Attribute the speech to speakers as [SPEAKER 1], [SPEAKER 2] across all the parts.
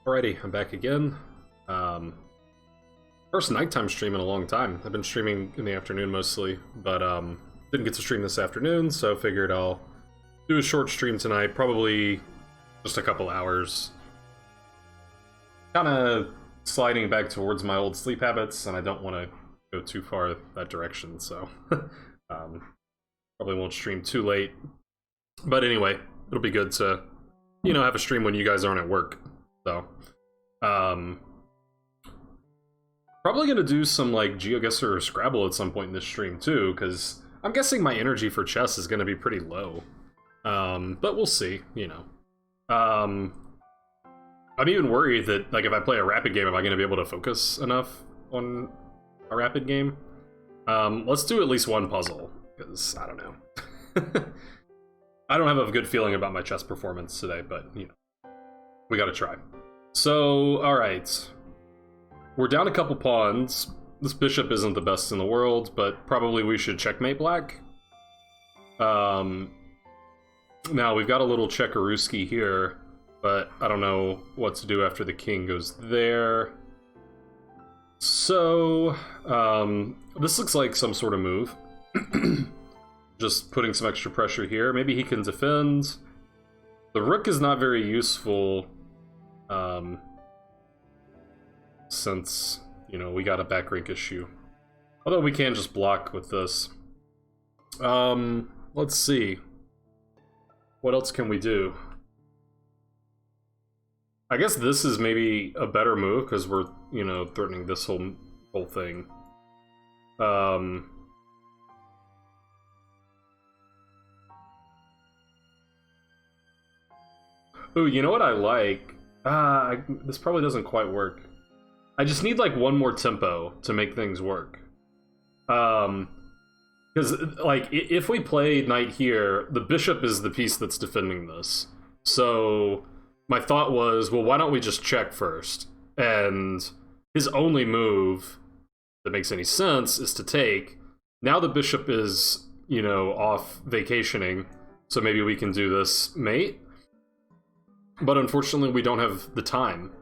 [SPEAKER 1] Alrighty, I'm back again. Um, First nighttime stream in a long time. I've been streaming in the afternoon mostly, but didn't get to stream this afternoon, so figured I'll do a short stream tonight, probably just a couple hours. Kind of sliding back towards my old sleep habits, and I don't want to go too far that direction, so probably won't stream too late. But anyway, it'll be good to, have a stream when you guys aren't at work. So, probably gonna do some like GeoGuessr or Scrabble at some point in this stream too, because I'm guessing my energy for chess is gonna be pretty low. But we'll see, I'm even worried that like if I play a rapid game, am I gonna be able to focus enough on a rapid game? Let's do at least one puzzle, because I don't know. I don't have a good feeling about my chess performance today, but we gotta try. So, alright. We're down a couple pawns. This bishop isn't the best in the world, but probably we should checkmate black. Now, we've got a little Chekhoruski here, but I don't know what to do after the king goes there. So, this looks like some sort of move. Just putting some extra pressure here. Maybe he can defend. The rook is not very useful, since, we got a back rank issue. Although we can just block with this. Let's see. What else can we do? I guess this is maybe a better move, because we're, threatening this whole thing. Ooh, you know what I like? This probably doesn't quite work. I just need like one more tempo to make things work. Because like if we play knight here, the bishop is the piece that's defending this. So my thought was, well, why don't we just check first? And his only move that makes any sense is to take. Now the bishop is, off vacationing, so maybe we can do this mate. But unfortunately, we don't have the time,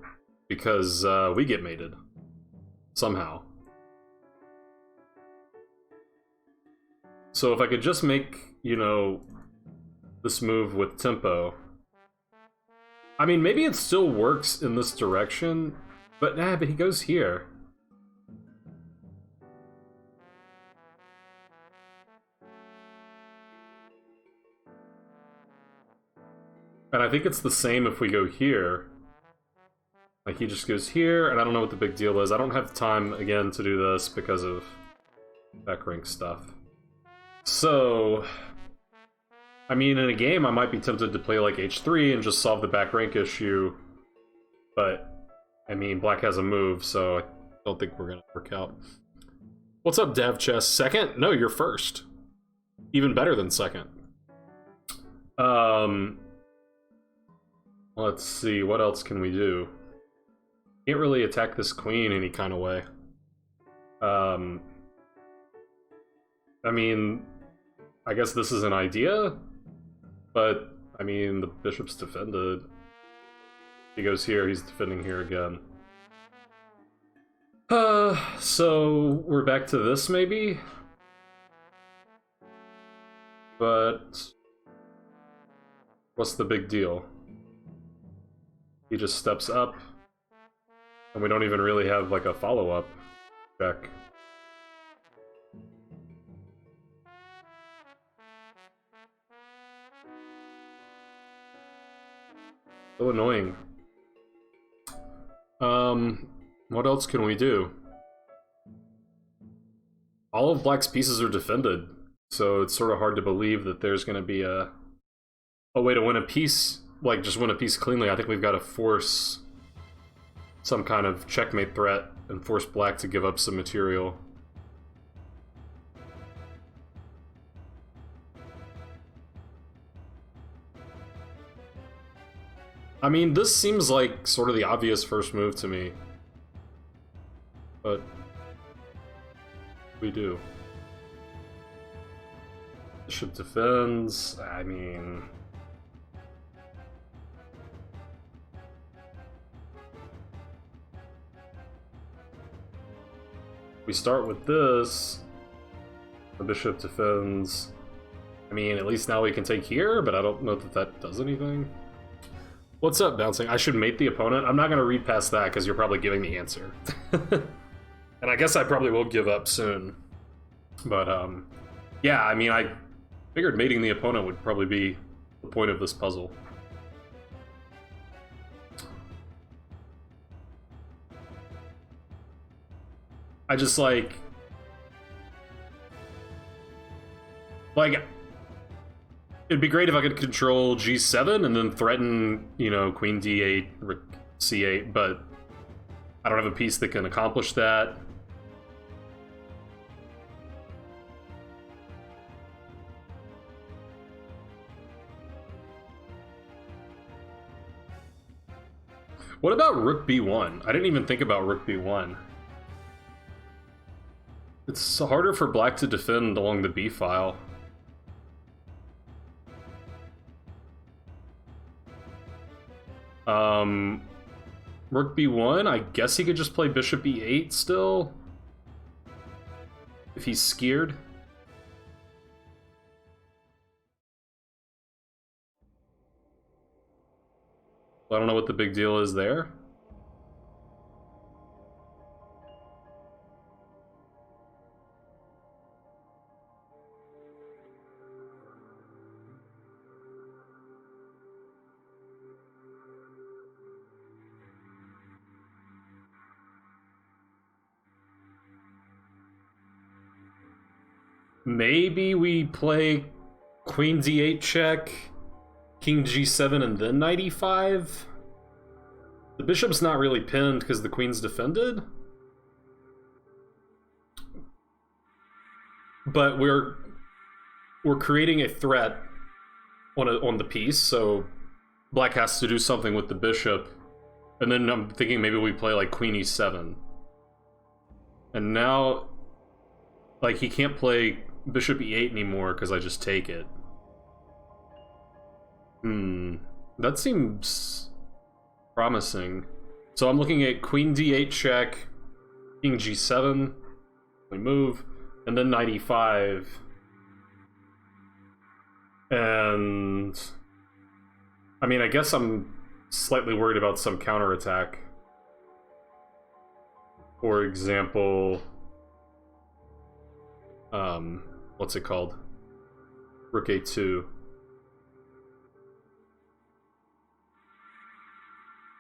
[SPEAKER 1] because we get mated. Somehow. So if I could just make, this move with tempo. I mean, maybe it still works in this direction, but but he goes here. And I think it's the same if we go here. Like, he just goes here, and I don't know what the big deal is. I don't have time, again, to do this because of back rank stuff. So, I mean, in a game, I might be tempted to play, like, h3 and just solve the back rank issue. But, I mean, black has a move, so I don't think we're gonna work out. What's up, Dev Chess? Second? No, you're first. Even better than second. Let's see, what else can we do? Can't really attack this queen any kind of way. I mean, I guess this is an idea, but, I mean, the bishop's defended. He goes here, he's defending here again. So, we're back to this, maybe? But what's the big deal? He just steps up, and we don't even really have, like, a follow-up check. So annoying. What else can we do? All of black's pieces are defended, so it's sort of hard to believe that there's going to be a way to win a piece. Like, just win a piece cleanly. I think we've got to force some kind of checkmate threat and force black to give up some material. I mean, this seems like sort of the obvious first move to me. But we do. Bishop defends. I mean, We start with this. The bishop defends. I mean, at least now we can take here, but I don't know that that does anything. What's up, bouncing? I should mate the opponent? I'm not going to read past that because you're probably giving the answer. And I guess I probably will give up soon. But, yeah, I mean, I figured mating the opponent would probably be the point of this puzzle. I just, like, it'd be great if I could control G7 and then threaten, you know, Queen D8, Rook C8, but I don't have a piece that can accomplish that. What about Rook B1? I didn't even think about Rook B1. It's harder for black to defend along the B file. Rook B1, I guess he could just play Bishop E8 still? If he's scared. I don't know what the big deal is there. Maybe we play Queen D8 check, King G7, and then Knight E5? The bishop's not really pinned because the queen's defended. But we're creating a threat on the piece, so black has to do something with the bishop. And then I'm thinking maybe we play like Queen E7. And now, like, he can't play Bishop E8 anymore because I just take it. That seems promising. So I'm looking at Queen D8 check, King G7, we move, and then Knight E5. And I mean, I guess I'm slightly worried about some counterattack. For example, what's it called? Rook A2.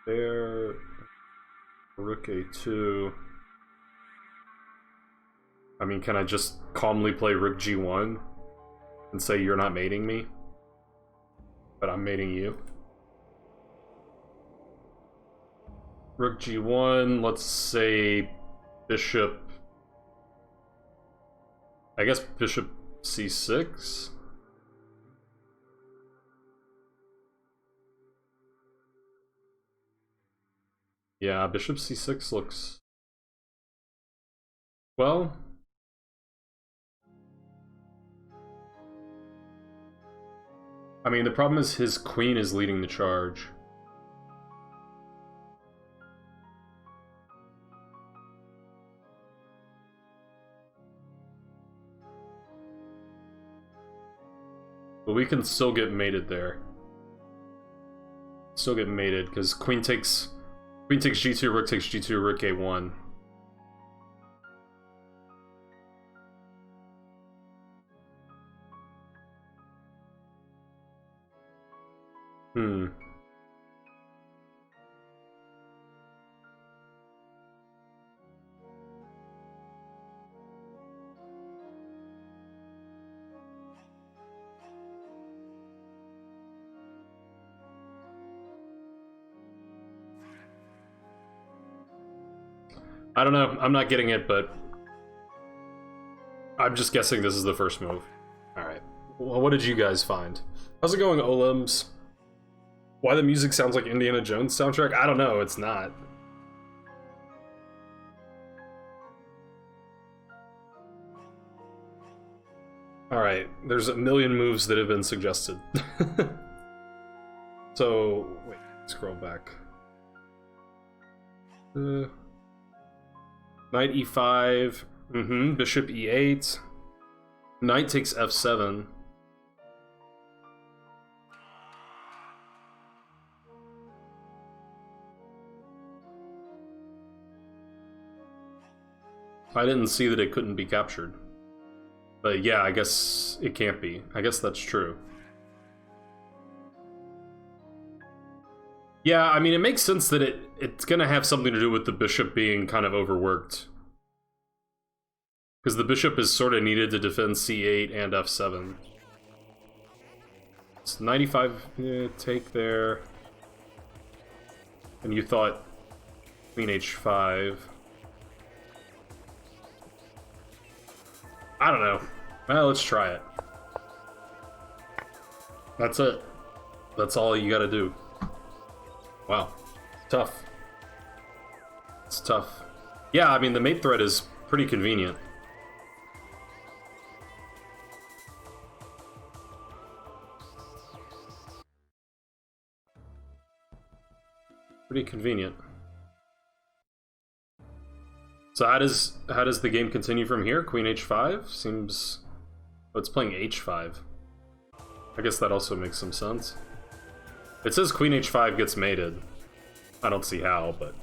[SPEAKER 1] There. Rook A2. I mean, can I just calmly play Rook G1 and say you're not mating me, but I'm mating you? Rook G1, let's say Bishop... I guess Bishop C6? Yeah, Bishop C6 looks... well... I mean, the problem is his queen is leading the charge. But we can still get mated there. Still get mated, because queen takes G2, rook takes G2, rook A1. I don't know, I'm not getting it, but I'm just guessing this is the first move. Alright, well, what did you guys find? How's it going, Olims? Why the music sounds like Indiana Jones soundtrack? I don't know, it's not. Alright, there's a million moves that have been suggested. So, wait, scroll back. Knight E5, Bishop e8. Knight takes f7. I didn't see that it couldn't be captured. But yeah, I guess it can't be. I guess that's true. Yeah, I mean, it makes sense that it's gonna have something to do with the bishop being kind of overworked. Because the bishop is sort of needed to defend c8 and f7. It's 95 take there. And you thought queen h5. I don't know. Well, let's try it. That's it. That's all you gotta do. Wow. Tough. It's tough. Yeah, I mean, the mate threat is pretty convenient. Pretty convenient. So how does the game continue from here? Queen h5 seems... Oh, it's playing h5. I guess that also makes some sense. It says queen h5 gets mated. I don't see how, but...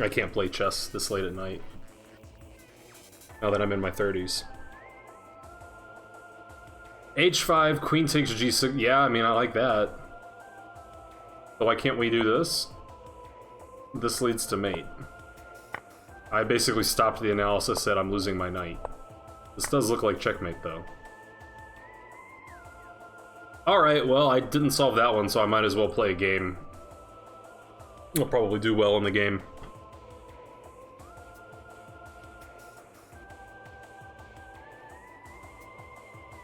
[SPEAKER 1] I can't play chess this late at night. Now that I'm in my 30s. h5, queen takes g6. Yeah, I mean, I like that. But why can't we do this? This leads to mate. I basically stopped the analysis, said I'm losing my knight. This does look like checkmate, though. Alright, well, I didn't solve that one, so I might as well play a game. I'll probably do well in the game.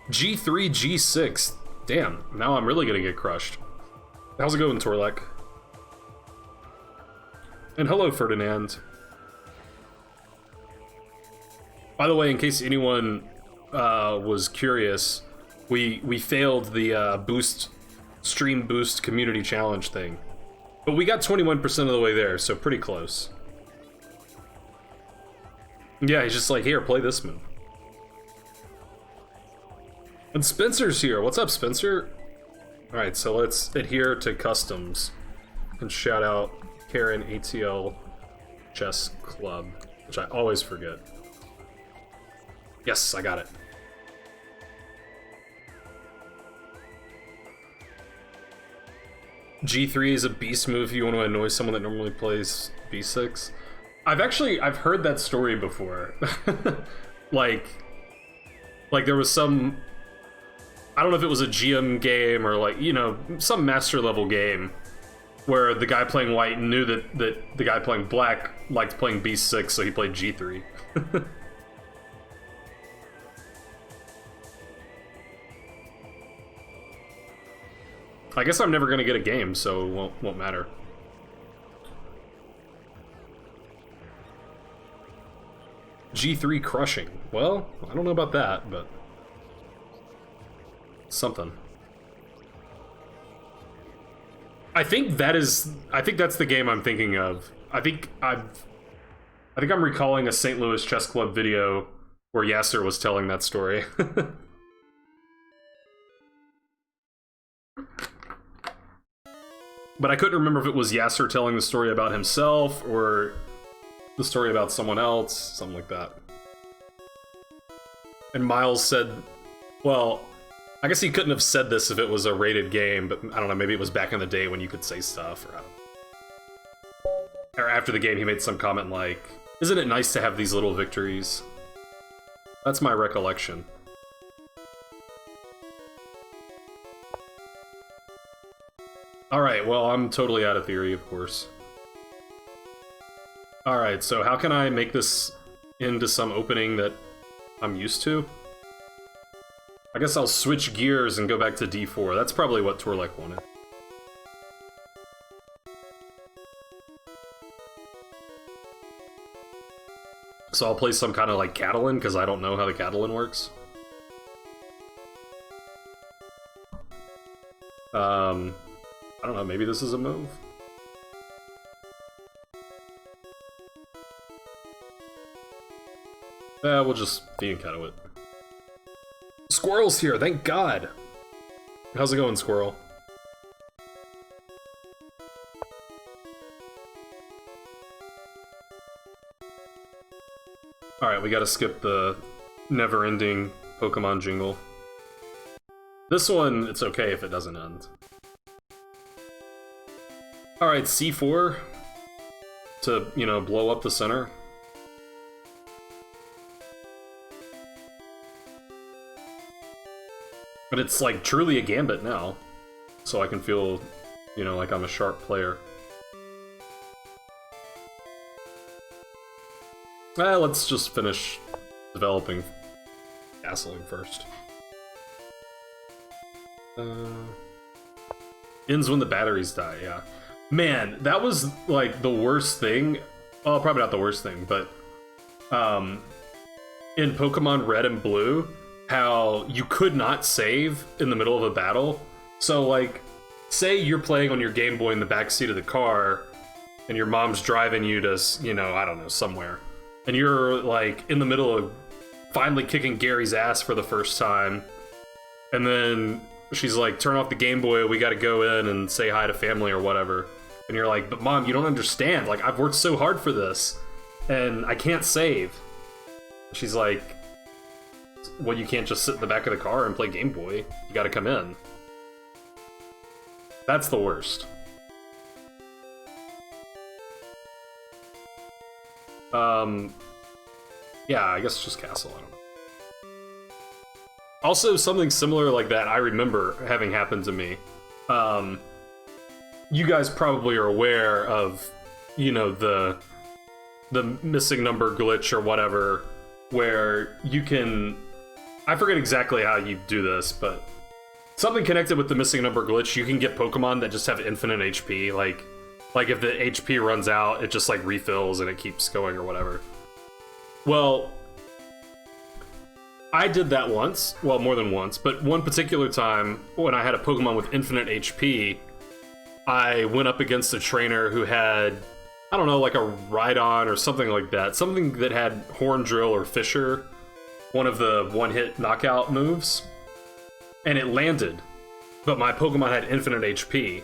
[SPEAKER 1] G3, G6. Damn, now I'm really gonna get crushed. How's it going, Torlek? And hello, Ferdinand. By the way, in case anyone was curious, we failed the stream boost community challenge thing. But we got 21% of the way there, so pretty close. Yeah, he's just like, here, play this move. And Spencer's here. What's up, Spencer? Alright, so let's adhere to customs. And shout out Karen ATL Chess Club, which I always forget. Yes, I got it. G3 is a beast move if you want to annoy someone that normally plays B6. I've heard that story before. like there was some, I don't know if it was a GM game or like, you know, some master level game where the guy playing white knew that the guy playing black liked playing B6, so he played G3. I guess I'm never gonna get a game, so it won't matter. G3 crushing. Well, I don't know about that, but something. I think that's the game I'm thinking of. I think I'm recalling a St. Louis Chess Club video where Yasser was telling that story. But I couldn't remember if it was Yasser telling the story about himself or the story about someone else, something like that. And Miles said, well, I guess he couldn't have said this if it was a rated game, but I don't know, maybe it was back in the day when you could say stuff, or I don't know. Or after the game he made some comment like, isn't it nice to have these little victories? That's my recollection. Alright, well, I'm totally out of theory, of course. Alright, so how can I make this into some opening that I'm used to? I guess I'll switch gears and go back to d4. That's probably what Torlek wanted. So I'll play some kind of like Catalan, because I don't know how the Catalan works. I don't know, maybe this is a move? We'll just Fianchetto it. Squirrel's here, thank God! How's it going, Squirrel? Alright, we gotta skip the never-ending Pokemon jingle. This one, it's okay if it doesn't end. Alright, C4 to, you know, blow up the center. But it's like truly a Gambit now, so I can feel, you know, like I'm a sharp player. Let's just finish developing Castling first. Ends when the batteries die, yeah. Man, that was like the worst thing. Well, probably not the worst thing, but in Pokemon Red and Blue, how you could not save in the middle of a battle. So, like, say you're playing on your Game Boy in the backseat of the car, and your mom's driving you to, you know, I don't know, somewhere. And you're, like, in the middle of finally kicking Gary's ass for the first time. And then she's like, turn off the Game Boy, we gotta go in and say hi to family or whatever. And you're like, but Mom, you don't understand. Like, I've worked so hard for this, and I can't save. She's like, well, you can't just sit in the back of the car and play Game Boy. You gotta come in. That's the worst. Yeah, I guess just Castle, I don't know. Also, something similar like that I remember having happened to me. You guys probably are aware of, you know, the missing number glitch or whatever, where you can... I forget exactly how you do this, but something connected with the missing number glitch, you can get Pokemon that just have infinite HP, like if the HP runs out, it just like refills and it keeps going or whatever. Well, I did that once, well, more than once, but one particular time when I had a Pokemon with infinite HP, I went up against a trainer who had, I don't know, like a Rhydon or something like that, something that had Horn Drill or Fissure, one of the one-hit knockout moves, and it landed, but my Pokemon had infinite HP.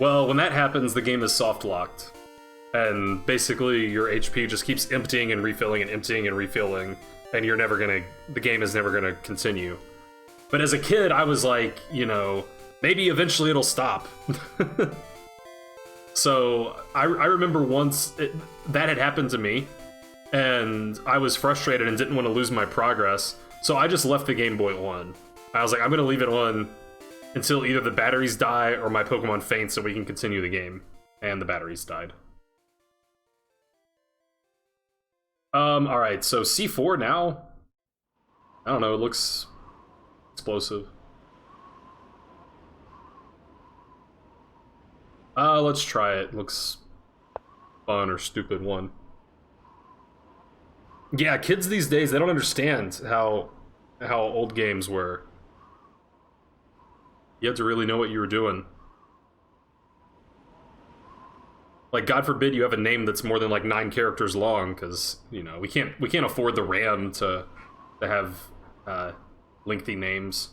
[SPEAKER 1] Well, when that happens, the game is soft-locked, and basically your HP just keeps emptying and refilling and emptying and refilling, and you're never gonna, the game is never gonna continue. But as a kid, I was like, you know, maybe eventually it'll stop. So I remember once that had happened to me, and I was frustrated and didn't want to lose my progress, so I just left the Game Boy on. I was like, I'm gonna leave it on until either the batteries die or my Pokemon faints so we can continue the game. And the batteries died. Alright, so C4 now? I don't know, it looks explosive. Let's try it. Looks fun or stupid one. Yeah, kids these days, they don't understand how old games were. You had to really know what you were doing. Like, God forbid you have a name that's more than like 9 characters long, because, you know, we can't afford the RAM to have lengthy names.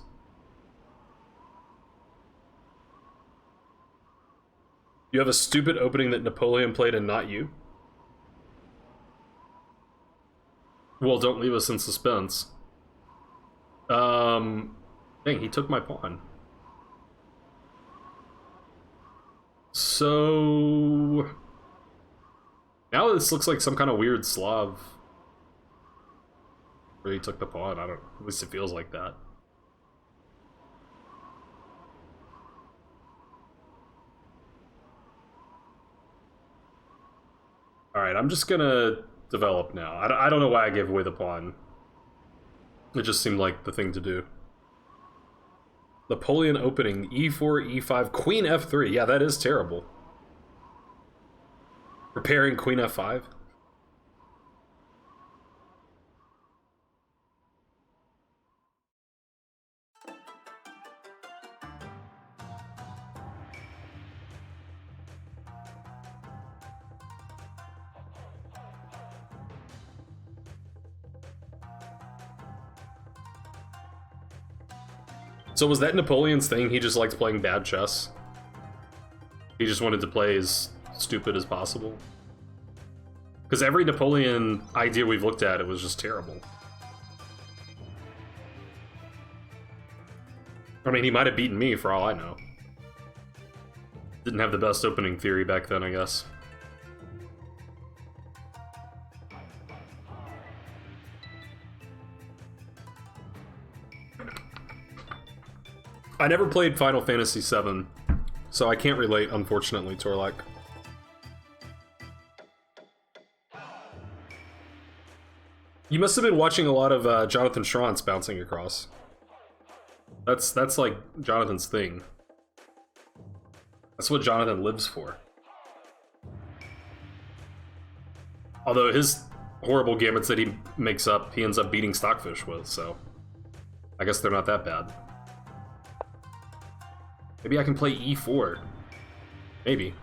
[SPEAKER 1] You have a stupid opening that Napoleon played and not you? Well, don't leave us in suspense. Dang, he took my pawn. So... now this looks like some kind of weird Slav. Where he took the pawn, I don't... at least it feels like that. Alright, I'm just gonna develop now. I don't know why I gave away the pawn. It just seemed like the thing to do. Napoleon opening, e4, e5, queen f3. Yeah, that is terrible. Preparing queen f5. So was that Napoleon's thing? He just liked playing bad chess? He just wanted to play as stupid as possible? Because every Napoleon idea we've looked at, it was just terrible. I mean, he might have beaten me for all I know. Didn't have the best opening theory back then, I guess. I never played Final Fantasy VII, so I can't relate, unfortunately, Torlak. You must have been watching a lot of Jonathan Schranz bouncing across. That's like Jonathan's thing. That's what Jonathan lives for. Although his horrible gambits that he makes up, he ends up beating Stockfish with, so I guess they're not that bad. Maybe I can play e4. Maybe.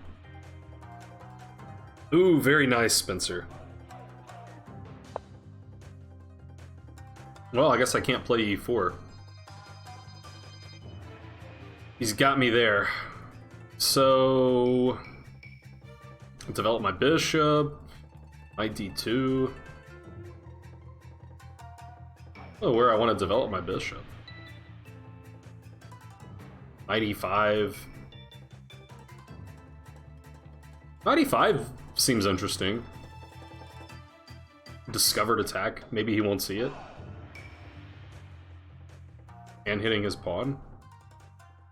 [SPEAKER 1] Ooh, very nice, Spencer. Well, I guess I can't play e4. He's got me there. So... develop my bishop. Knight d2. Oh, where I want to develop my bishop. Knight e5. Knight e5 seems interesting. Discovered attack. Maybe he won't see it. And hitting his pawn.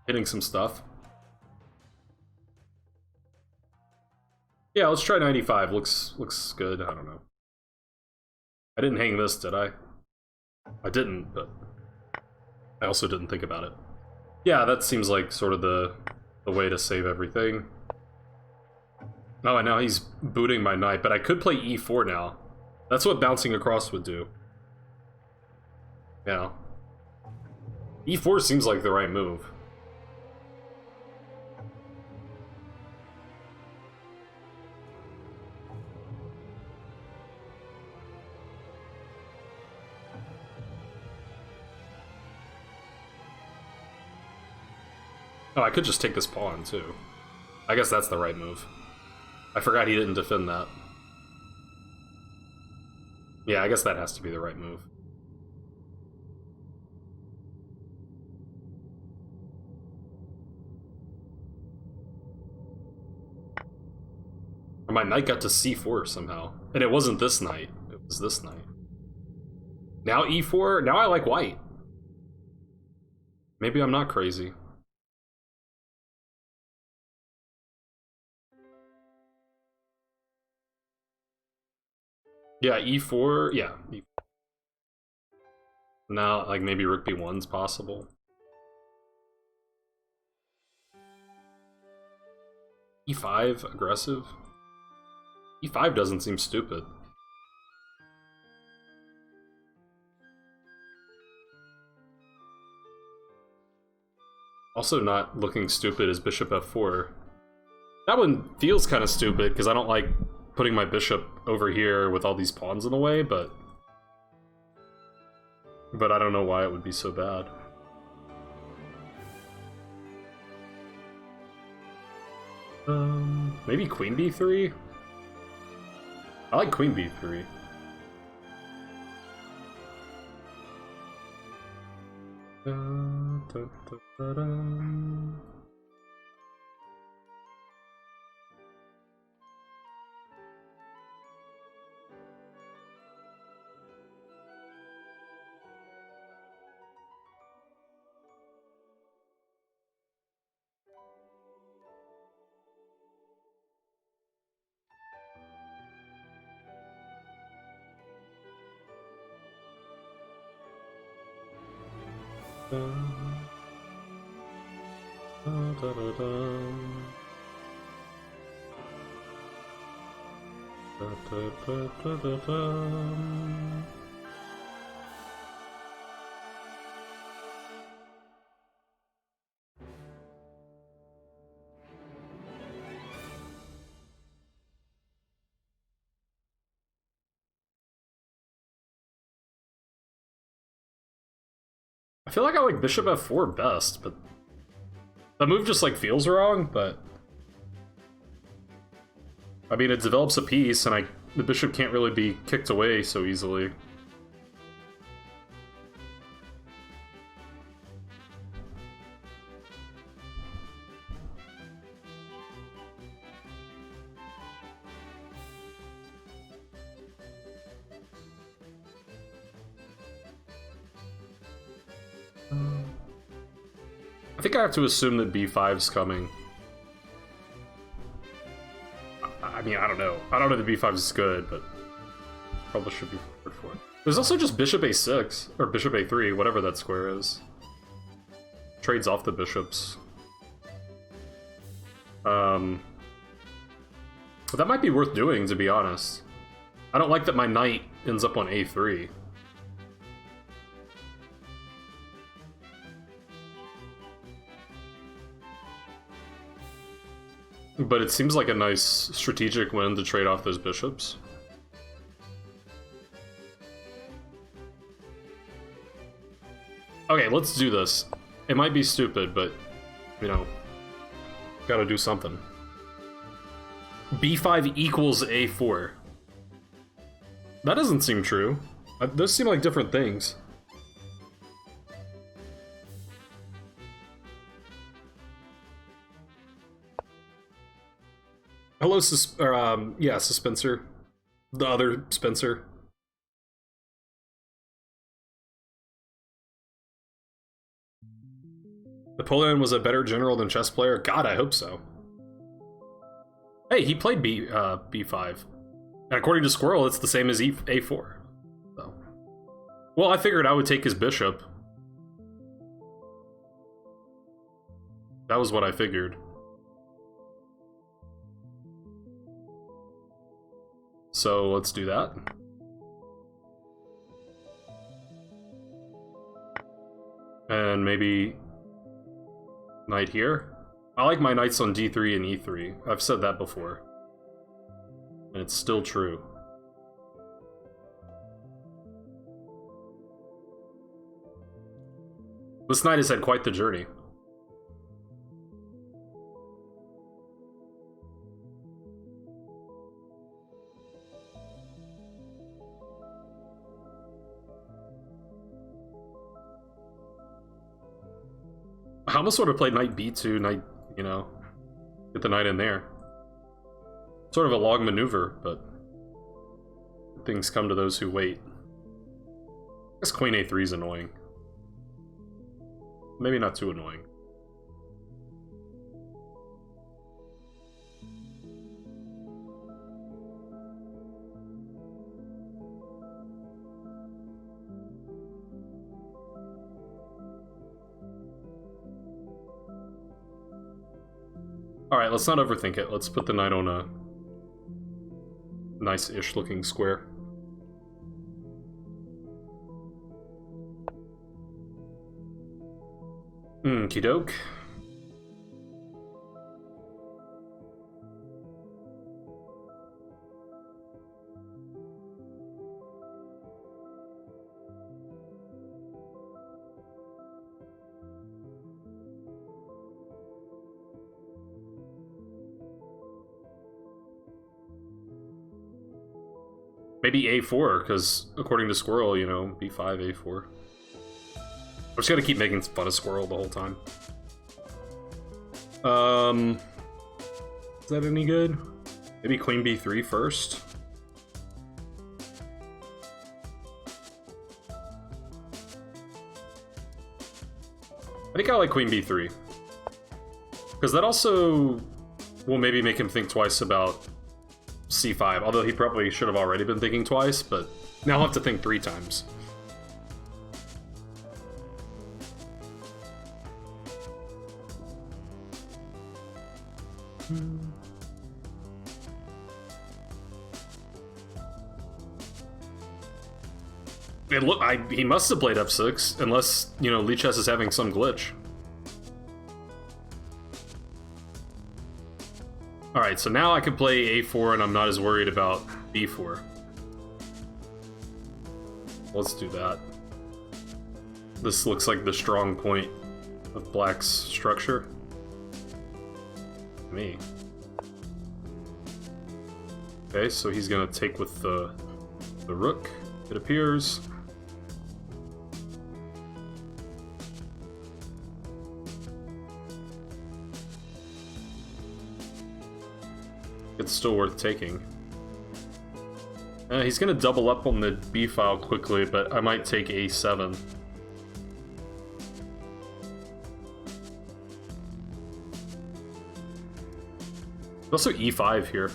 [SPEAKER 1] Hitting some stuff. Yeah, let's try 95. Looks good. I don't know. I didn't hang this, did I? I didn't, but I also didn't think about it. Yeah, that seems like sort of the way to save everything. Oh, and now he's booting my knight, but I could play e4 now. That's what bouncing across would do. Yeah. e4 seems like the right move. Oh, I could just take this pawn, too. I guess that's the right move. I forgot he didn't defend that. Yeah, I guess that has to be the right move. My knight got to c4 somehow. And it wasn't this knight. It was this knight. Now e4? Now I like white. Maybe I'm not crazy. Yeah, e4. Yeah. E4. Now, like, maybe rook b1's possible. e5, aggressive. e5 doesn't seem stupid. Also not looking stupid as bishop f4. That one feels kind of stupid, because I don't like putting my bishop over here with all these pawns in the way, but I don't know why it would be so bad. Maybe queen b3? I like queen b3. I feel like I like bishop f4 best, but the move just like feels wrong, but I mean it develops a piece and the bishop can't really be kicked away so easily. I think I have to assume that b5's coming. I mean, I don't know. I don't know that b5 is good, but probably should be prepared for it. There's also just bishop a6, or bishop a3, whatever that square is. Trades off the bishops. But that might be worth doing, to be honest. I don't like that my knight ends up on a3. But it seems like a nice strategic win to trade off those bishops. Okay, let's do this. It might be stupid, but, you know, gotta do something. b5 equals a4. That doesn't seem true. Those seem like different things. Hello, yeah, Spencer. The other Spencer. Napoleon was a better general than chess player? God, I hope so. Hey, he played b5. And according to Squirrel, it's the same as a4. So. Well, I figured I would take his bishop. That was what I figured. So let's do that. And maybe knight here. I like my knights on d3 and e3. I've said that before. And it's still true. This knight has had quite the journey. I almost sort of played knight b2, knight, you know, get the knight in there. Sort of a long maneuver, but things come to those who wait. I guess queen a3 is annoying. Maybe not too annoying. Alright, let's not overthink it. Let's put the knight on a nice-ish looking square. Okie doke. Maybe a4, because according to Squirrel, you know, b5, a4. I'm just gonna keep making fun of Squirrel the whole time. Is that any good? Maybe queen b3 first? I think I like queen b3. Because that also will maybe make him think twice about c5, although he probably should have already been thinking twice, but now he'll have to think 3 times. He must have played f6, unless, you know, Lichess is having some glitch. Alright, so now I can play a4 and I'm not as worried about b4. Let's do that. This looks like the strong point of black's structure. Me. Okay, so he's gonna take with the rook, it appears. It's still worth taking. He's gonna double up on the b file quickly, but I might take a7. Also e5 here.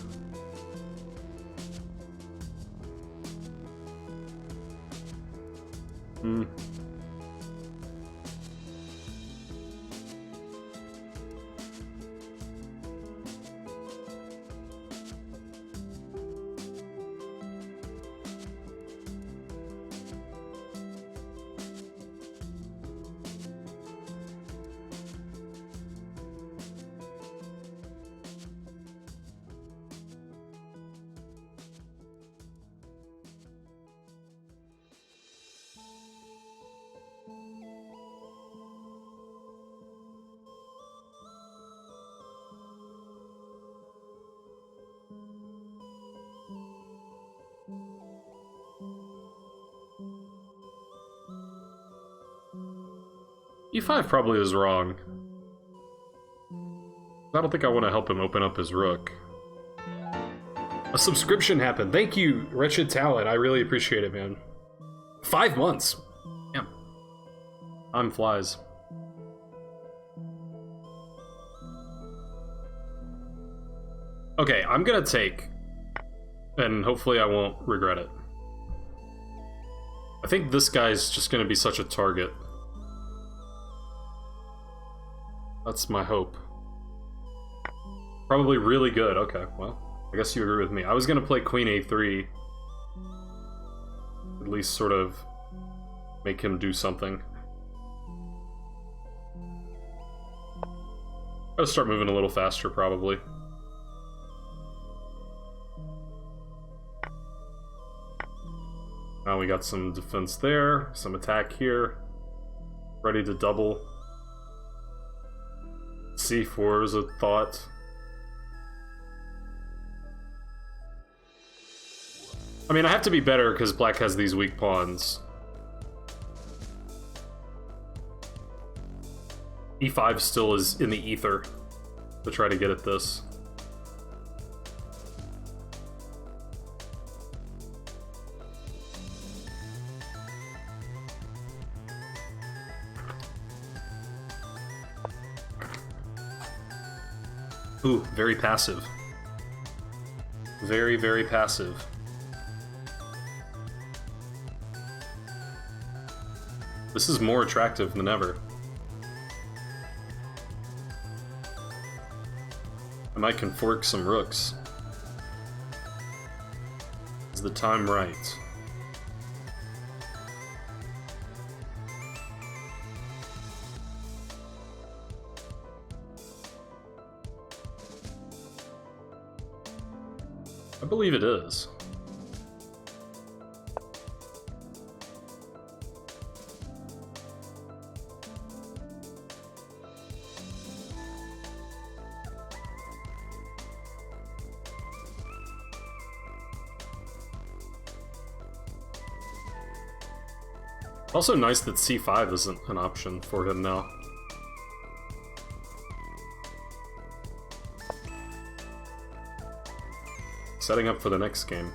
[SPEAKER 1] E5 probably is wrong. I don't think I want to help him open up his rook. A subscription happened. Thank you, Wretched Talent. I really appreciate it, man. 5 months. Damn. Time flies. Okay, I'm gonna take. And hopefully I won't regret it. I think this guy's just gonna be such a target. That's my hope. Probably really good. Okay, well, I guess you agree with me. I was gonna play Queen A3. At least sort of make him do something. I'll start moving a little faster, probably. Now we got some defense there, some attack here. Ready to double. C4 is a thought. I mean, I have to be better because black has these weak pawns. E5 still is in the ether to try to get at this. Ooh, very passive. Very, very passive. This is more attractive than ever. I might can fork some rooks. Is the time right? I believe it is. Also nice that c5 isn't an option for him now. Setting up for the next game.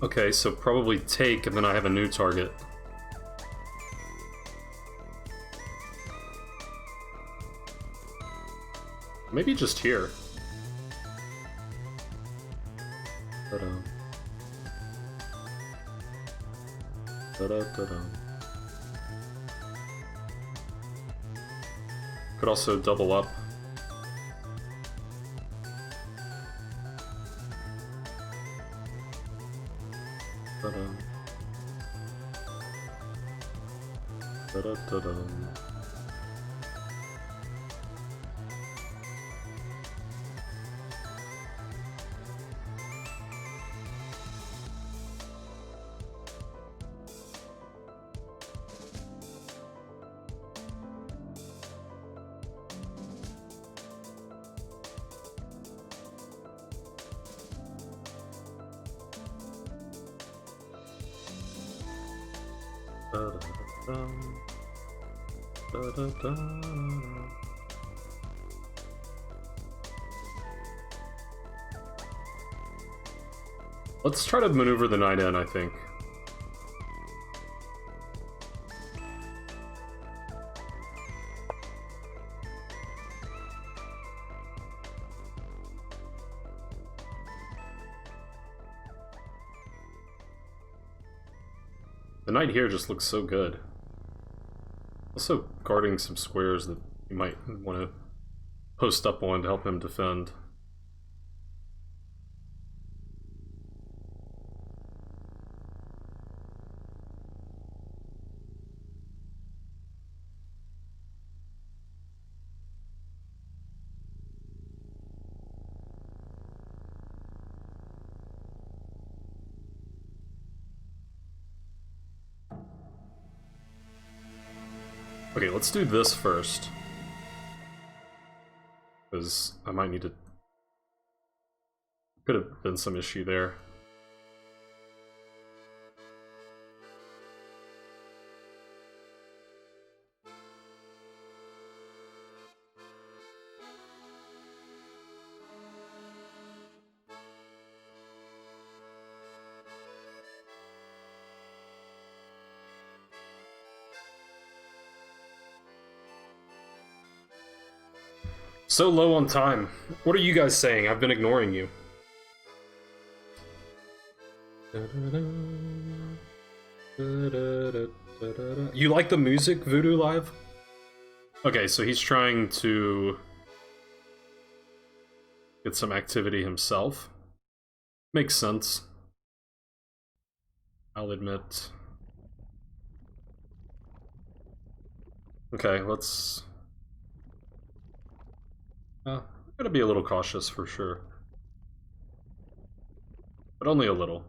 [SPEAKER 1] Okay, so probably take, and then I have a new target. Maybe just here. Ta-da. Ta-da, ta-da. Could also double up. Ta-da. Ta-da, ta-da. Da-da-da-dum. Da-da-da-da. Let's try to maneuver the knight in, I think. The knight here just looks so good. Also guarding some squares that you might want to post up on to help him defend. Okay, let's do this first. Because I might need to... Could have been some issue there. So low on time. What are you guys saying? I've been ignoring you. You like the music, Voodoo Live? Okay, so he's trying to get some activity himself. Makes sense. I'll admit. Okay, let's... gotta be a little cautious for sure. But only a little.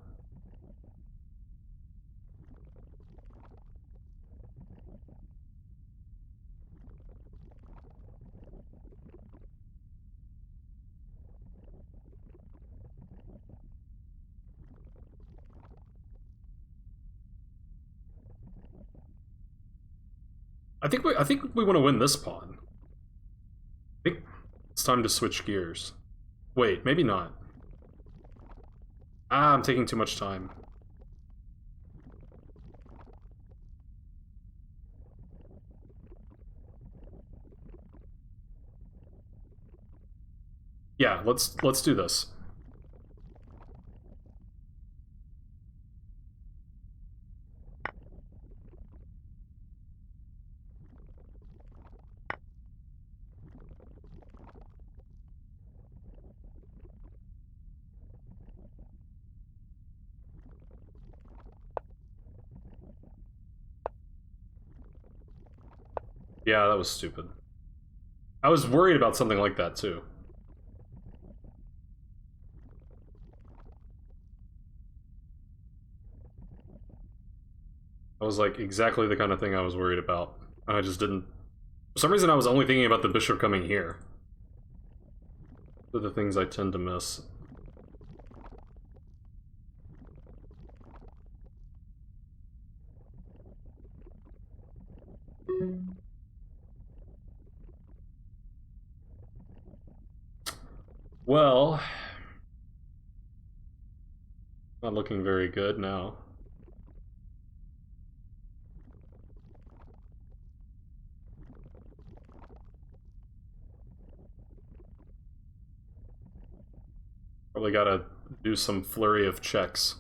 [SPEAKER 1] I think we want to win this pawn. I think it's time to switch gears. Wait, maybe not. Ah, I'm taking too much time. Yeah, let's do this. Yeah, that was stupid. I was worried about something like that too. I was like exactly the kind of thing I was worried about. I just didn't... For some reason I was only thinking about the bishop coming here. Those are the things I tend to miss. Well... Not looking very good now. Probably gotta do some flurry of checks.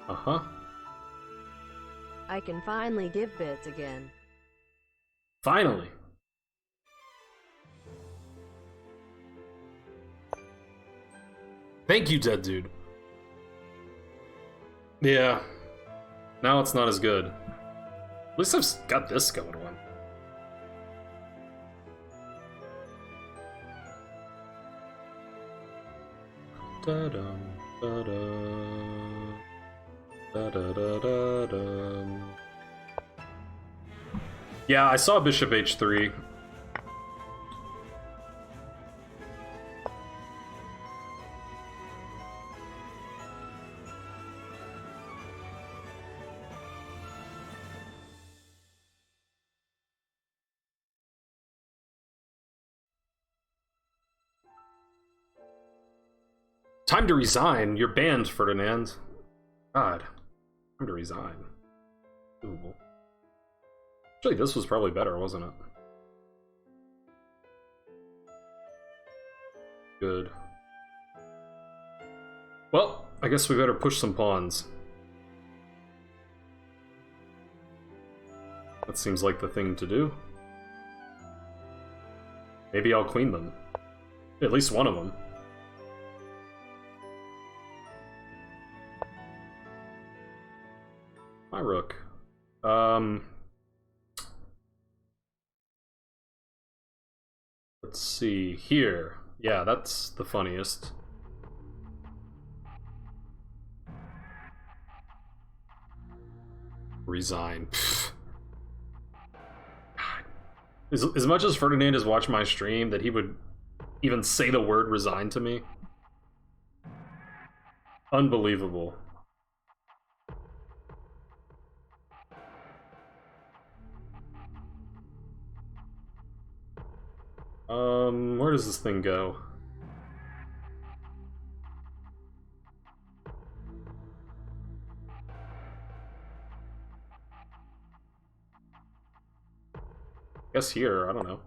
[SPEAKER 1] Uh-huh.
[SPEAKER 2] I can finally give bids again.
[SPEAKER 1] Finally. Thank you, dead dude. Yeah. Now it's not as good. At least I've got this going on. Da-dum, da-dum, da-da-da-da-dum. Yeah, I saw bishop h3. Time to resign. You're banned, Ferdinand. God. Time to resign. Doable. Actually, this was probably better, wasn't it? Good. Well, I guess we better push some pawns. That seems like the thing to do. Maybe I'll queen them. At least one of them. My rook. Let's see here. Yeah, that's the funniest. Resign. As much as Ferdinand has watched my stream, that he would even say the word resign to me. Unbelievable. Where does this thing go? Guess here, I don't know.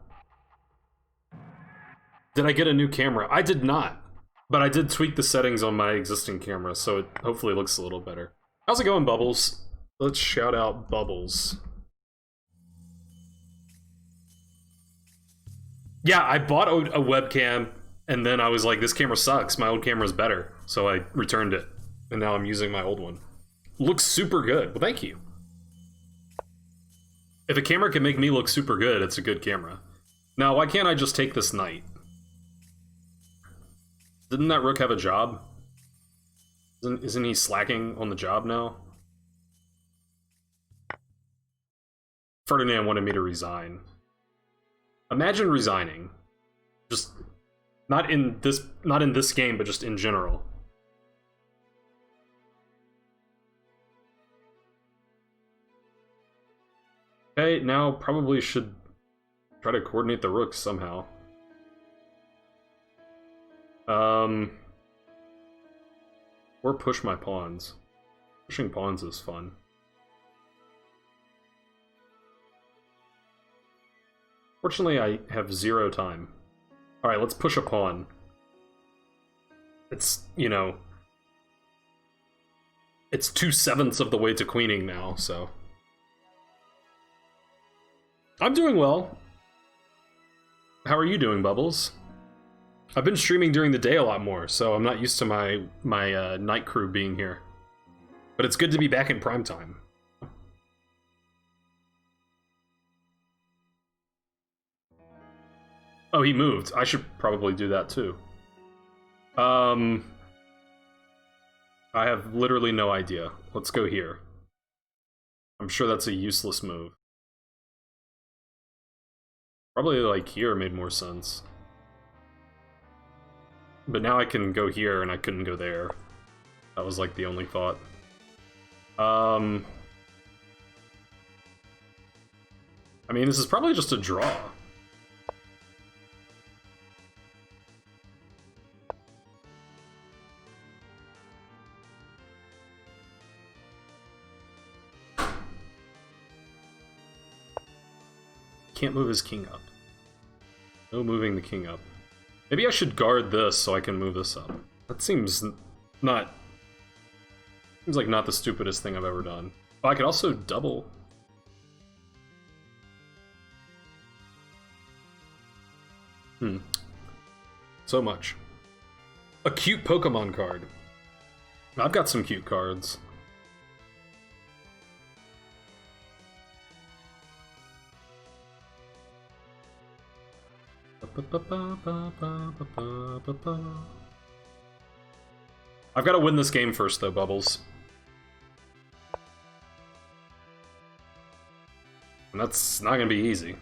[SPEAKER 1] Did I get a new camera? I did not, but I did tweak the settings on my existing camera, so it hopefully looks a little better. How's it going, Bubbles? Let's shout out Bubbles. Yeah, I bought a webcam, and then I was like, this camera sucks, my old camera's better. So I returned it, and now I'm using my old one. Looks super good. Well, thank you. If a camera can make me look super good, it's a good camera. Now, why can't I just take this knight? Didn't that rook have a job? Isn't he slacking on the job now? Ferdinand wanted me to resign. Imagine resigning. Just not in this game, but just in general. Okay, now probably should try to coordinate the rooks somehow. Or push my pawns. Pushing pawns is fun. Fortunately, I have 0 time. Alright, let's push a pawn. It's, you know... It's 2/7 of the way to queening now, so... I'm doing well. How are you doing, Bubbles? I've been streaming during the day a lot more, so I'm not used to my night crew being here. But it's good to be back in prime time. Oh, he moved. I should probably do that too. I have literally no idea. Let's go here. I'm sure that's a useless move. Probably like here made more sense. But now I can go here and I couldn't go there. That was like the only thought. I mean, this is probably just a draw. Can't move his king up. No moving the king up. Maybe I should guard this so I can move this up. That seems not... Seems like not the stupidest thing I've ever done. Oh, I could also double. So much. A cute Pokemon card. I've got some cute cards. I've got to win this game first, though, Bubbles. And that's not gonna be easy.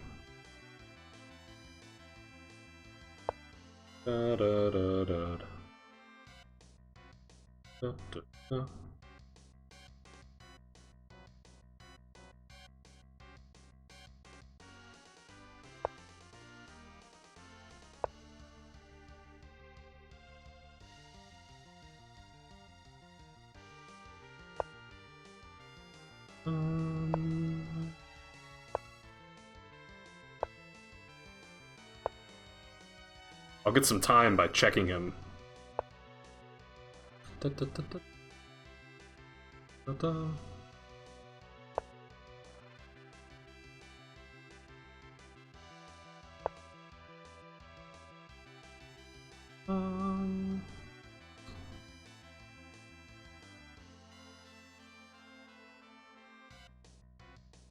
[SPEAKER 1] Da, da, da, da. Da, da, da. I'll get some time by checking him. Da, da, da, da. Da, da.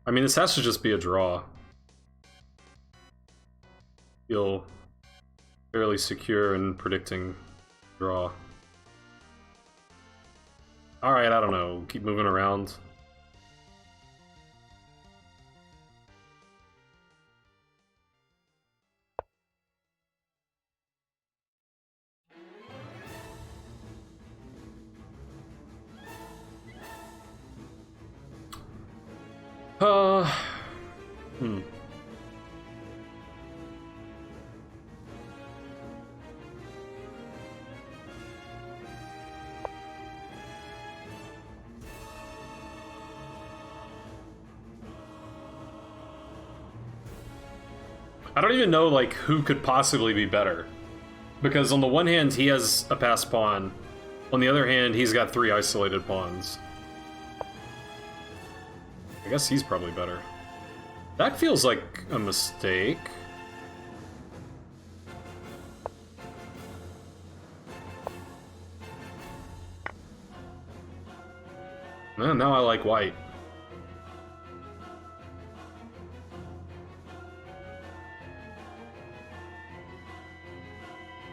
[SPEAKER 1] I mean, this has to just be a draw. Feel fairly secure in predicting draw. Alright, I don't know. Keep moving around. I don't even know, like, who could possibly be better. Because on the one hand, he has a passed pawn. On the other hand, he's got 3 isolated pawns. I guess he's probably better. That feels like a mistake. Now I like white.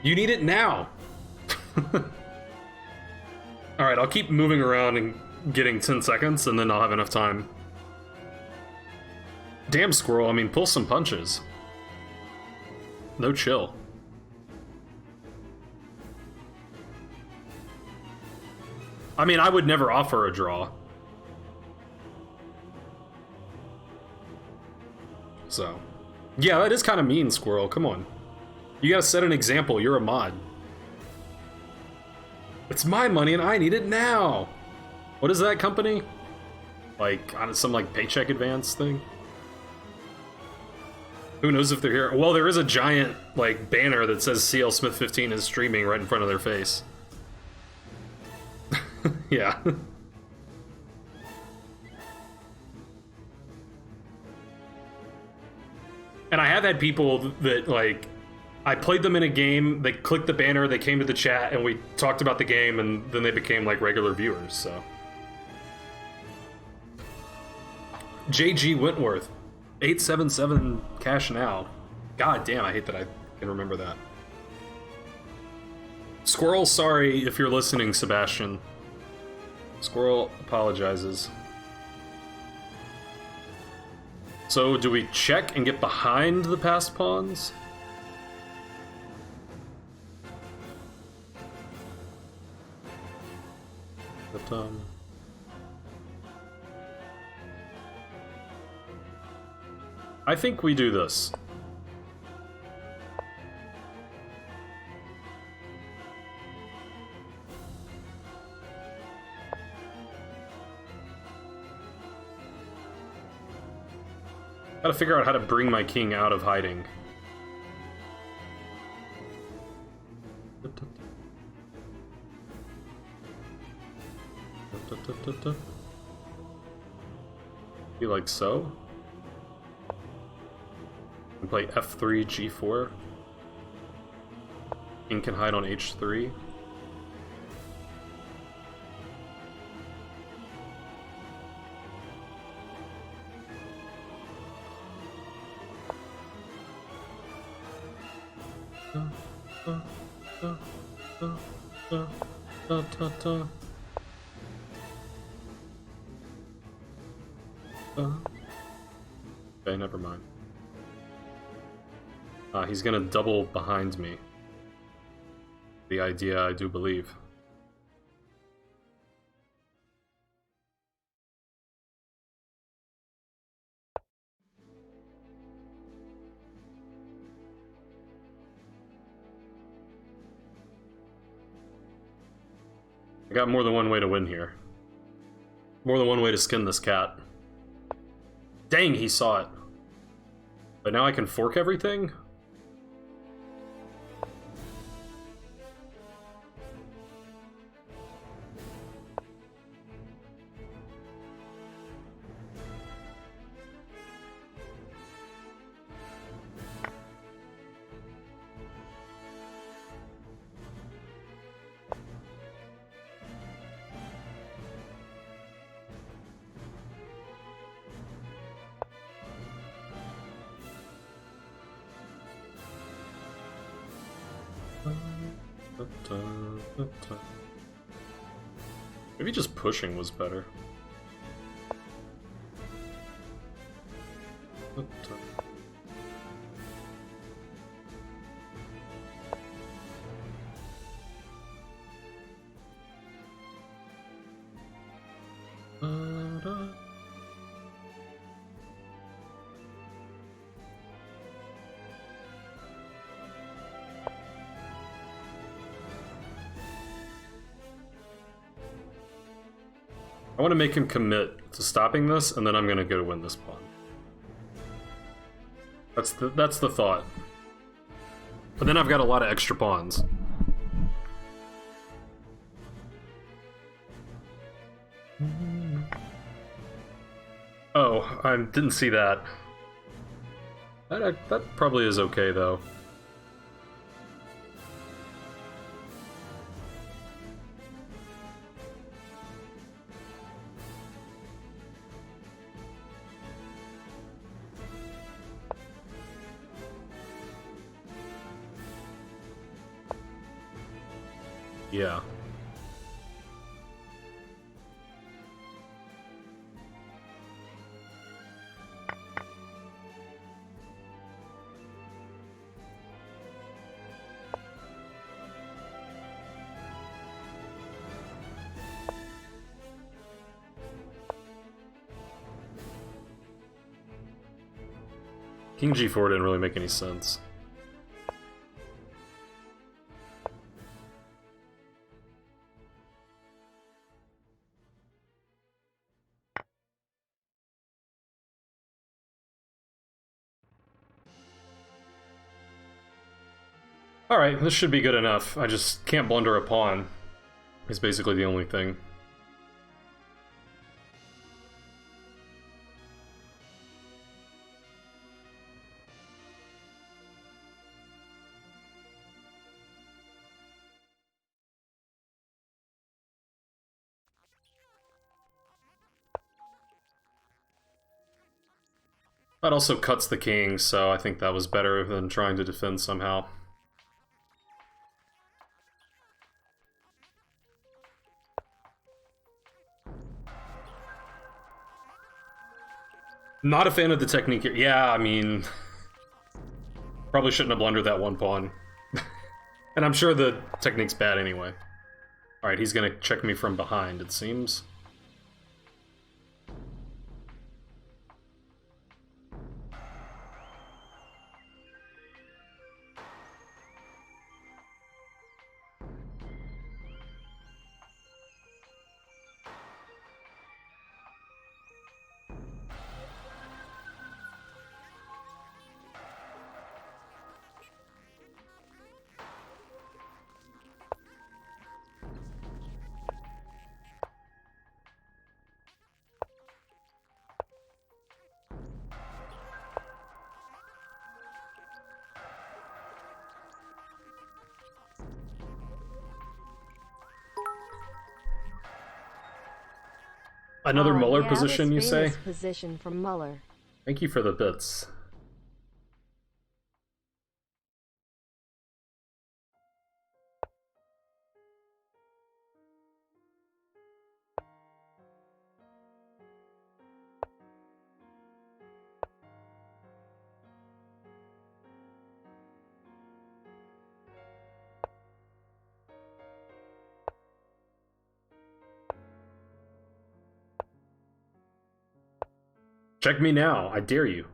[SPEAKER 1] You need it now! Alright, I'll keep moving around and getting 10 seconds, and then I'll have enough time. Damn, Squirrel, I mean, pull some punches. No chill. I mean, I would never offer a draw. So. Yeah, that is kind of mean, Squirrel, come on. You gotta set an example, you're a mod. It's my money and I need it now! What is that company? Like, on some, like, paycheck advance thing? Who knows if they're here? Well, there is a giant, like, banner that says CL Smith 15 is streaming right in front of their face. Yeah. And I have had people that, like, I played them in a game, they clicked the banner, they came to the chat, and we talked about the game, and then they became, like, regular viewers, so. JG Wentworth. 877 cash now. God damn, I hate that I can remember that. Squirrel, sorry if you're listening, Sebastian. Squirrel apologizes. So, do we check and get behind the passed pawns? But, I think we do this. Gotta figure out how to bring my king out of hiding. Be like so. And play F3, G4. King can hide on H3. Okay, never mind. He's gonna double behind me. The idea, I do believe. I got more than one way to win here. More than one way to skin this cat. Dang, he saw it. But now I can fork everything? Maybe just pushing was better. I want to make him commit to stopping this, and then I'm gonna go win this pawn. That's the thought. But then I've got a lot of extra pawns. Oh, I didn't see that. That probably is okay though. Yeah. King G4 didn't really make any sense. Alright, this should be good enough. I just can't blunder a pawn. It's basically the only thing. That also cuts the king, so I think that was better than trying to defend somehow. Not a fan of the technique here. Yeah, I mean... Probably shouldn't have blundered that one pawn. And I'm sure the technique's bad anyway. Alright, he's gonna check me from behind, it seems. Another Muller position, you say?
[SPEAKER 2] Position from Muller.
[SPEAKER 1] Thank you for the bits. Check me now, I dare you.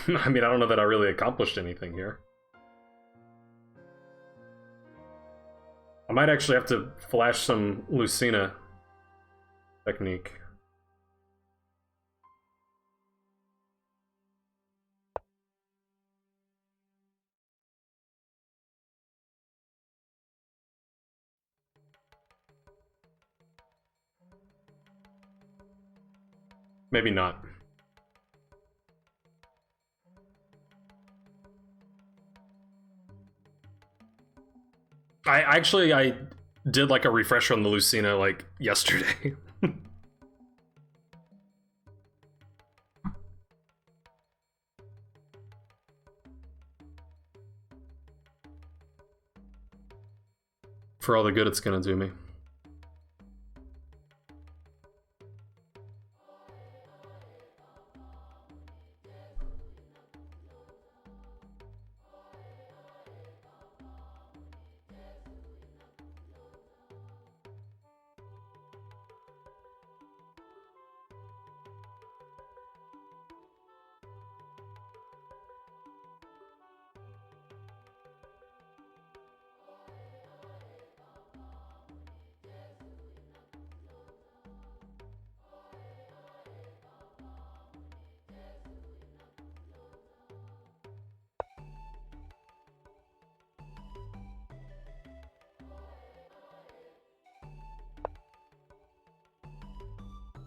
[SPEAKER 1] I mean, I don't know that I really accomplished anything here. I might actually have to flash some Lucina technique. Maybe not. I did like a refresher on the Lucina like yesterday. For all the good it's gonna do me.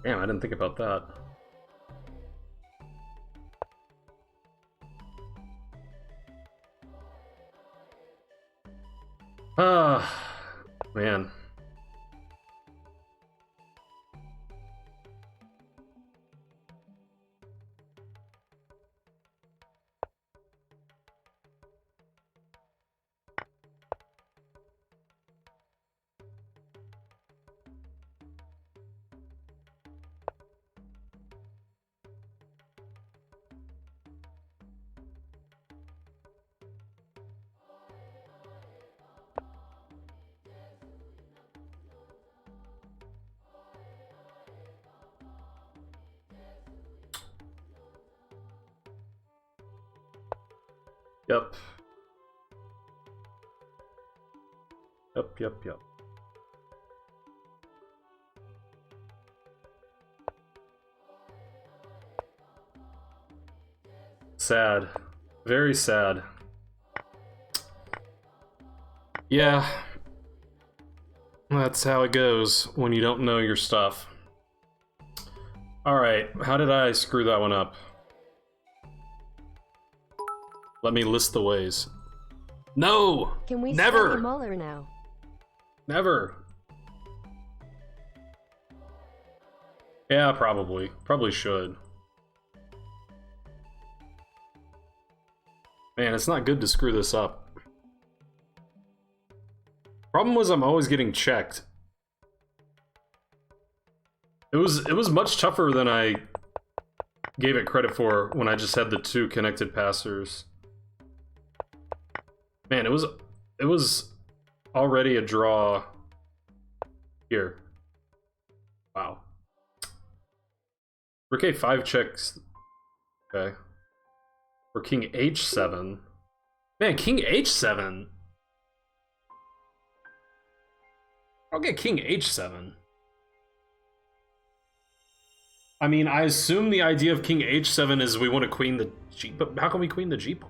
[SPEAKER 1] Damn, I didn't think about that. Ah, man. Yep. Yep. Sad. Very sad. Yeah. That's how it goes when you don't know your stuff. Alright, how did I screw that one up? Let me list the ways. No!
[SPEAKER 2] Can we
[SPEAKER 1] never!
[SPEAKER 2] study Muller now?
[SPEAKER 1] Never. Yeah, probably. Probably should. Man, it's not good to screw this up. Problem was I'm always getting checked. It was much tougher than I gave it credit for when I just had the two connected passers. Man, it was already a draw here. Wow. Rook A5 checks. Okay. Or King H7. Man, King H7. I'll get King H7. I mean, I assume the idea of King H7 is we want to queen the G, but how can we queen the G pawn?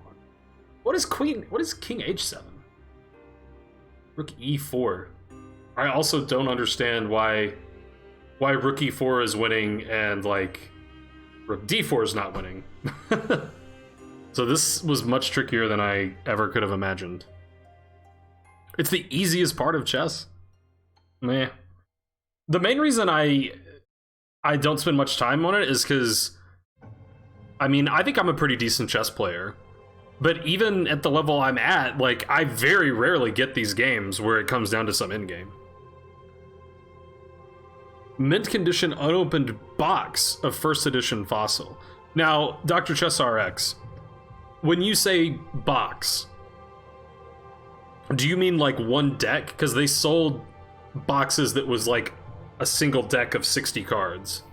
[SPEAKER 1] What is King H7? Rook E4. I also don't understand why Rook E4 is winning and like Rook D4 is not winning. So this was much trickier than I ever could have imagined. It's the easiest part of chess. Meh. The main reason I don't spend much time on it is because, I mean, I think I'm a pretty decent chess player. But even at the level I'm at, like, I very rarely get these games where it comes down to some endgame. mint condition unopened box of first edition Fossil. Now, Dr. Chess RX, when you say box, do you mean like one deck? Because they sold boxes that was like a single deck of 60 cards.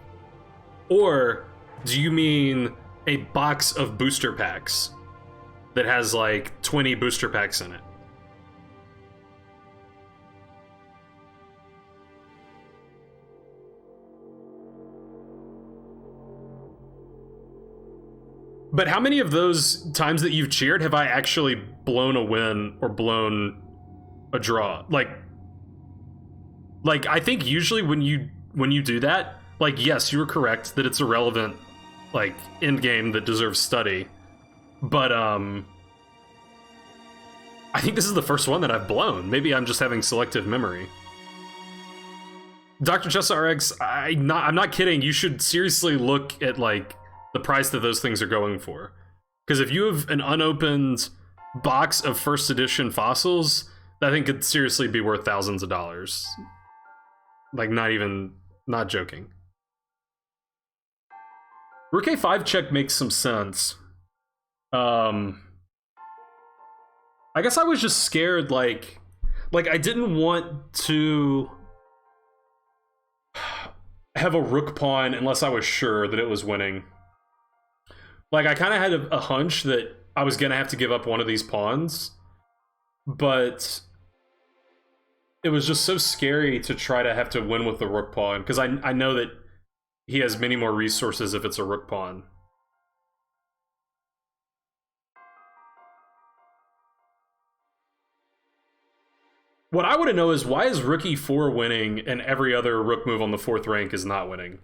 [SPEAKER 1] Or do you mean a box of booster packs that has like 20 booster packs in it? But how many of those times that you've cheered have I actually blown a win or blown a draw? Like I think usually when you do that, like, yes, you were correct that it's a relevant, like, end game that deserves study. But I think this is the first one that I've blown. Maybe I'm just having selective memory. Dr. Chess RX, I'm not kidding. You should seriously look at like the price that those things are going for. Because if you have an unopened box of first edition fossils, that thing could seriously be worth thousands of dollars. Like, not joking. Rook A5 check makes some sense. I guess I was just scared, like I didn't want to have a rook pawn unless I was sure that it was winning. Like, I kind of had a hunch that I was going to have to give up one of these pawns, but it was just so scary to try to have to win with the rook pawn, because I know that he has many more resources if it's a rook pawn. What I want to know is, why is rook e4 winning and every other rook move on the 4th rank is not winning?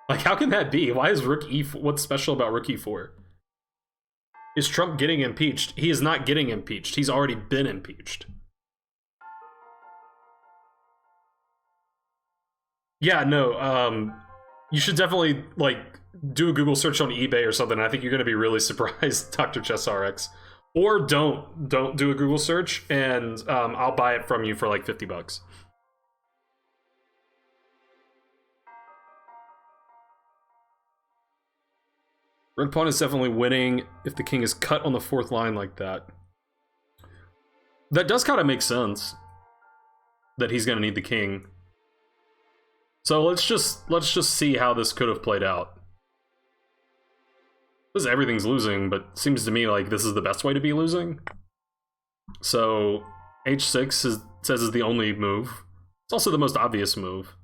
[SPEAKER 1] Like, how can that be? Why is rook e4? What's special about rook e4? Is Trump getting impeached? He is not getting impeached. He's already been impeached. Yeah, no, you should definitely, like, do a Google search on eBay or something. I think you're going to be really surprised, Dr. Chess RX. Or don't do a Google search, and I'll buy it from you for like $50. Red pawn is definitely winning if the king is cut on the 4th line like that. That does kind of make sense, that he's going to need the king. So let's just see how this could have played out. Because everything's losing, but seems to me like this is the best way to be losing. So h6 says is the only move. It's also the most obvious move.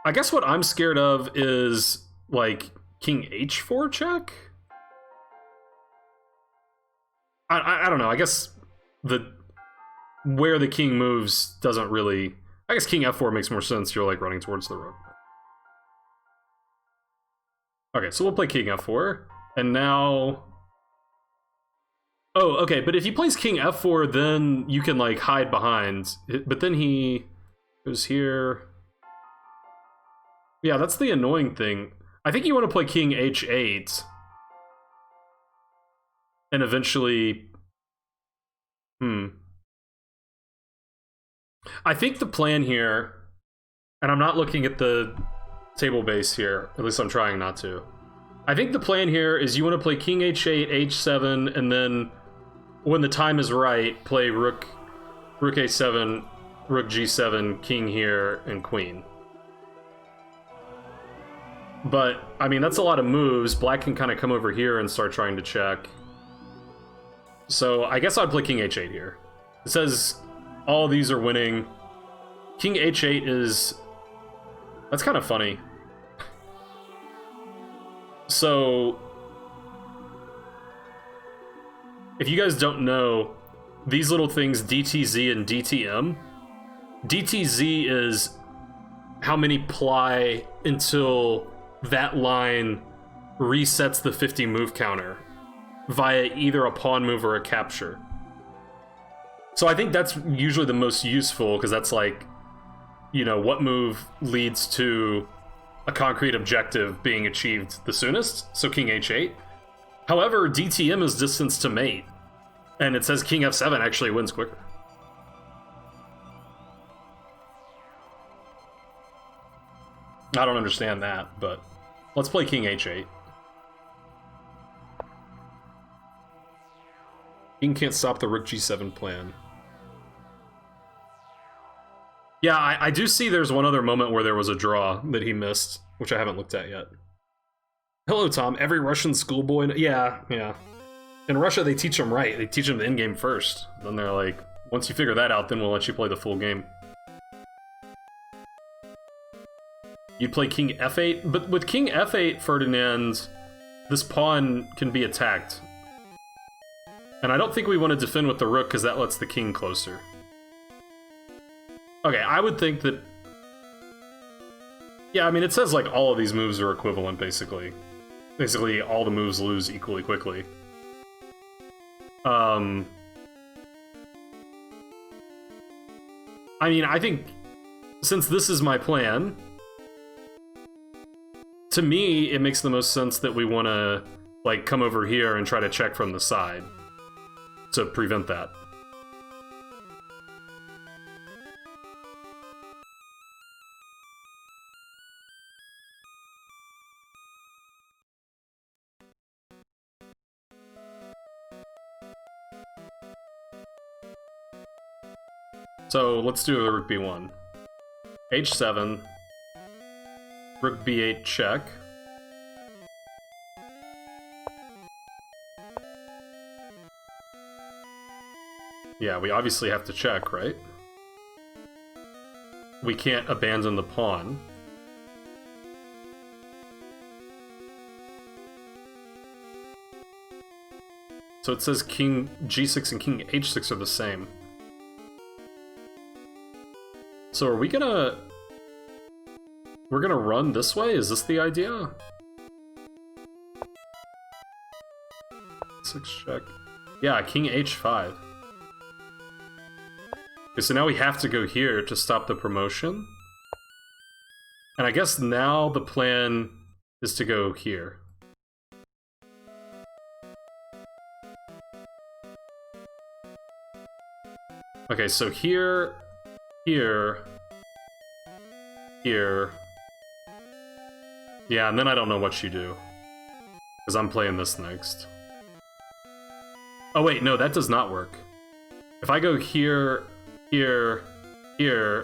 [SPEAKER 1] I guess what I'm scared of is like king h4 check. I don't know. I guess where the king moves doesn't really. I guess king f4 makes more sense. You're like running towards the rook. Okay, so we'll play king f4. And now... Oh, okay, but if he plays king f4, then you can, like, hide behind. But then he goes here. Yeah, that's the annoying thing. I think you want to play king h8. And eventually... I think the plan here... And I'm not looking at the table base here. At least I'm trying not to. I think the plan here is you want to play king h8, h7, and then when the time is right, play rook a7, rook g7, king here, and queen. But, I mean, that's a lot of moves. Black can kind of come over here and start trying to check. So I guess I'd play king h8 here. It says all these are winning. King h8 is... That's kind of funny. So, if you guys don't know, these little things, DTZ and DTM, DTZ is how many ply until that line resets the 50 move counter via either a pawn move or a capture. So I think that's usually the most useful, because that's like, you know, what move leads to a concrete objective being achieved the soonest, so king h8. However, DTM is distance to mate, and it says king f7 actually wins quicker. I don't understand that, but let's play king h8. King can't stop the rook g7 plan. Yeah, I do see there's one other moment where there was a draw that he missed, which I haven't looked at yet. Hello, Tom. Every Russian schoolboy... Yeah. In Russia, they teach them right. They teach them the in-game first. Then they're like, once you figure that out, then we'll let you play the full game. You'd play king f8, but with king f8, Ferdinand, this pawn can be attacked. And I don't think we want to defend with the rook, because that lets the king closer. Okay, I would think that... Yeah, I mean, it says, like, all of these moves are equivalent, basically. Basically, all the moves lose equally quickly. I mean, I think, since this is my plan, to me, it makes the most sense that we want to, like, come over here and try to check from the side to prevent that. So let's do a rook b1. h7. Rook b8 check. Yeah, we obviously have to check, right? We can't abandon the pawn. So it says king g6 and king h6 are the same. So are we gonna... We're gonna run this way? Is this the idea? 6 check. Yeah, king h5. Okay, so now we have to go here to stop the promotion. And I guess now the plan is to go here. Okay, so here... Here. Yeah, and then I don't know what you do. Because I'm playing this next. Oh wait, no, that does not work. If I go here, here,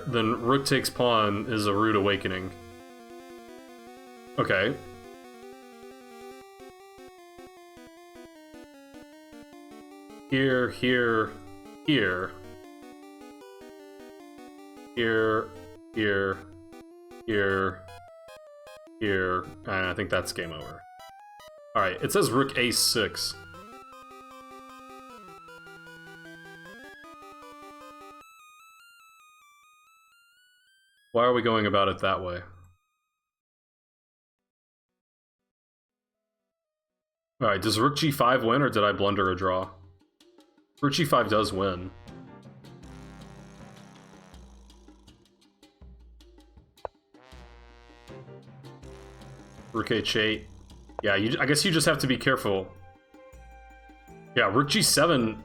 [SPEAKER 1] then rook takes pawn is a rude awakening. Okay. Here. And I think that's game over. Alright, it says rook a6. Why are we going about it that way? Alright, does rook g5 win, or did I blunder a draw? Rook g5 does win. Rook h8. Yeah, I guess you just have to be careful. Yeah, rook g7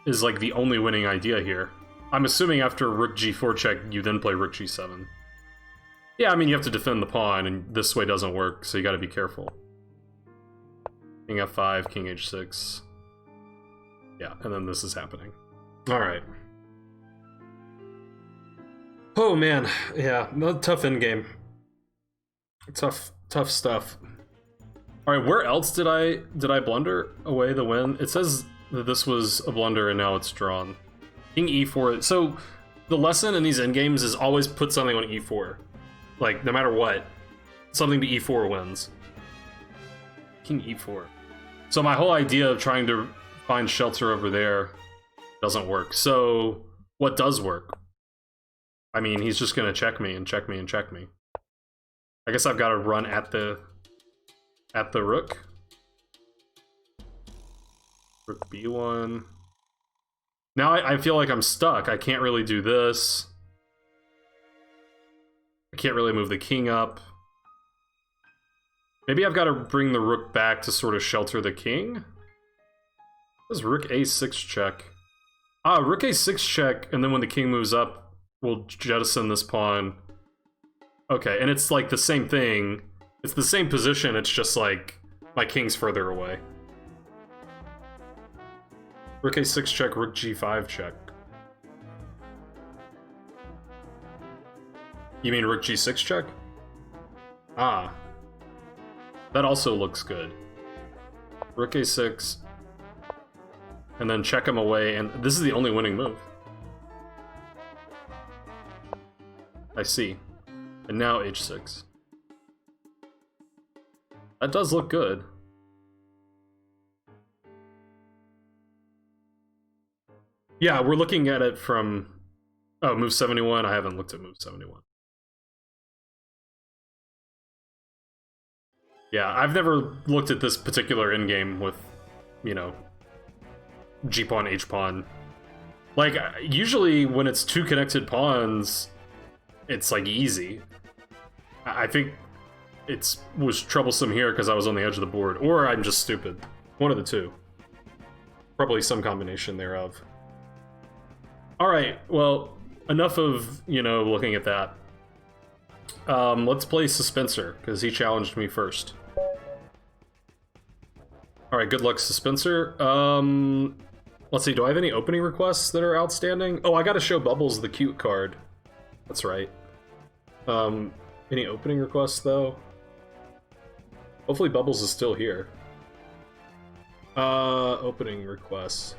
[SPEAKER 1] is like the only winning idea here. I'm assuming after rook g4 check, you then play rook g7. Yeah, I mean, you have to defend the pawn, and this way doesn't work, so you gotta be careful. King f5, king h6. Yeah, and then this is happening. Alright. Oh man, yeah, tough endgame. Tough stuff. Alright, where else did I blunder away the win? It says that this was a blunder and now it's drawn. King e4. So the lesson in these endgames is always put something on e4. Like, no matter what, something to e4 wins. King e4. So my whole idea of trying to find shelter over there doesn't work. So what does work? I mean, he's just gonna check me and check me and check me. I guess I've got to run at the rook. Rook b1. Now I feel like I'm stuck. I can't really do this. I can't really move the king up. Maybe I've got to bring the rook back to sort of shelter the king? What is rook a6 check? Ah, rook a6 check, and then when the king moves up, we'll jettison this pawn. Okay, and it's like the same thing. It's the same position, it's just like my king's further away. Rook a6 check, rook g5 check. You mean rook g6 check? Ah. That also looks good. Rook a6. And then check him away, and this is the only winning move. I see. And now h6. That does look good. Yeah, we're looking at it from... Oh, move 71? I haven't looked at move 71. Yeah, I've never looked at this particular endgame with, you know, g-pawn, h-pawn. Like, usually when it's two connected pawns, it's, like, easy. I think it was troublesome here because I was on the edge of the board, or I'm just stupid. One of the two. Probably some combination thereof. Alright, well, enough of, you know, looking at that. Let's play Suspensor, because he challenged me first. Alright, good luck, Suspensor. Let's see, do I have any opening requests that are outstanding? Oh, I gotta show Bubbles the cute card. That's right. Any opening requests, though? Hopefully Bubbles is still here. Opening requests.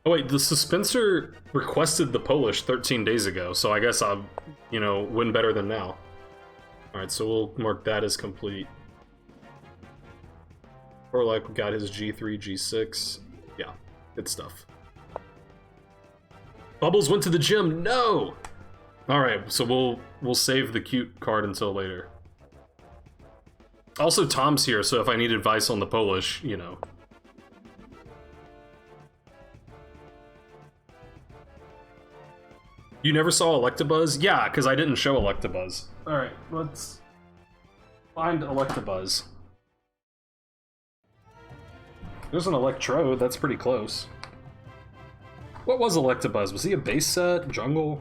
[SPEAKER 1] Oh wait, the Suspensor requested the Polish 13 days ago, so I guess I'll, you know, win better than now. Alright, so we'll mark that as complete. Or like we got his G3, G6. Yeah, good stuff. Bubbles went to the gym. No! Alright, so we'll save the cute card until later. Also, Tom's here, so if I need advice on the Polish, you know. You never saw Electabuzz? Yeah, because I didn't show Electabuzz. Alright, let's find Electabuzz. There's an Electrode, that's pretty close. What was Electabuzz? Was he a base set? Jungle?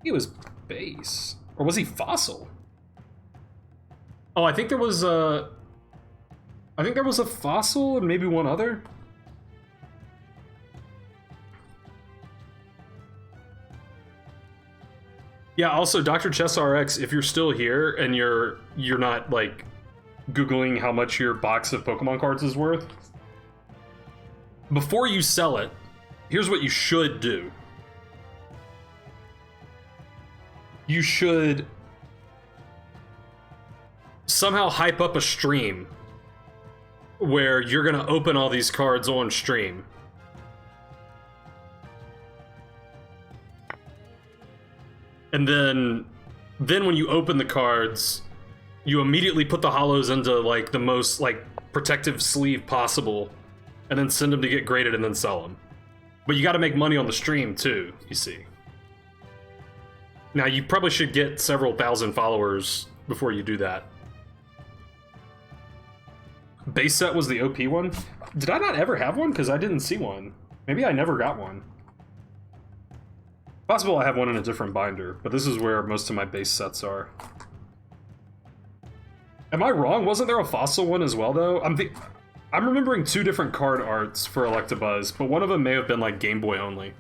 [SPEAKER 1] He was base. Or was he fossil? Oh, I think there was a... I think there was a fossil and maybe one other. Yeah, also, Dr. Chess RX, if you're still here and you're not, like, Googling how much your box of Pokemon cards is worth, before you sell it, here's what you should do. You should somehow hype up a stream where you're gonna open all these cards on stream. And then when you open the cards, you immediately put the hollows into, like, the most, like, protective sleeve possible, and then send them to get graded and then sell them. But you gotta make money on the stream, too, you see. Now, you probably should get several thousand followers before you do that. Base set was the OP one? Did I not ever have one? Because I didn't see one. Maybe I never got one. Possible I have one in a different binder, but this is where most of my base sets are. Am I wrong? Wasn't there a fossil one as well, though? I'm remembering two different card arts for Electabuzz, but one of them may have been, like, Game Boy only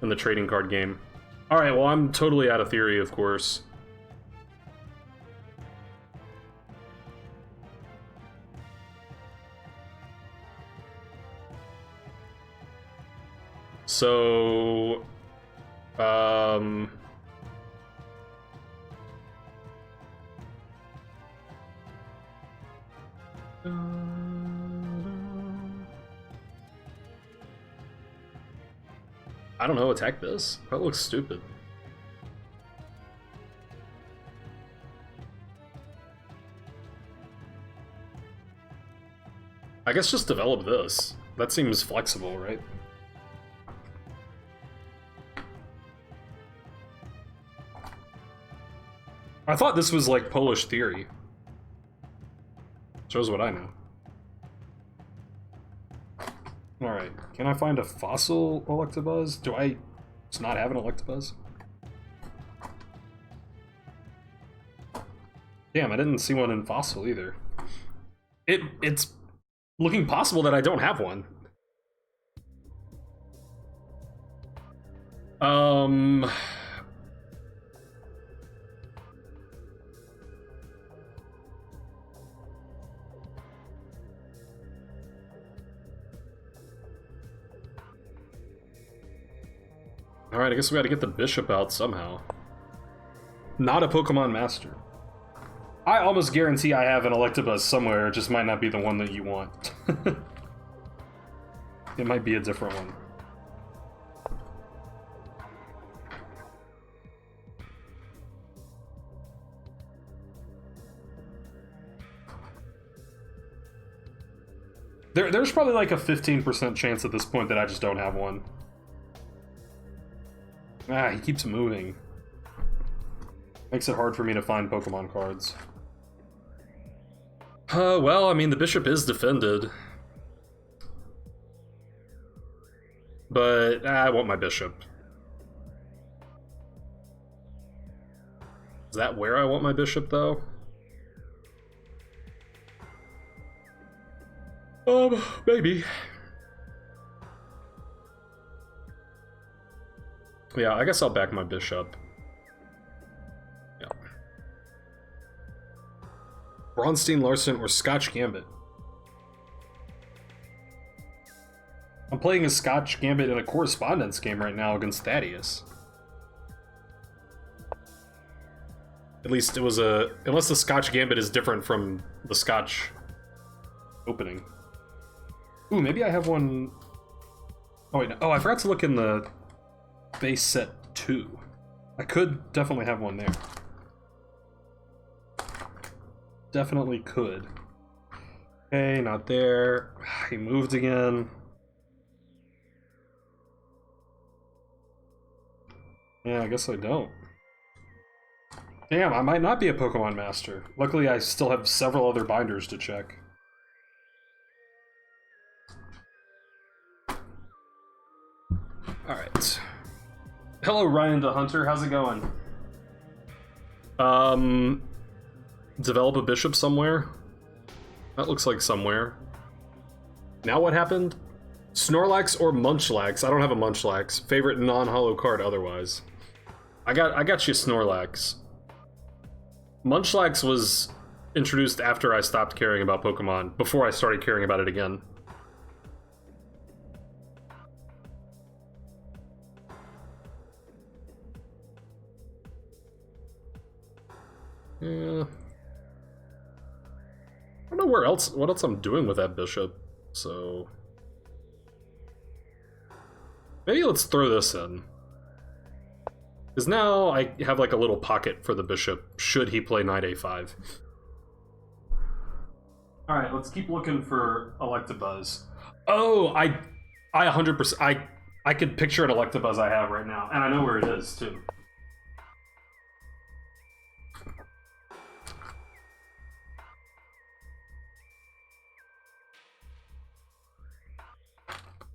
[SPEAKER 1] in the trading card game. Alright, well, I'm totally out of theory, of course. So... I don't know, attack this? That looks stupid. I guess just develop this. That seems flexible, right? I thought this was like Polish theory. Shows what I know. Alright, can I find a fossil Electabuzz? Do I just not have an Electabuzz? Damn, I didn't see one in Fossil either. It's looking possible that I don't have one. Alright, I guess we gotta get the bishop out somehow. Not a Pokemon Master. I almost guarantee I have an Electabuzz somewhere, it just might not be the one that you want. It might be a different one. There's probably like a 15% chance at this point that I just don't have one. Ah, he keeps moving. Makes it hard for me to find Pokemon cards. Well, I mean, the bishop is defended. But I want my bishop. Is that where I want my bishop, though? Maybe. Yeah, I guess I'll back my bishop. Yeah. Bronstein, Larson, or Scotch Gambit. I'm playing a Scotch Gambit in a correspondence game right now against Thaddeus. At least it was a... Unless the Scotch Gambit is different from the Scotch opening. Ooh, maybe I have one... Oh, wait, no. Oh, I forgot to look in the base set 2. I could definitely have one there. Definitely could. Okay, not there. He moved again. Yeah, I guess I don't. Damn, I might not be a Pokemon Master. Luckily, I still have several other binders to check. Alright. Hello, Ryan the Hunter. How's it going? Develop a bishop somewhere? That looks like somewhere. Now what happened? Snorlax or Munchlax? I don't have a Munchlax. Favorite non-holo card otherwise. I got you Snorlax. Munchlax was introduced after I stopped caring about Pokemon, before I started caring about it again. Yeah. I don't know what else I'm doing with that bishop, so... Maybe let's throw this in. Because now I have like a little pocket for the bishop, should he play knight a5. Alright, let's keep looking for Electabuzz. Oh, I 100%... I could picture an Electabuzz I have right now, and I know where it is, too.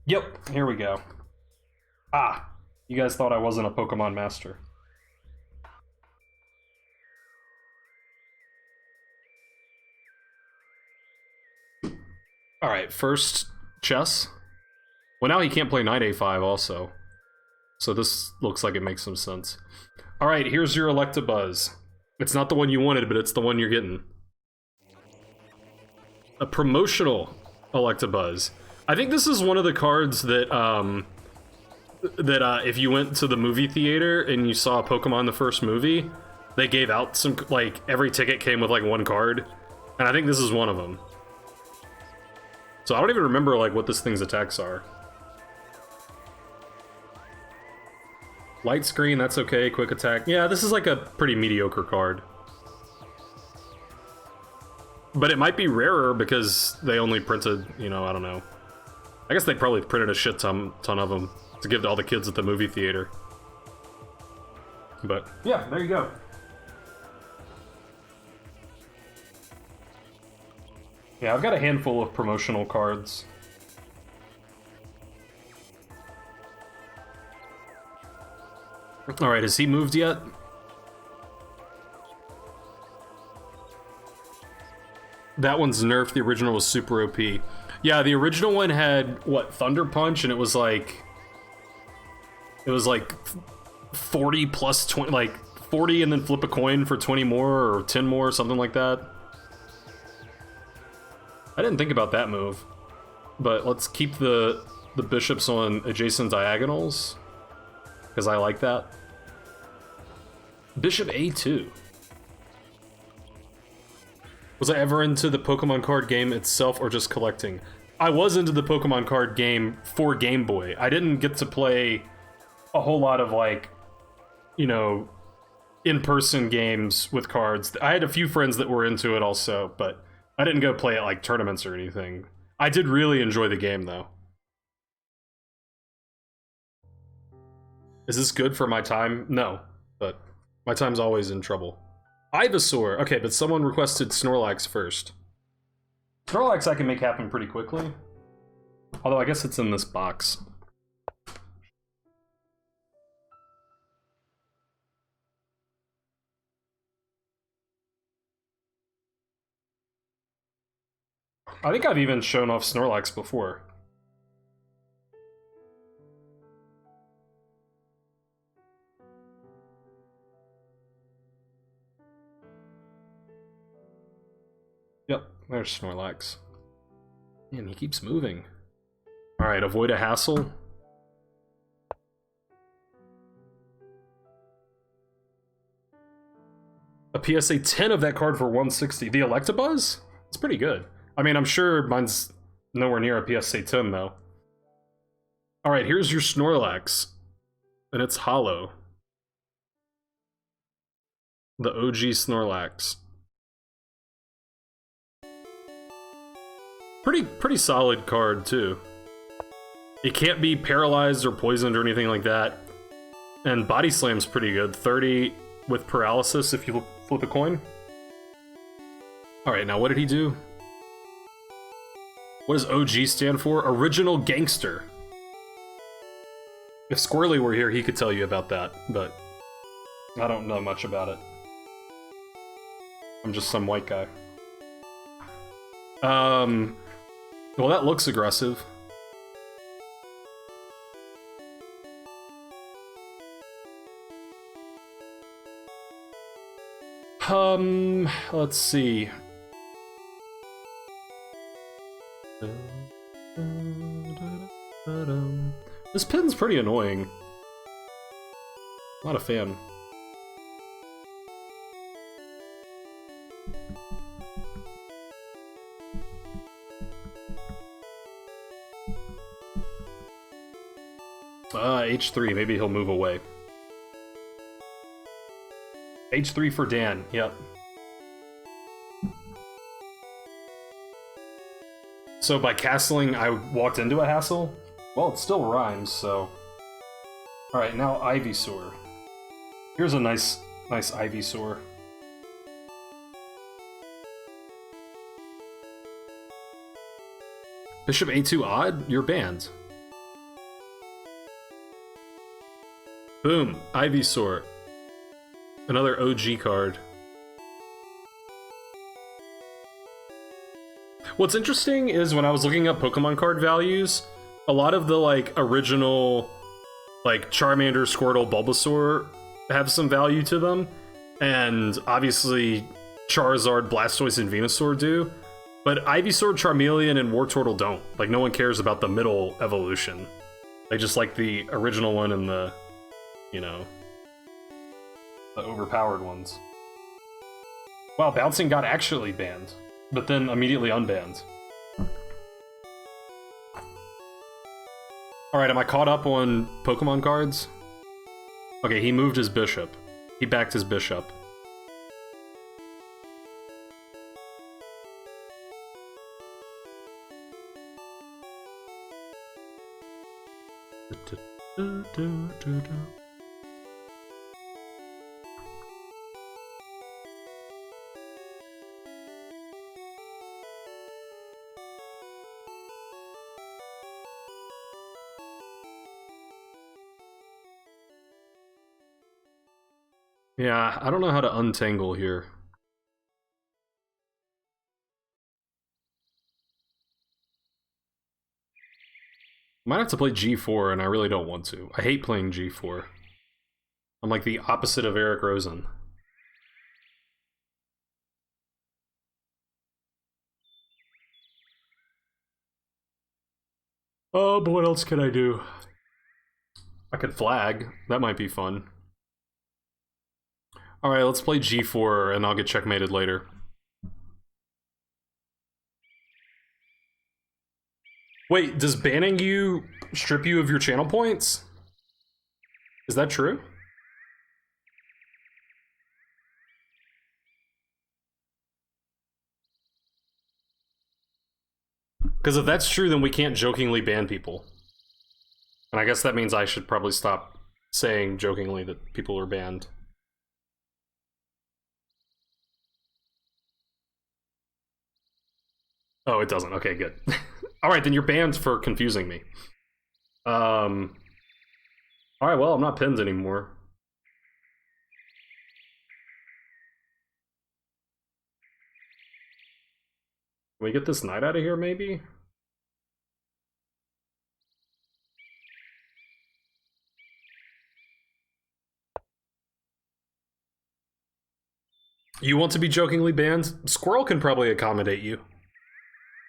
[SPEAKER 1] Yep, here we go. Ah, you guys thought I wasn't a Pokemon Master. Alright, first chess. Well, now he can't play knight a5 also. So this looks like it makes some sense. Alright, here's your Electabuzz. It's not the one you wanted, but it's the one you're getting. A promotional Electabuzz. I think this is one of the cards that, if you went to the movie theater and you saw Pokemon the first movie, they gave out some, like, every ticket came with, like, one card. And I think this is one of them. So I don't even remember, like, what this thing's attacks are. Light screen, that's okay. Quick attack. Yeah, this is, like, a pretty mediocre card. But it might be rarer because they only printed, you know, I don't know. I guess they probably printed a shit ton of them to give to all the kids at the movie theater. But, yeah, there you go. Yeah, I've got a handful of promotional cards. Alright, has he moved yet? That one's nerfed. The original was super OP. Yeah, the original one had, what, Thunder Punch, and it was like 40 plus 20, like 40 and then flip a coin for 20 more or 10 more, something like that. I didn't think about that move, but let's keep the bishops on adjacent diagonals, because I like that. Bishop A2. Was I ever into the Pokemon card game itself or just collecting? I was into the Pokemon card game for Game Boy. I didn't get to play a whole lot of, like, you know, in-person games with cards. I had a few friends that were into it also, but I didn't go play at, like, tournaments or anything. I did really enjoy the game, though. Is this good for my time? No, but my time's always in trouble. Ivysaur! Okay, but someone requested Snorlax first. Snorlax I can make happen pretty quickly. Although I guess it's in this box. I think I've even shown off Snorlax before. Yep, there's Snorlax. Man, he keeps moving. Alright, avoid a hassle. A PSA 10 of that card for 160. The Electabuzz? It's pretty good. I mean, I'm sure mine's nowhere near a PSA 10, though. Alright, here's your Snorlax. And it's hollow. The OG Snorlax. Pretty solid card, too. It can't be paralyzed or poisoned or anything like that. And Body Slam's pretty good. 30 with paralysis if you flip a coin. Alright, now what did he do? What does OG stand for? Original Gangster. If Squirrely were here, he could tell you about that, but I don't know much about it. I'm just some white guy. Well, that looks aggressive. Let's see. This pin's pretty annoying. Not a fan. H3, maybe he'll move away. H3 for Dan, yep. So by castling, I walked into a hassle? Well, it still rhymes, so... Alright, now Ivysaur. Here's a nice Ivysaur. Bishop A2 odd? You're banned. Boom, Ivysaur. Another OG card. What's interesting is when I was looking up Pokemon card values, a lot of the, like, original, like, Charmander, Squirtle, Bulbasaur have some value to them, and obviously Charizard, Blastoise, and Venusaur do, but Ivysaur, Charmeleon, and Wartortle don't. Like, no one cares about the middle evolution. They just like the original one and the, you know, the overpowered ones. Wow, Bouncing got actually banned, but then immediately unbanned. Alright, am I caught up on Pokemon cards? Okay, he moved his bishop. He backed his bishop. Yeah, I don't know how to untangle here. Might have to play G4, and I really don't want to. I hate playing G4. I'm like the opposite of Eric Rosen. Oh, but what else can I do? I could flag. That might be fun. Alright, let's play G4, and I'll get checkmated later. Wait, does banning you strip you of your channel points? Is that true? Because if that's true, then we can't jokingly ban people. And I guess that means I should probably stop saying jokingly that people are banned. Oh, it doesn't. Okay, good. Alright, then you're banned for confusing me. Alright, well, I'm not pinned anymore. Can we get this knight out of here, maybe? You want to be jokingly banned? Squirrel can probably accommodate you.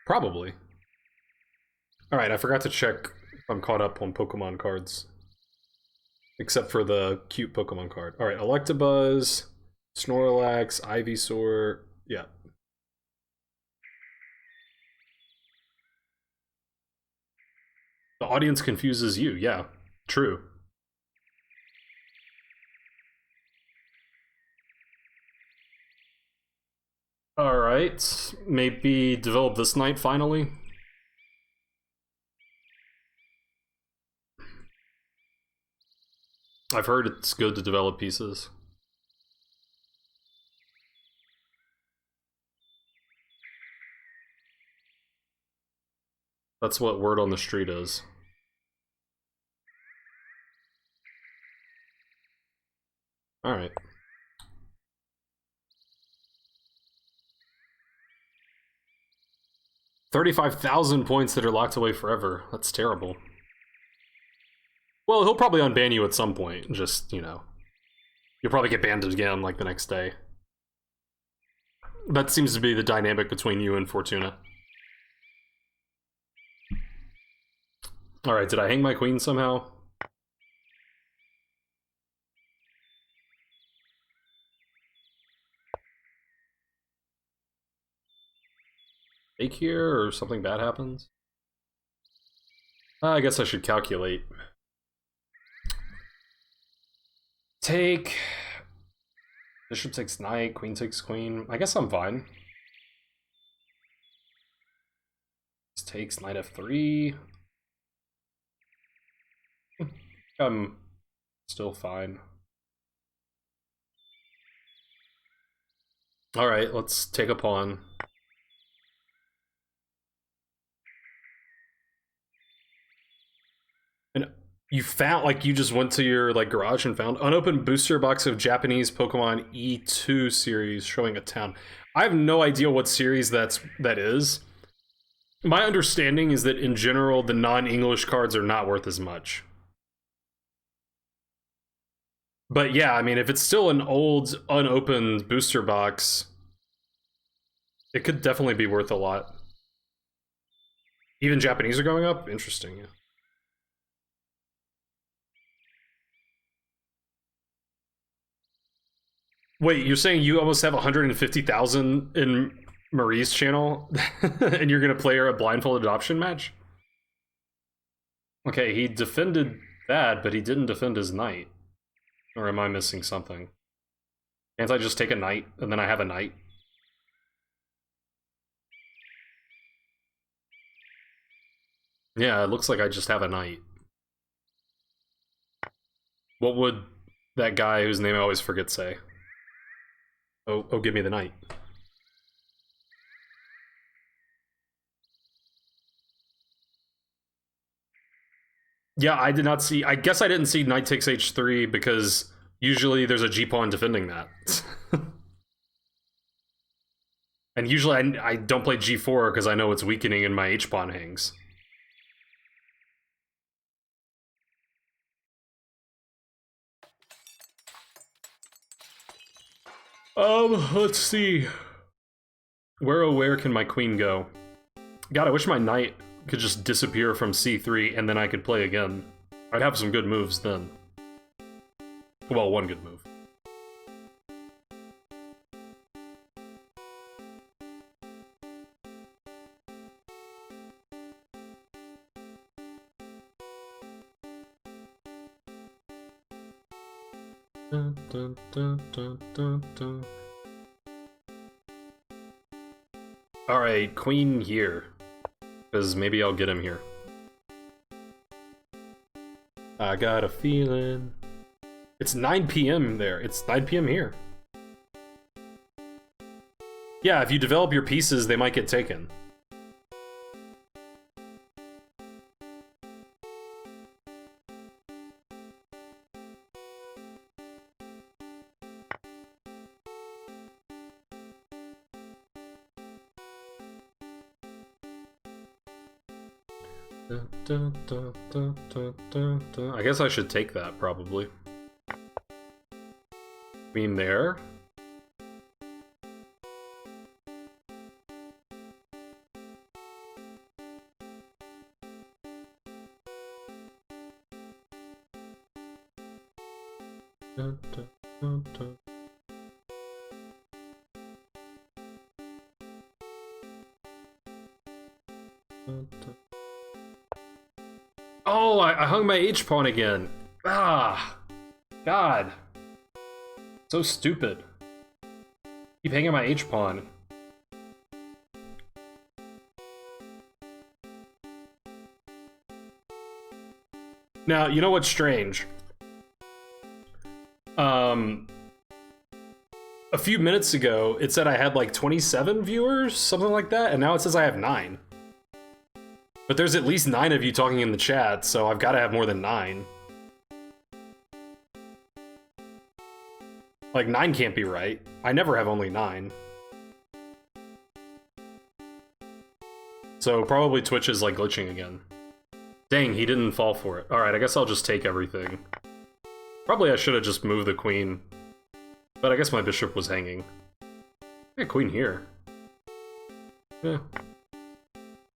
[SPEAKER 1] Probably. Alright, I forgot to check if I'm caught up on Pokemon cards. Except for the cute Pokemon card. Alright, Electabuzz, Snorlax, Ivysaur, yeah. The audience confuses you, yeah. True. Alright, maybe develop this knight finally? I've heard it's good to develop pieces. That's what word on the street is. Alright. $35,000 points that are locked away forever. That's terrible. Well, he'll probably unban you at some point. Just, you know. You'll probably get banned again, like, the next day. That seems to be the dynamic between you and Fortuna. Alright, did I hang my queen somehow? Take here, or something bad happens? I guess I should calculate. Take... Bishop takes knight, queen takes queen. I guess I'm fine. This takes knight f3. I'm still fine. Alright, let's take a pawn. And you found, like, you just went to your, like, garage and found unopened booster box of Japanese Pokemon E2 series showing a town. I have no idea what series that is. My understanding is that in general, the non-English cards are not worth as much. But yeah, I mean, if it's still an old, unopened booster box, it could definitely be worth a lot. Even Japanese are going up? Interesting, yeah. Wait, you're saying you almost have 150,000 in Marie's channel, and you're gonna play her a blindfold adoption match? Okay, he defended that, but he didn't defend his knight. Or am I missing something? Can't I just take a knight, and then I have a knight? Yeah, it looks like I just have a knight. What would that guy whose name I always forget say? Oh, give me the knight. Yeah, I did not see... I guess I didn't see knight takes h3 because usually there's a g-pawn defending that. And usually I don't play g4 because I know it's weakening and my h-pawn hangs. Let's see. Where can my queen go? God, I wish my knight could just disappear from c3 and then I could play again. I'd have some good moves then. Well, one good move. Dun, dun, dun, dun, dun, dun. Alright, queen here. Because maybe I'll get him here. I got a feeling. It's 9 p.m. there. It's 9 p.m. here. Yeah, if you develop your pieces, they might get taken. I guess I should take that, probably. Queen there. Oh, I hung my H-pawn again. Ah, God. So stupid. Keep hanging my H-pawn. Now, you know what's strange? A few minutes ago, it said I had like 27 viewers, something like that, and now it says I have 9. But there's at least 9 of you talking in the chat, so I've got to have more than 9. Like, 9 can't be right. I never have only 9. So probably Twitch is like glitching again. Dang, he didn't fall for it. Alright, I guess I'll just take everything. Probably I should have just moved the queen. But I guess my bishop was hanging. Yeah, queen here. Yeah.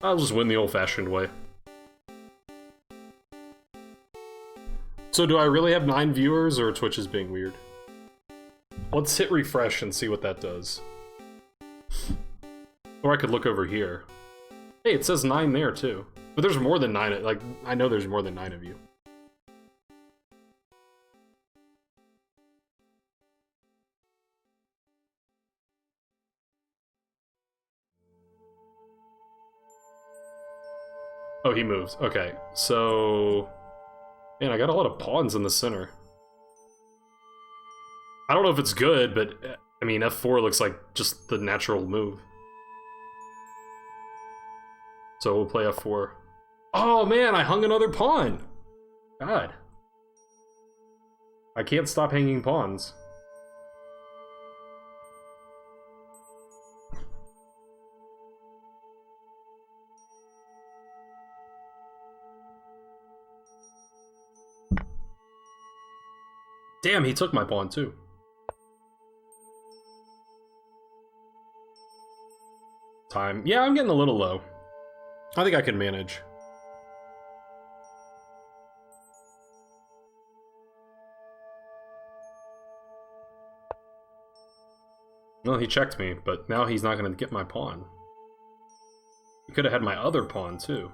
[SPEAKER 1] I'll just win the old-fashioned way. So do I really have 9 viewers, or Twitch is being weird? Let's hit refresh and see what that does. Or I could look over here. Hey, it says 9 there, too. But there's more than 9, like, I know there's more than 9 of you. Oh, he moves. Okay, so... Man, I got a lot of pawns in the center. I don't know if it's good, but, I mean, f4 looks like just the natural move. So we'll play f4. Oh, man, I hung another pawn! God. I can't stop hanging pawns. Damn, he took my pawn, too. Time. Yeah, I'm getting a little low. I think I can manage. Well, he checked me, but now he's not going to get my pawn. He could have had my other pawn, too.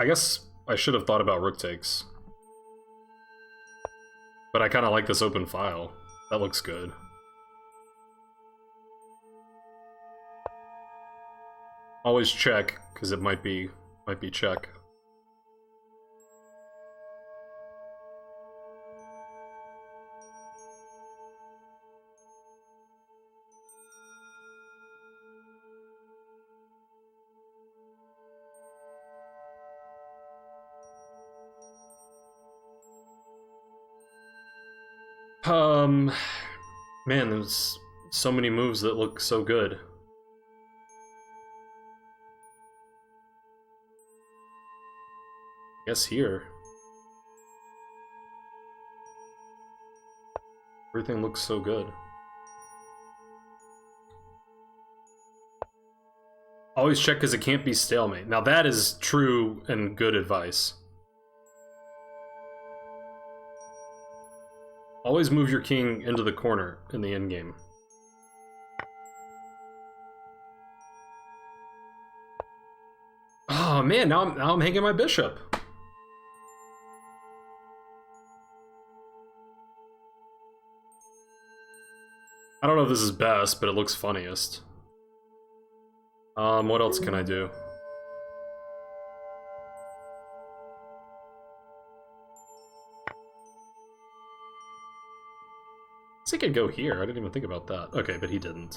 [SPEAKER 1] I guess I should have thought about rook takes. But I kind of like this open file. That looks good. Always check, because it might be check. Man, there's so many moves that look so good. I guess here. Everything looks so good. Always check because it can't be stalemate. Now that is true and good advice. Always move your king into the corner in the endgame. Oh man, now I'm hanging my bishop. I don't know if this is best, but it looks funniest. What else can I do? I think I could go here. I didn't even think about that. Okay, but he didn't.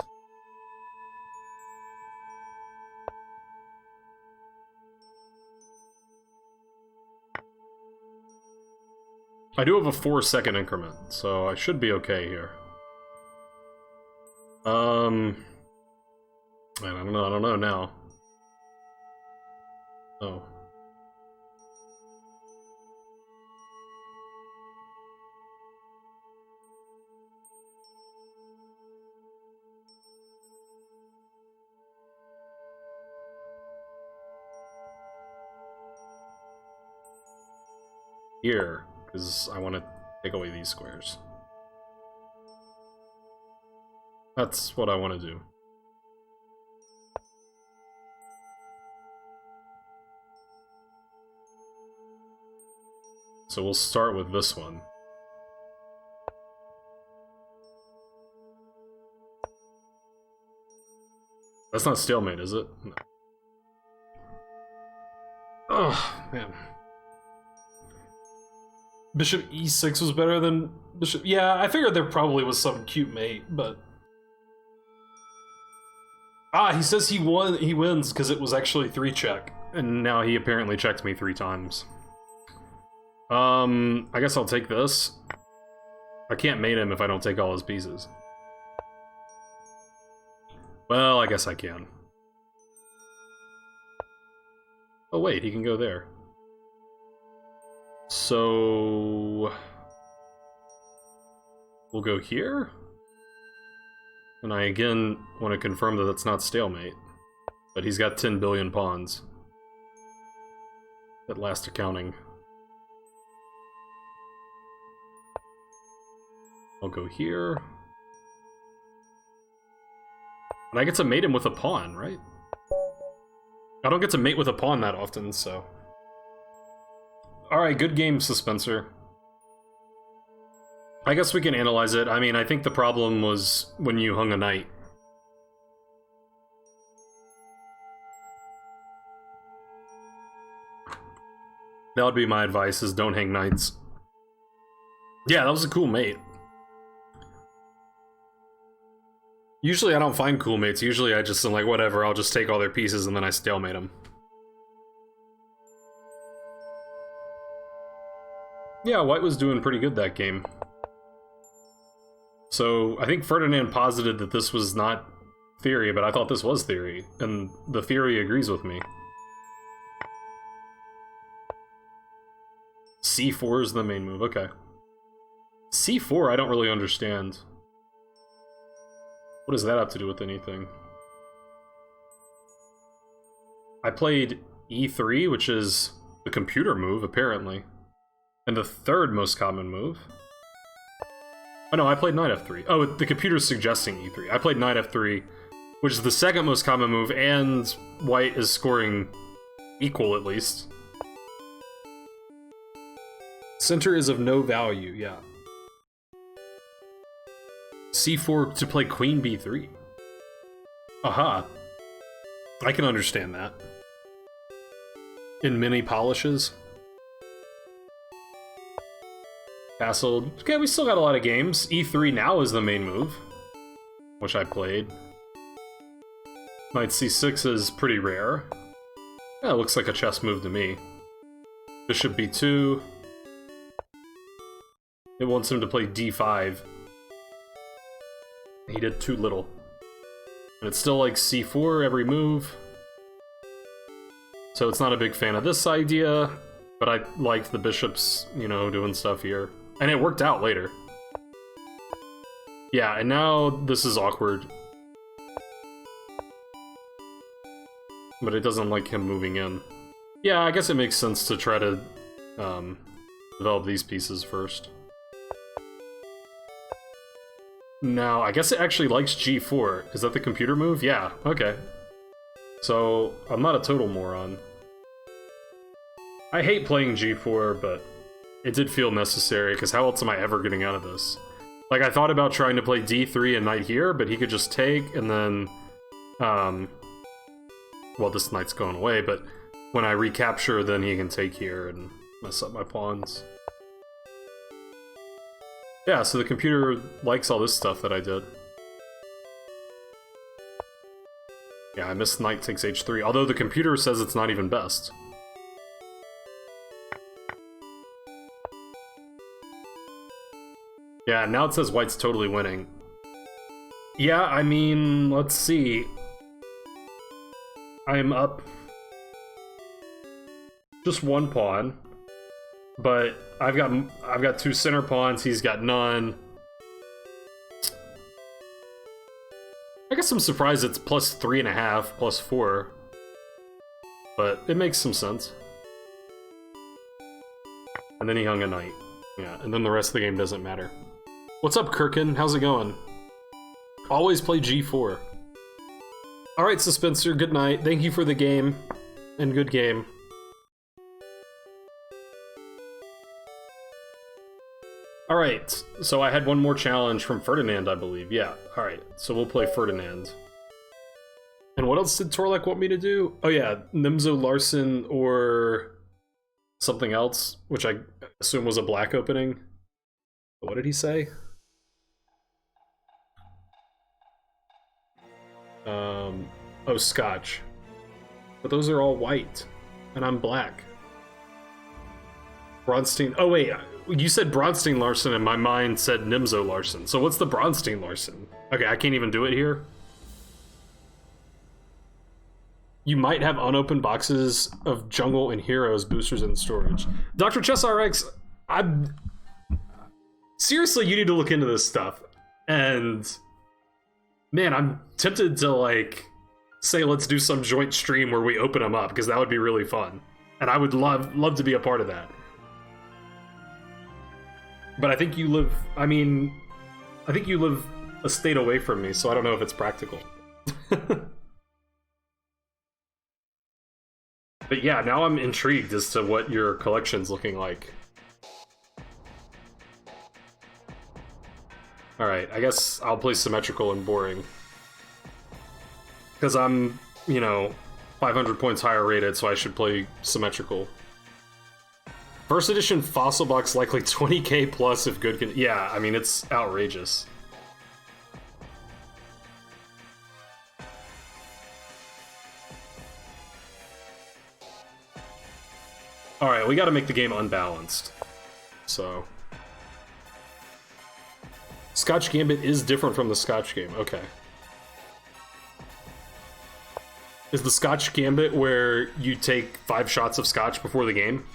[SPEAKER 1] I do have a 4-second increment, so I should be okay here. I don't know now. Oh. Here, because I want to take away these squares. That's what I want to do. So we'll start with this one. That's not stalemate, is it? No. Oh, man. Bishop e6 was better than bishop... Yeah, I figured there probably was some cute mate, but... Ah, he says he wins because it was actually 3-check. And now he apparently checked me 3 times. I guess I'll take this. I can't mate him if I don't take all his pieces. Well, I guess I can. Oh wait, he can go there. So... we'll go here? And I again want to confirm that that's not stalemate. But he's got 10 billion pawns. At last accounting. I'll go here. And I get to mate him with a pawn, right? I don't get to mate with a pawn that often, so... Alright, good game, Suspenser. I guess we can analyze it. I mean, I think the problem was when you hung a knight. That would be my advice, is don't hang knights. Yeah, that was a cool mate. Usually I don't find cool mates. Usually I just am like, whatever, I'll just take all their pieces and then I stalemate them. Yeah, white was doing pretty good that game. So, I think Ferdinand posited that this was not theory, but I thought this was theory. And the theory agrees with me. C4 is the main move, okay. C4 I don't really understand. What does that have to do with anything? I played E3, which is the computer move, apparently. And the third most common move. Oh no, I played knight f3. Oh, the computer's suggesting E3. I played knight f3, which is the second most common move, and white is scoring equal at least. Center is of no value, yeah. C4 to play queen b3. Aha. I can understand that. In many polishes. Castled. Okay, we still got a lot of games. E3 now is the main move, which I played. Knight c6 is pretty rare. Yeah, it looks like a chess move to me. Bishop b2. It wants him to play d5. He did too little. And it's still like c4 every move. So it's not a big fan of this idea, but I liked the bishops, you know, doing stuff here. And it worked out later. Yeah, and now this is awkward. But it doesn't like him moving in. Yeah, I guess it makes sense to try to develop these pieces first. Now, I guess it actually likes g4. Is that the computer move? Yeah, okay. So, I'm not a total moron. I hate playing g4, but it did feel necessary, because how else am I ever getting out of this? Like, I thought about trying to play d3 and knight here, but he could just take, and then, well, this knight's going away, but when I recapture, then he can take here and mess up my pawns. Yeah, so the computer likes all this stuff that I did. Yeah, I missed knight takes h3, although the computer says it's not even best. Yeah, now it says white's totally winning. Yeah, I mean, let's see. I'm up just one pawn, but I've got two center pawns, he's got none. I guess I'm surprised it's plus 3.5, plus 4. But it makes some sense. And then he hung a knight. Yeah, and then the rest of the game doesn't matter. What's up, Kirkin? How's it going? Always play g4. Alright, Suspenser, good night. Thank you for the game. And good game. Alright, so I had one more challenge from Ferdinand, I believe. Yeah, alright, so we'll play Ferdinand. And what else did Torlek want me to do? Oh yeah, Nimzo Larsen or something else, which I assume was a black opening. What did he say? Oh, Scotch. But those are all white, and I'm black. Bronstein, oh wait, you said Bronstein Larsen and my mind said Nimzo Larsen. So what's the Bronstein Larsen? Okay, I can't even do it here. You might have unopened boxes of Jungle and Heroes boosters in storage. Dr. Chess RX, seriously, you need to look into this stuff. And man, I'm tempted to like say let's do some joint stream where we open them up, because that would be really fun. And I would love to be a part of that. But I think you live, I think you live a state away from me, so I don't know if it's practical. But yeah, now I'm intrigued as to what your collection's looking like. Alright, I guess I'll play symmetrical and boring. Because I'm, you know, 500 points higher rated, so I should play symmetrical. First edition Fossil Box likely 20k plus if good can... Yeah, I mean, it's outrageous. Alright, we gotta make the game unbalanced. So... Scotch Gambit is different from the Scotch game, okay. Is the Scotch Gambit where you take 5 shots of scotch before the game?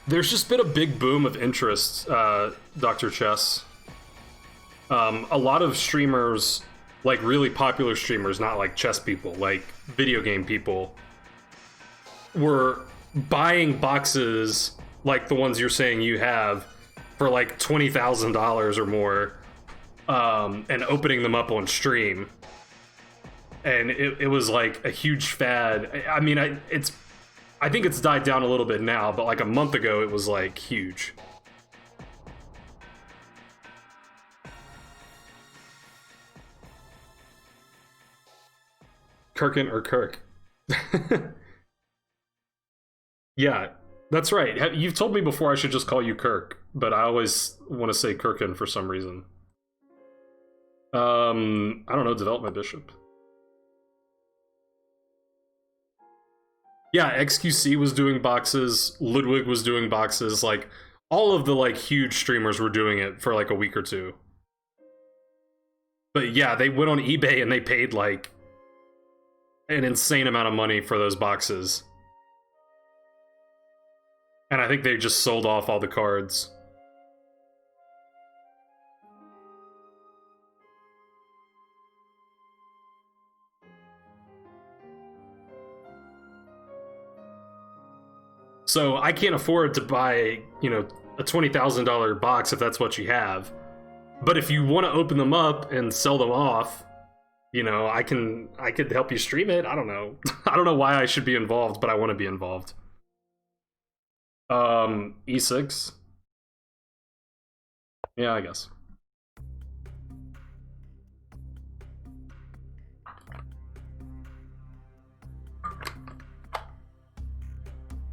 [SPEAKER 1] There's just been a big boom of interest, Dr. Chess. A lot of streamers, like really popular streamers, not like chess people, like video game people, were buying boxes like the ones you're saying you have for like $20,000 or more, and opening them up on stream. And it was like a huge fad. I mean, I think it's died down a little bit now, but like a month ago it was like huge. Kirkin or Kirk? Yeah, that's right. You've told me before I should just call you Kirk, but I always want to say Kirkin for some reason. I don't know, develop my bishop. Yeah, XQC was doing boxes, Ludwig was doing boxes, like, All of the like huge streamers were doing it for like a week or two. But yeah, they went on eBay and they paid like an insane amount of money for those boxes. And I think they just sold off all the cards. So I can't afford to buy, you know, a $20,000 box if that's what you have. But if you want to open them up and sell them off, you know, I could help you stream it. I don't know. I don't know why I should be involved, but I want to be involved. E6. Yeah, I guess.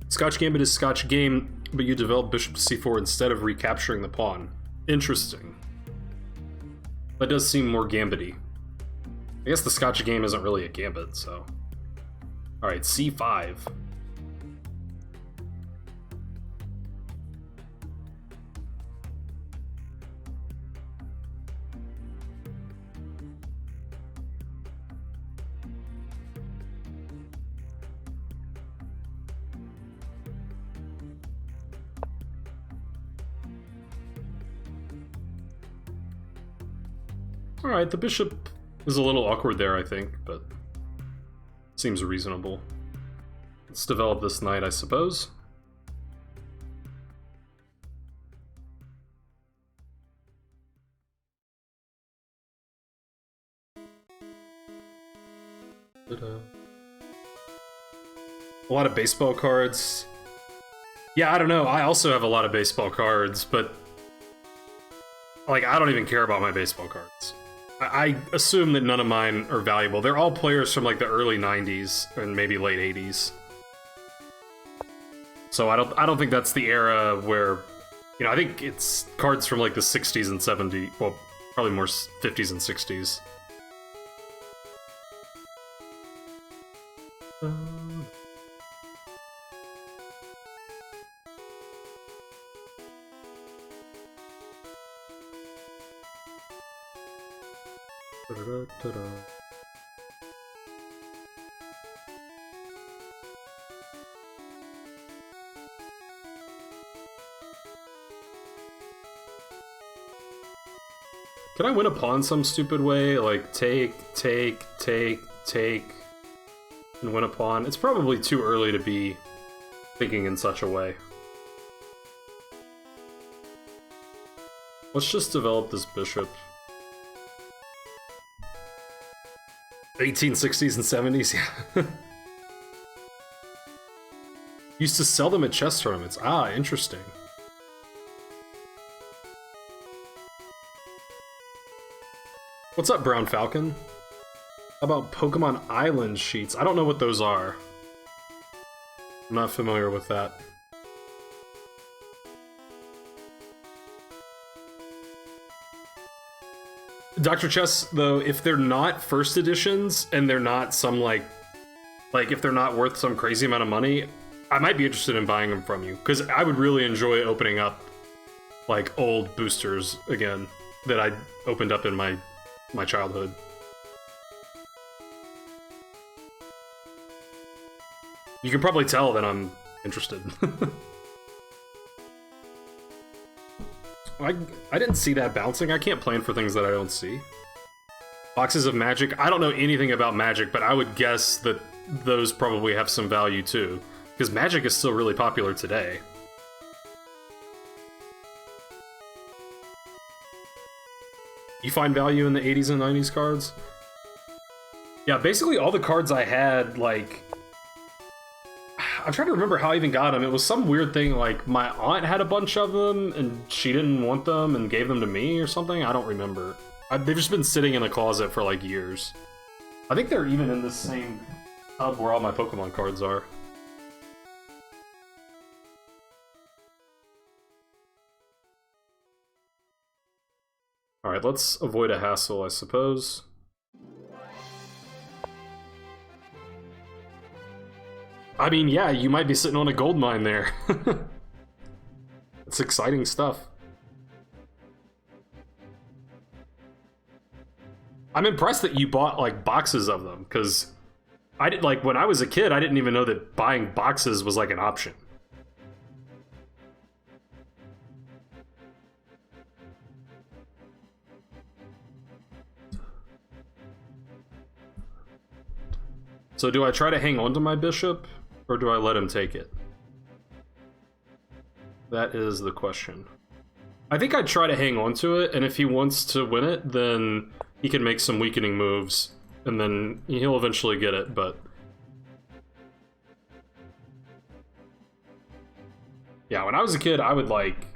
[SPEAKER 1] Scotch Gambit is Scotch game, but you develop bishop to c4 instead of recapturing the pawn. Interesting. That does seem more gambity. I guess the Scotch game isn't really a gambit, so... Alright, c5. Alright, the bishop is a little awkward there, I think, but seems reasonable. Let's develop this knight, I suppose. A lot of baseball cards. Yeah, I don't know. I also have a lot of baseball cards, but like, I don't even care about my baseball cards. I assume that none of mine are valuable. They're all players from like the early 90s and maybe late 80s. So I don't think that's the era where, you know, I think it's cards from like the 60s and 70s, well, probably more 50s and 60s. Can I win a pawn some stupid way? Like, take, and win a pawn? It's probably too early to be thinking in such a way. Let's just develop this bishop. 1860s and 70s, yeah. Used to sell them at chess tournaments. Ah, interesting. What's up, Brown Falcon? How about Pokemon Island sheets? I don't know what those are. I'm not familiar with that. Dr. Chess, though, if they're not first editions and they're not some like if they're not worth some crazy amount of money, I might be interested in buying them from you, because I would really enjoy opening up like old boosters again that I opened up in my childhood. You can probably tell that I'm interested. I didn't see that bouncing. I can't plan for things that I don't see. Boxes of Magic. I don't know anything about Magic, but I would guess that those probably have some value too, because Magic is still really popular today. You find value in the 80s and 90s cards? Yeah, basically all the cards I had, like... I'm trying to remember how I even got them. It was some weird thing, like my aunt had a bunch of them and she didn't want them and gave them to me or something. I don't remember. They've just been sitting in a closet for like years. I think they're even in the same tub where all my Pokemon cards are. Alright, let's avoid a hassle, I suppose. I mean, yeah, you might be sitting on a gold mine there. It's exciting stuff. I'm impressed that you bought like boxes of them, because I did, like, when I was a kid, I didn't even know that buying boxes was like an option. So do I try to hang on to my bishop, or do I let him take it? That is the question. I think I'd try to hang on to it, and if he wants to win it, then he can make some weakening moves, and then he'll eventually get it, but... Yeah, when I was a kid, I would like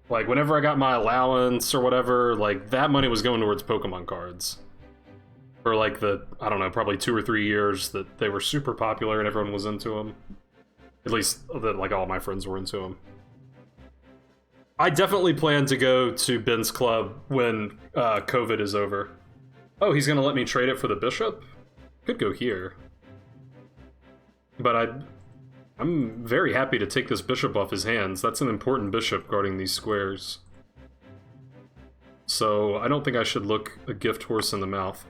[SPEAKER 1] whenever I got my allowance or whatever, like, that money was going towards Pokemon cards. For like the, I don't know, probably 2 or 3 years that they were super popular and everyone was into them. At least, like, all my friends were into them. I definitely plan to go to Ben's club when COVID is over. Oh, he's gonna let me trade it for the bishop? Could go here. But I'm very happy to take this bishop off his hands. That's an important bishop guarding these squares. So I don't think I should look a gift horse in the mouth.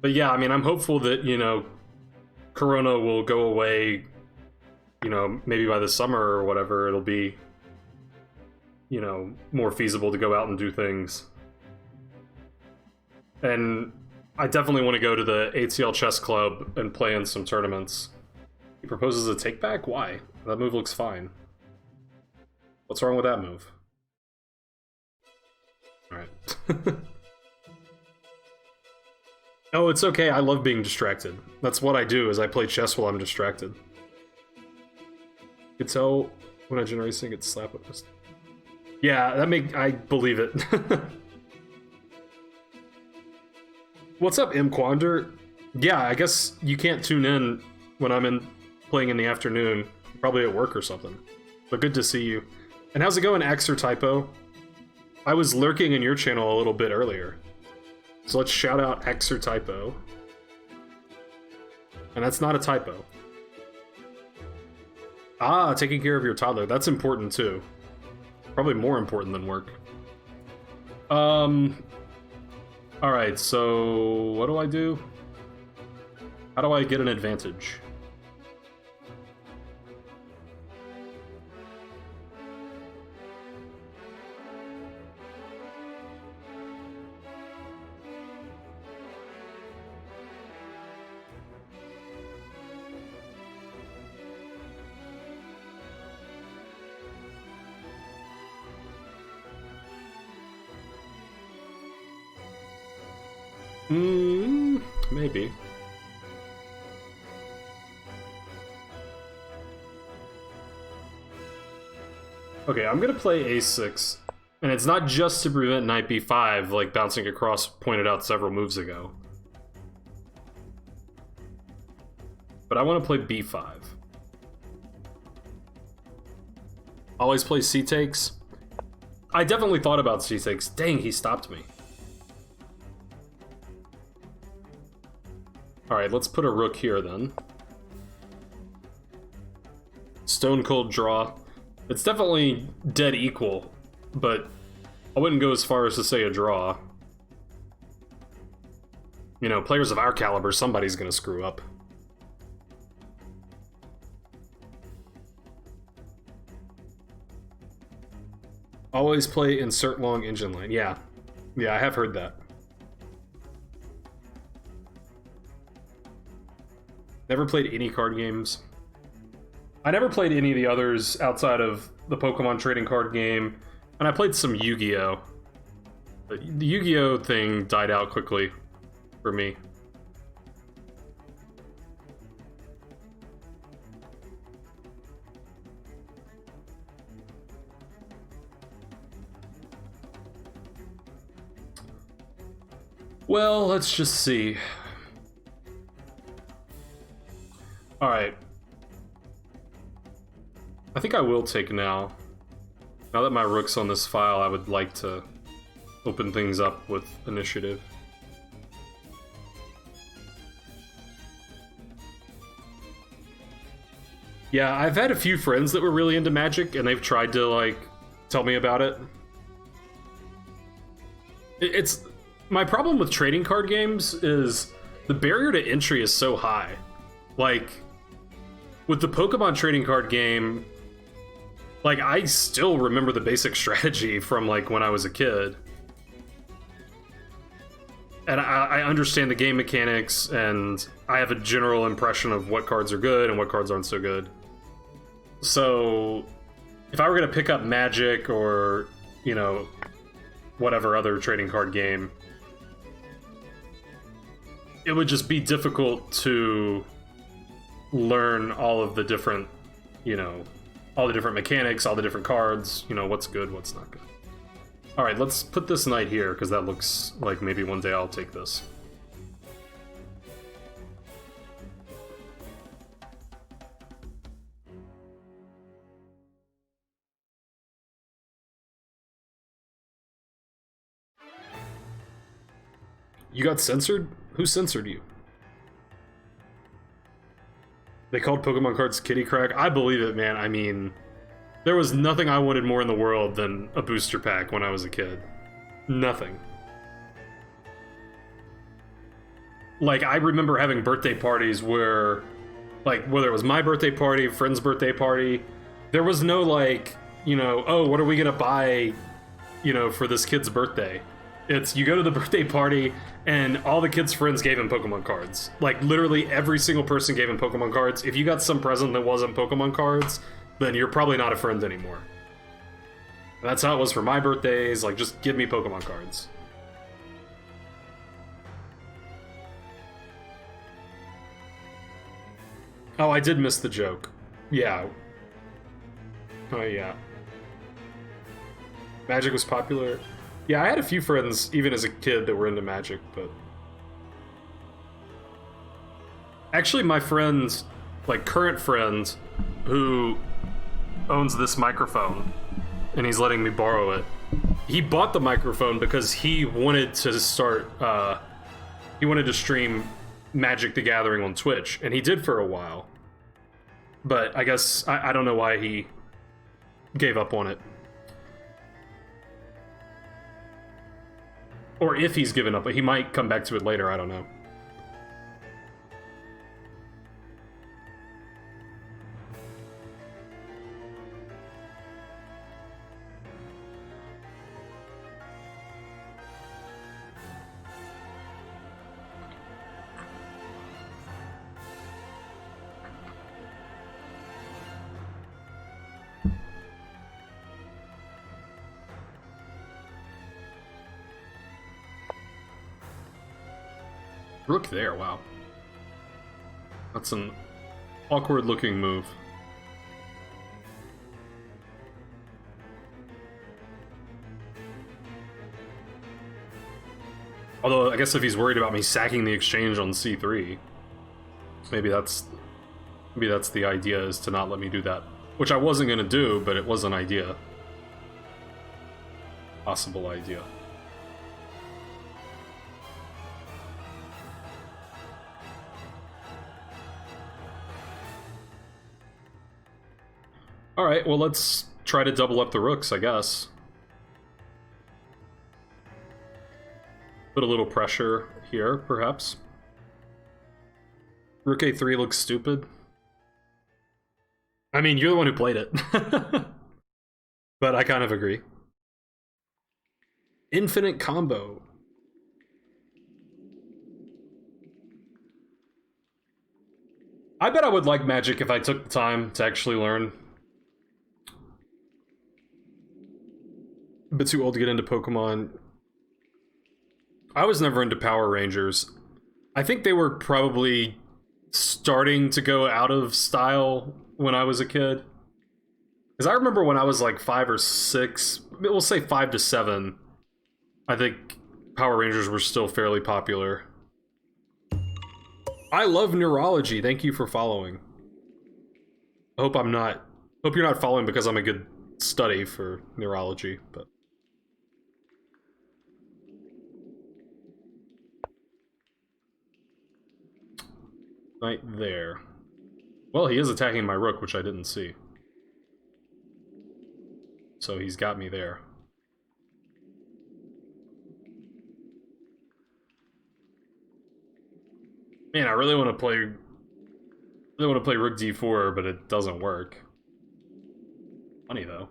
[SPEAKER 1] But yeah, I mean, I'm hopeful that, you know, Corona will go away, you know, maybe by the summer or whatever. It'll be, you know, more feasible to go out and do things. And I definitely want to go to the ATL Chess Club and play in some tournaments. He proposes a take back? Why? That move looks fine. What's wrong with that move? Alright. Oh, it's okay. I love being distracted. That's what I do, is I play chess while I'm distracted. You can tell when I generate sync, it's slap with this. Yeah, I believe it. What's up, M. Quander? Yeah, I guess you can't tune in when I'm playing in the afternoon. Probably at work or something. But good to see you. And how's it going, X or Typo? I was lurking in your channel a little bit earlier. So let's shout out X or Typo. And that's not a typo. Ah, taking care of your toddler. That's important too. Probably more important than work. Alright, so what do I do? How do I get an advantage? Maybe. Okay, I'm gonna play a6. And it's not just to prevent knight b5, like bouncing across pointed out several moves ago. But I want to play b5. Always play c takes. I definitely thought about c takes. Dang, he stopped me. Alright, let's put a rook here then. Stone cold draw. It's definitely dead equal, but I wouldn't go as far as to say a draw. You know, players of our caliber, somebody's gonna screw up. Always play insert long engine line. Yeah. Yeah, I have heard that. Never played any card games. I never played any of the others outside of the Pokemon trading card game, and I played some Yu-Gi-Oh! The Yu-Gi-Oh! Thing died out quickly for me. Well, let's just see. Alright. I think I will take now. Now that my rook's on this file, I would like to open things up with initiative. Yeah, I've had a few friends that were really into Magic, and they've tried to, like, tell me about it. It's... My problem with trading card games is the barrier to entry is so high. Like, with the Pokemon trading card game, like, I still remember the basic strategy from, like, when I was a kid. And I understand the game mechanics, and I have a general impression of what cards are good and what cards aren't so good. So, if I were going to pick up Magic or, you know, whatever other trading card game, it would just be difficult to learn all of the different, you know, all the different mechanics, all the different cards, you know, what's good, what's not good. Alright, let's put this knight here, because that looks like maybe one day I'll take this. You got censored? Who censored you? They called Pokemon cards kitty crack? I believe it, man. I mean, there was nothing I wanted more in the world than a booster pack when I was a kid. Nothing. Like, I remember having birthday parties where, like, whether it was my birthday party, friend's birthday party, there was no, like, you know, oh, what are we gonna buy, you know, for this kid's birthday? It's, you go to the birthday party, and all the kids' friends gave him Pokemon cards. Like, literally every single person gave him Pokemon cards. If you got some present that wasn't Pokemon cards, then you're probably not a friend anymore. And that's how it was for my birthdays. Like, just give me Pokemon cards. Oh, I did miss the joke. Yeah. Oh, yeah. Magic was popular. Yeah, I had a few friends, even as a kid, that were into Magic, but... Actually, my friend, like, current friend, who owns this microphone, and he's letting me borrow it, he bought the microphone because he wanted to start, he wanted to stream Magic the Gathering on Twitch, and he did for a while. But I guess, I don't know why he gave up on it. Or if he's given up, but he might come back to it later, I don't know. Rook there, wow. That's an awkward-looking move. Although, I guess if he's worried about me sacking the exchange on C3, maybe that's the idea, is to not let me do that. Which I wasn't gonna do, but it was an idea. Possible idea. Alright, well, let's try to double up the rooks, I guess. Put a little pressure here, perhaps. Rook A3 looks stupid. I mean, you're the one who played it. But I kind of agree. Infinite combo. I bet I would like Magic if I took the time to actually learn. A bit too old to get into Pokemon. I was never into Power Rangers. I think they were probably starting to go out of style when I was a kid. Because I remember when I was like 5 or 6, we'll say 5 to 7, I think Power Rangers were still fairly popular. I love neurology. Thank you for following. I hope I'm not... Hope you're not following because I'm a good study for neurology, but... Right there. Well, he is attacking my rook, which I didn't see. So he's got me there. Man, I really want to play rook d4, but it doesn't work. Funny though.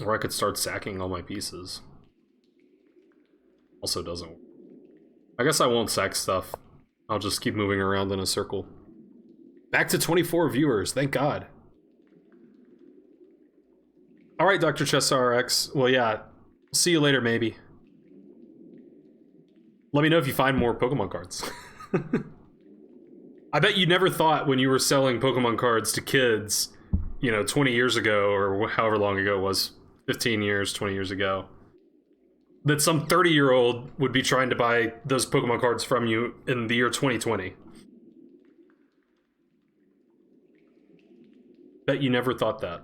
[SPEAKER 1] Or I could start sacking all my pieces. Also doesn't work. I guess I won't sack stuff. I'll just keep moving around in a circle. Back to 24 viewers, thank God. Alright, Dr. Chess RX. Well, yeah. See you later, maybe. Let me know if you find more Pokemon cards. I bet you never thought when you were selling Pokemon cards to kids, you know, 20 years ago, or however long ago it was, 15 years, 20 years ago, that some 30-year-old would be trying to buy those Pokemon cards from you in the year 2020. Bet you never thought that.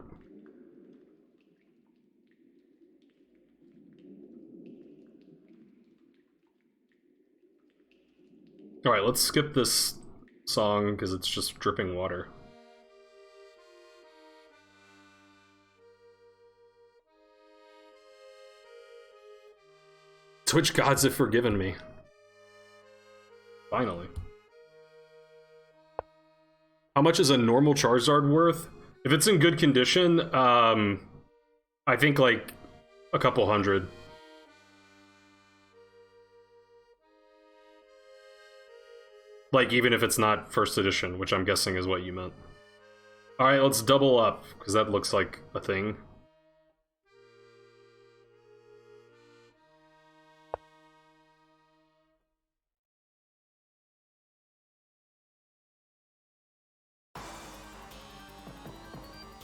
[SPEAKER 1] Alright, let's skip this song because it's just dripping water. Twitch gods have forgiven me. Finally. How much is a normal Charizard worth? If it's in good condition, I think like a couple hundred. Like, even if it's not first edition, which I'm guessing is what you meant. Alright, let's double up, because that looks like a thing.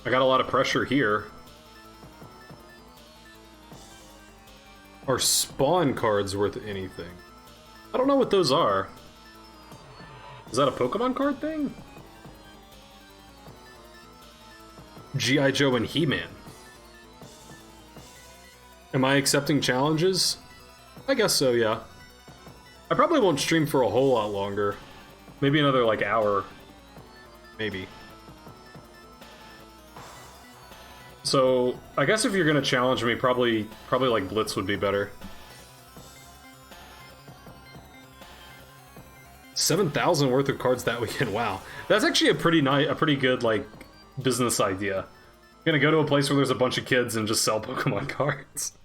[SPEAKER 1] I got a lot of pressure here. Are spawn cards worth anything? I don't know what those are. Is that a Pokemon card thing? G.I. Joe and He-Man. Am I accepting challenges? I guess so, yeah. I probably won't stream for a whole lot longer. Maybe another, like, hour. Maybe. So, I guess if you're gonna challenge me, probably like Blitz would be better. 7,000 worth of cards that weekend. Wow, that's actually a pretty good like business idea. I'm gonna go to a place where there's a bunch of kids and just sell Pokemon cards.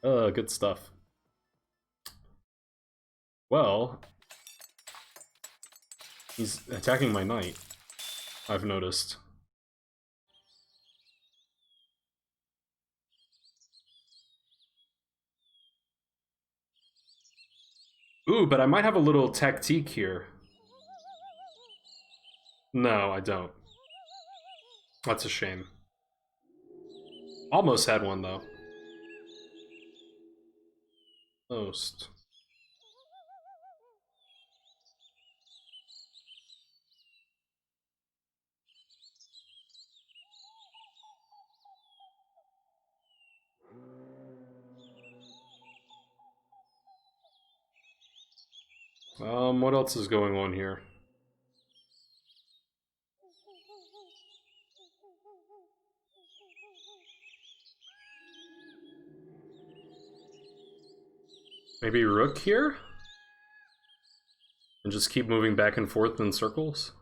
[SPEAKER 1] Good stuff. Well, he's attacking my knight, I've noticed. Ooh, but I might have a little tactique here. No, I don't. That's a shame. Almost had one, though. Almost. What else is going on here? Maybe Rook here? And just keep moving back and forth in circles?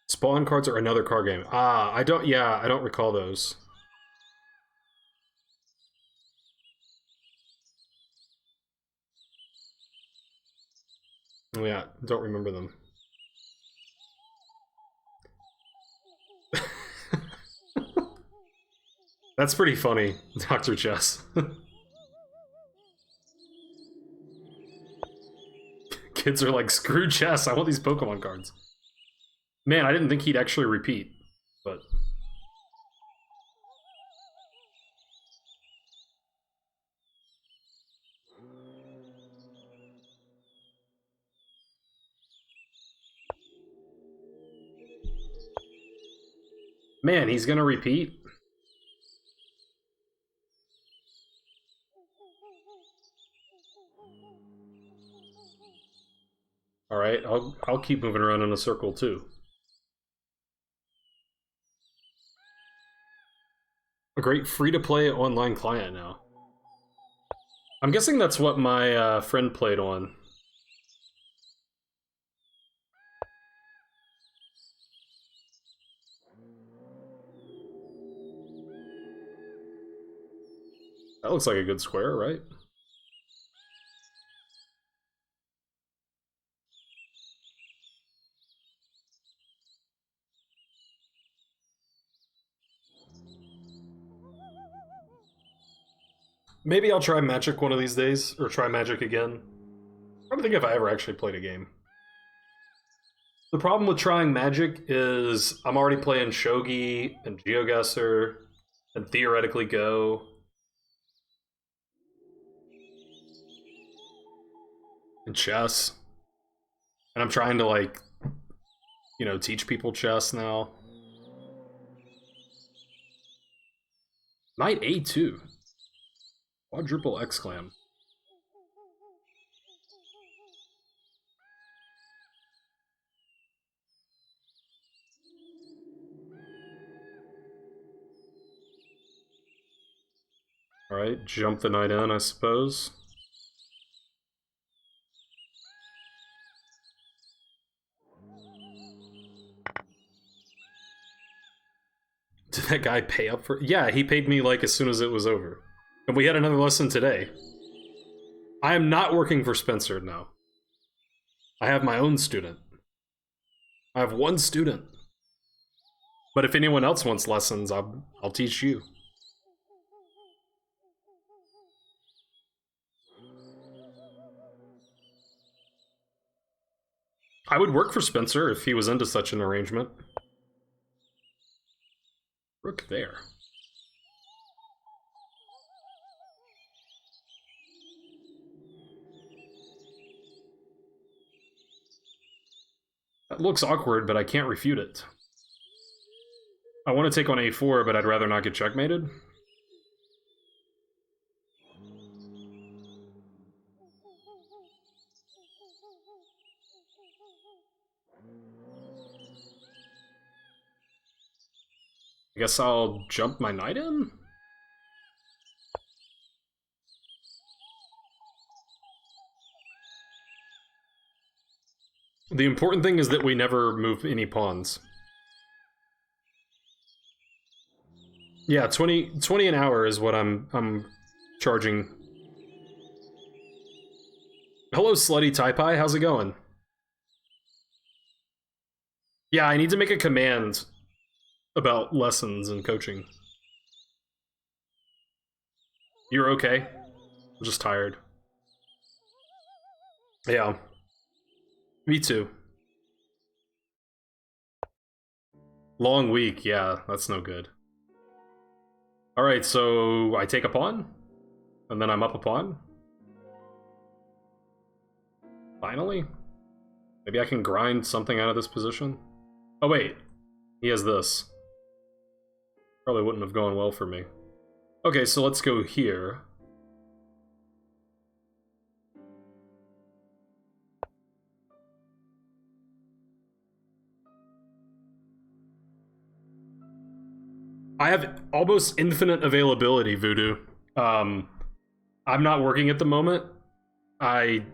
[SPEAKER 1] Spawn cards are another card game. Ah, I don't recall those. Oh, yeah, don't remember them. That's pretty funny, Dr. Chess. Kids are like, screw chess, I want these Pokemon cards. Man, I didn't think he'd actually repeat, but... Man, he's gonna repeat? Alright, I'll keep moving around in a circle too. A great free-to-play online client now. I'm guessing that's what my friend played on. That looks like a good square, right? Maybe I'll try Magic one of these days, or try Magic again. I don't think if I ever actually played a game. The problem with trying Magic is I'm already playing Shogi and GeoGuessr and theoretically Go. And chess. And I'm trying to, like, you know, teach people chess now. Knight A2. Quadruple exclam. Alright, jump the knight in, I suppose. Did that guy pay up for... Yeah, he paid me, like, as soon as it was over. And we had another lesson today. I am not working for Spencer now. I have my own student. I have one student. But if anyone else wants lessons, I'll teach you. I would work for Spencer if he was into such an arrangement. Rook there. That looks awkward, but I can't refute it. I want to take on a4, but I'd rather not get checkmated. I guess I'll jump my knight in? The important thing is that we never move any pawns. Yeah, 20 an hour is what I'm charging. Hello, Slutty Taipai, how's it going? Yeah, I need to make a command about lessons and coaching. You're okay? I'm just tired. Yeah. Me too. Long week, yeah, that's no good. Alright, so I take a pawn? And then I'm up a pawn? Finally? Maybe I can grind something out of this position? Oh wait, he has this. Probably wouldn't have gone well for me. Okay, so let's go here. I have almost infinite availability, Voodoo. I'm not working at the moment. I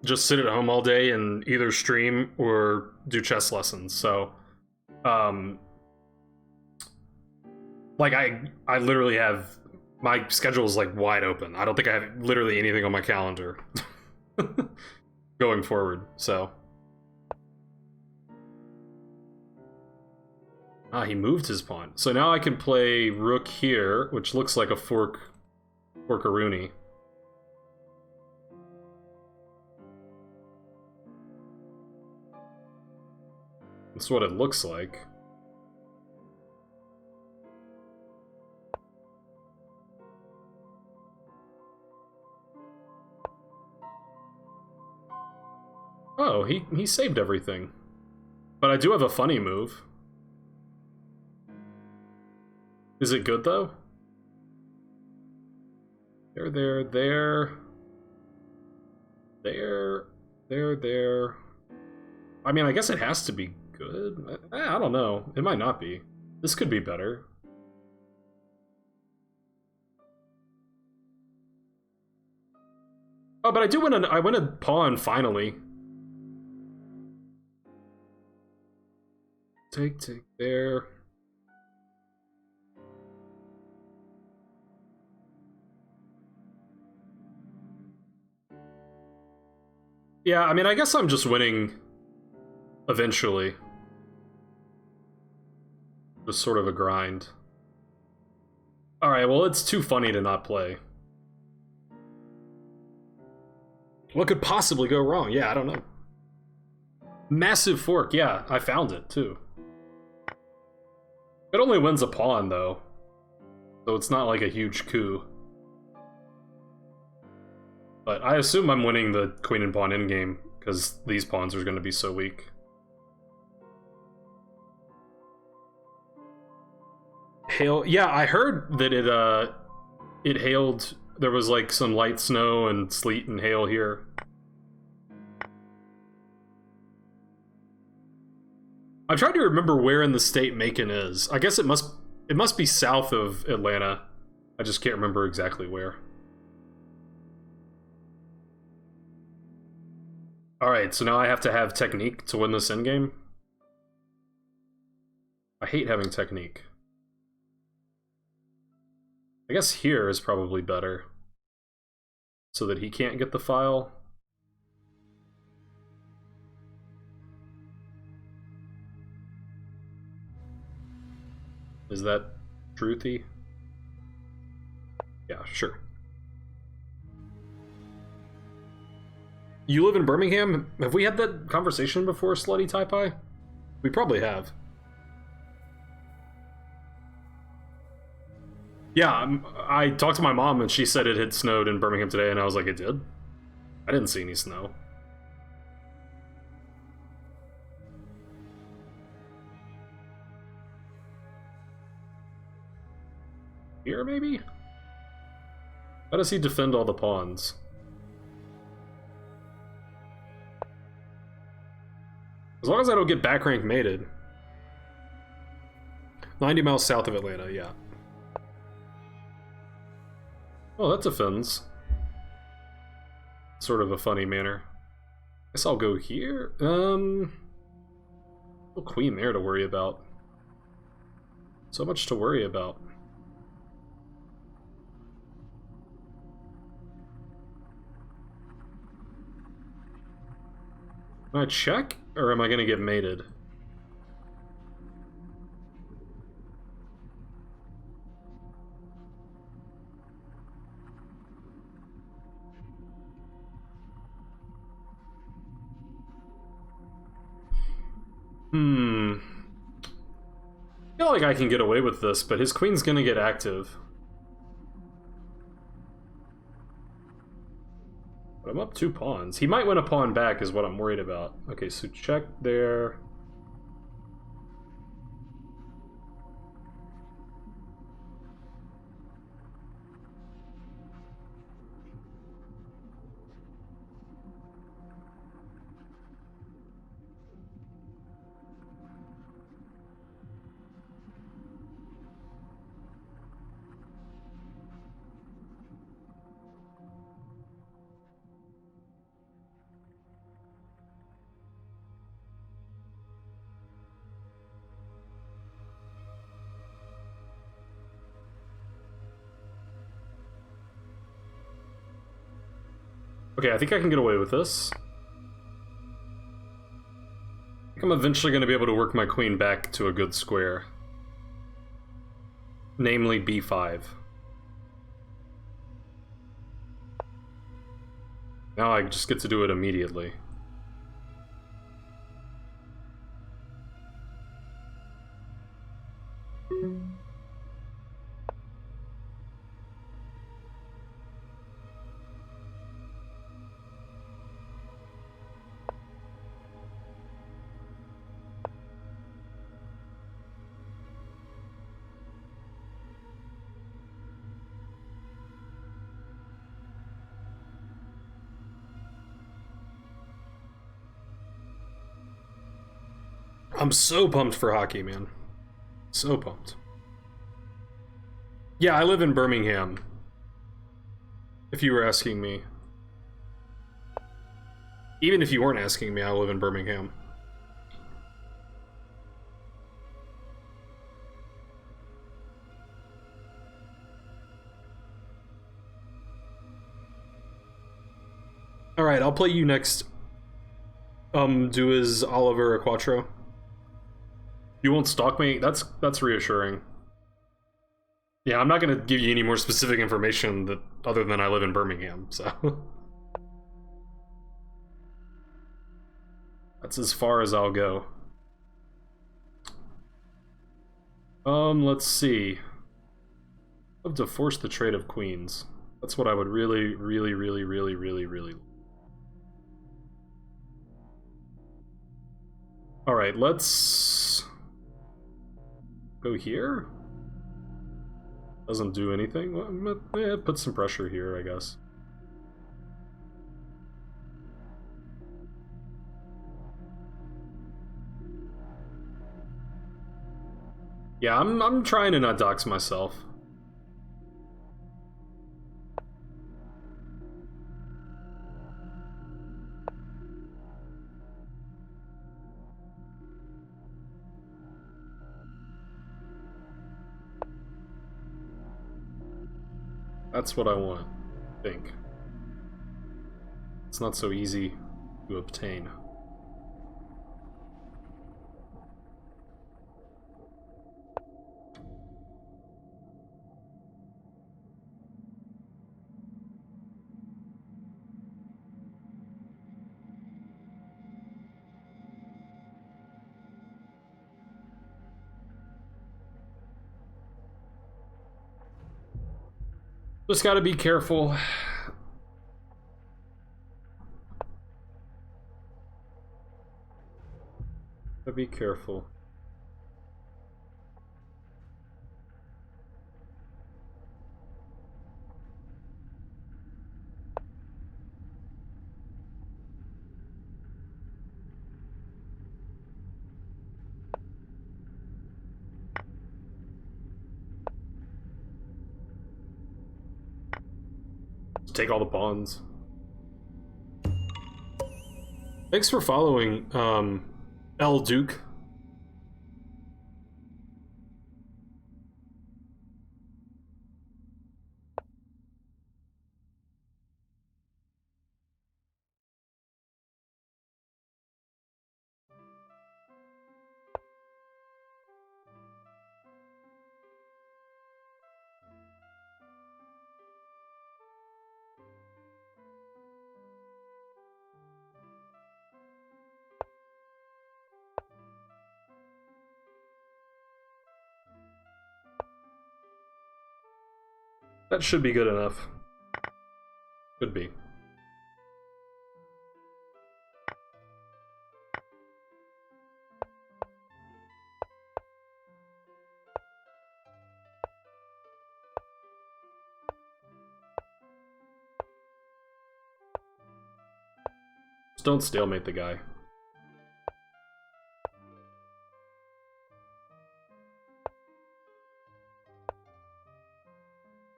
[SPEAKER 1] just sit at home all day and either stream or do chess lessons, so... like, I literally have... My schedule is, like, wide open. I don't think I have literally anything on my calendar going forward, so... Ah, he moved his pawn. So now I can play rook here, which looks like a fork-a-rooney. That's what it looks like. Oh, he saved everything. But I do have a funny move. Is it good, though? There. I mean, I guess it has to be good. I don't know. It might not be. This could be better. Oh, but I win a pawn, finally. Take there. Yeah, I mean, I guess I'm just winning eventually. Just sort of a grind. Alright, well, it's too funny to not play. What could possibly go wrong? Yeah, I don't know. Massive fork, yeah, I found it, too. It only wins a pawn, though. So it's not like a huge coup. But I assume I'm winning the queen and pawn endgame, because these pawns are going to be so weak. Hail, yeah, I heard that it hailed. There was like some light snow and sleet and hail here. I'm trying to remember where in the state Macon is. I guess it must be south of Atlanta. I just can't remember exactly where. Alright, so now I have to have technique to win this endgame? I hate having technique. I guess here is probably better. So that he can't get the file. Is that truthy? Yeah, sure. You live in Birmingham? Have we had that conversation before, Slutty Taipai? We probably have. Yeah, I talked to my mom and she said it had snowed in Birmingham today, and I was like, it did? I didn't see any snow. Here, maybe? How does he defend all the pawns? As long as I don't get back rank mated. 90 miles south of Atlanta, yeah. Oh, that defends. Sort of a funny manner. Guess I'll go here. No queen there to worry about. So much to worry about. Can I check, or am I gonna get mated? I feel like I can get away with this, but his queen's gonna get active. But I'm up 2 pawns. He might win a pawn back is what I'm worried about. Okay, so check there. Okay, I think I can get away with this. I think I'm eventually going to be able to work my queen back to a good square. Namely b5. Now I just get to do it immediately. I'm so pumped for hockey, man. So pumped. Yeah, I live in Birmingham. If you were asking me. Even if you weren't asking me, I live in Birmingham. Alright, I'll play you next. Do as Oliver a Quattro. You won't stalk me? That's reassuring. Yeah, I'm not gonna give you any more specific information that other than I live in Birmingham, so. That's as far as I'll go. Let's see. I'd love to force the trade of queens. That's what I would really. Alright, let's go here. Doesn't do anything. Well, put some pressure here, I guess. Yeah, I'm trying to not dox myself. That's what I want, I think. It's not so easy to obtain. Just gotta be careful. Gotta be careful. Take all the pawns. Thanks for following, L. Duke. That should be good enough. Could be. Just don't stalemate the guy.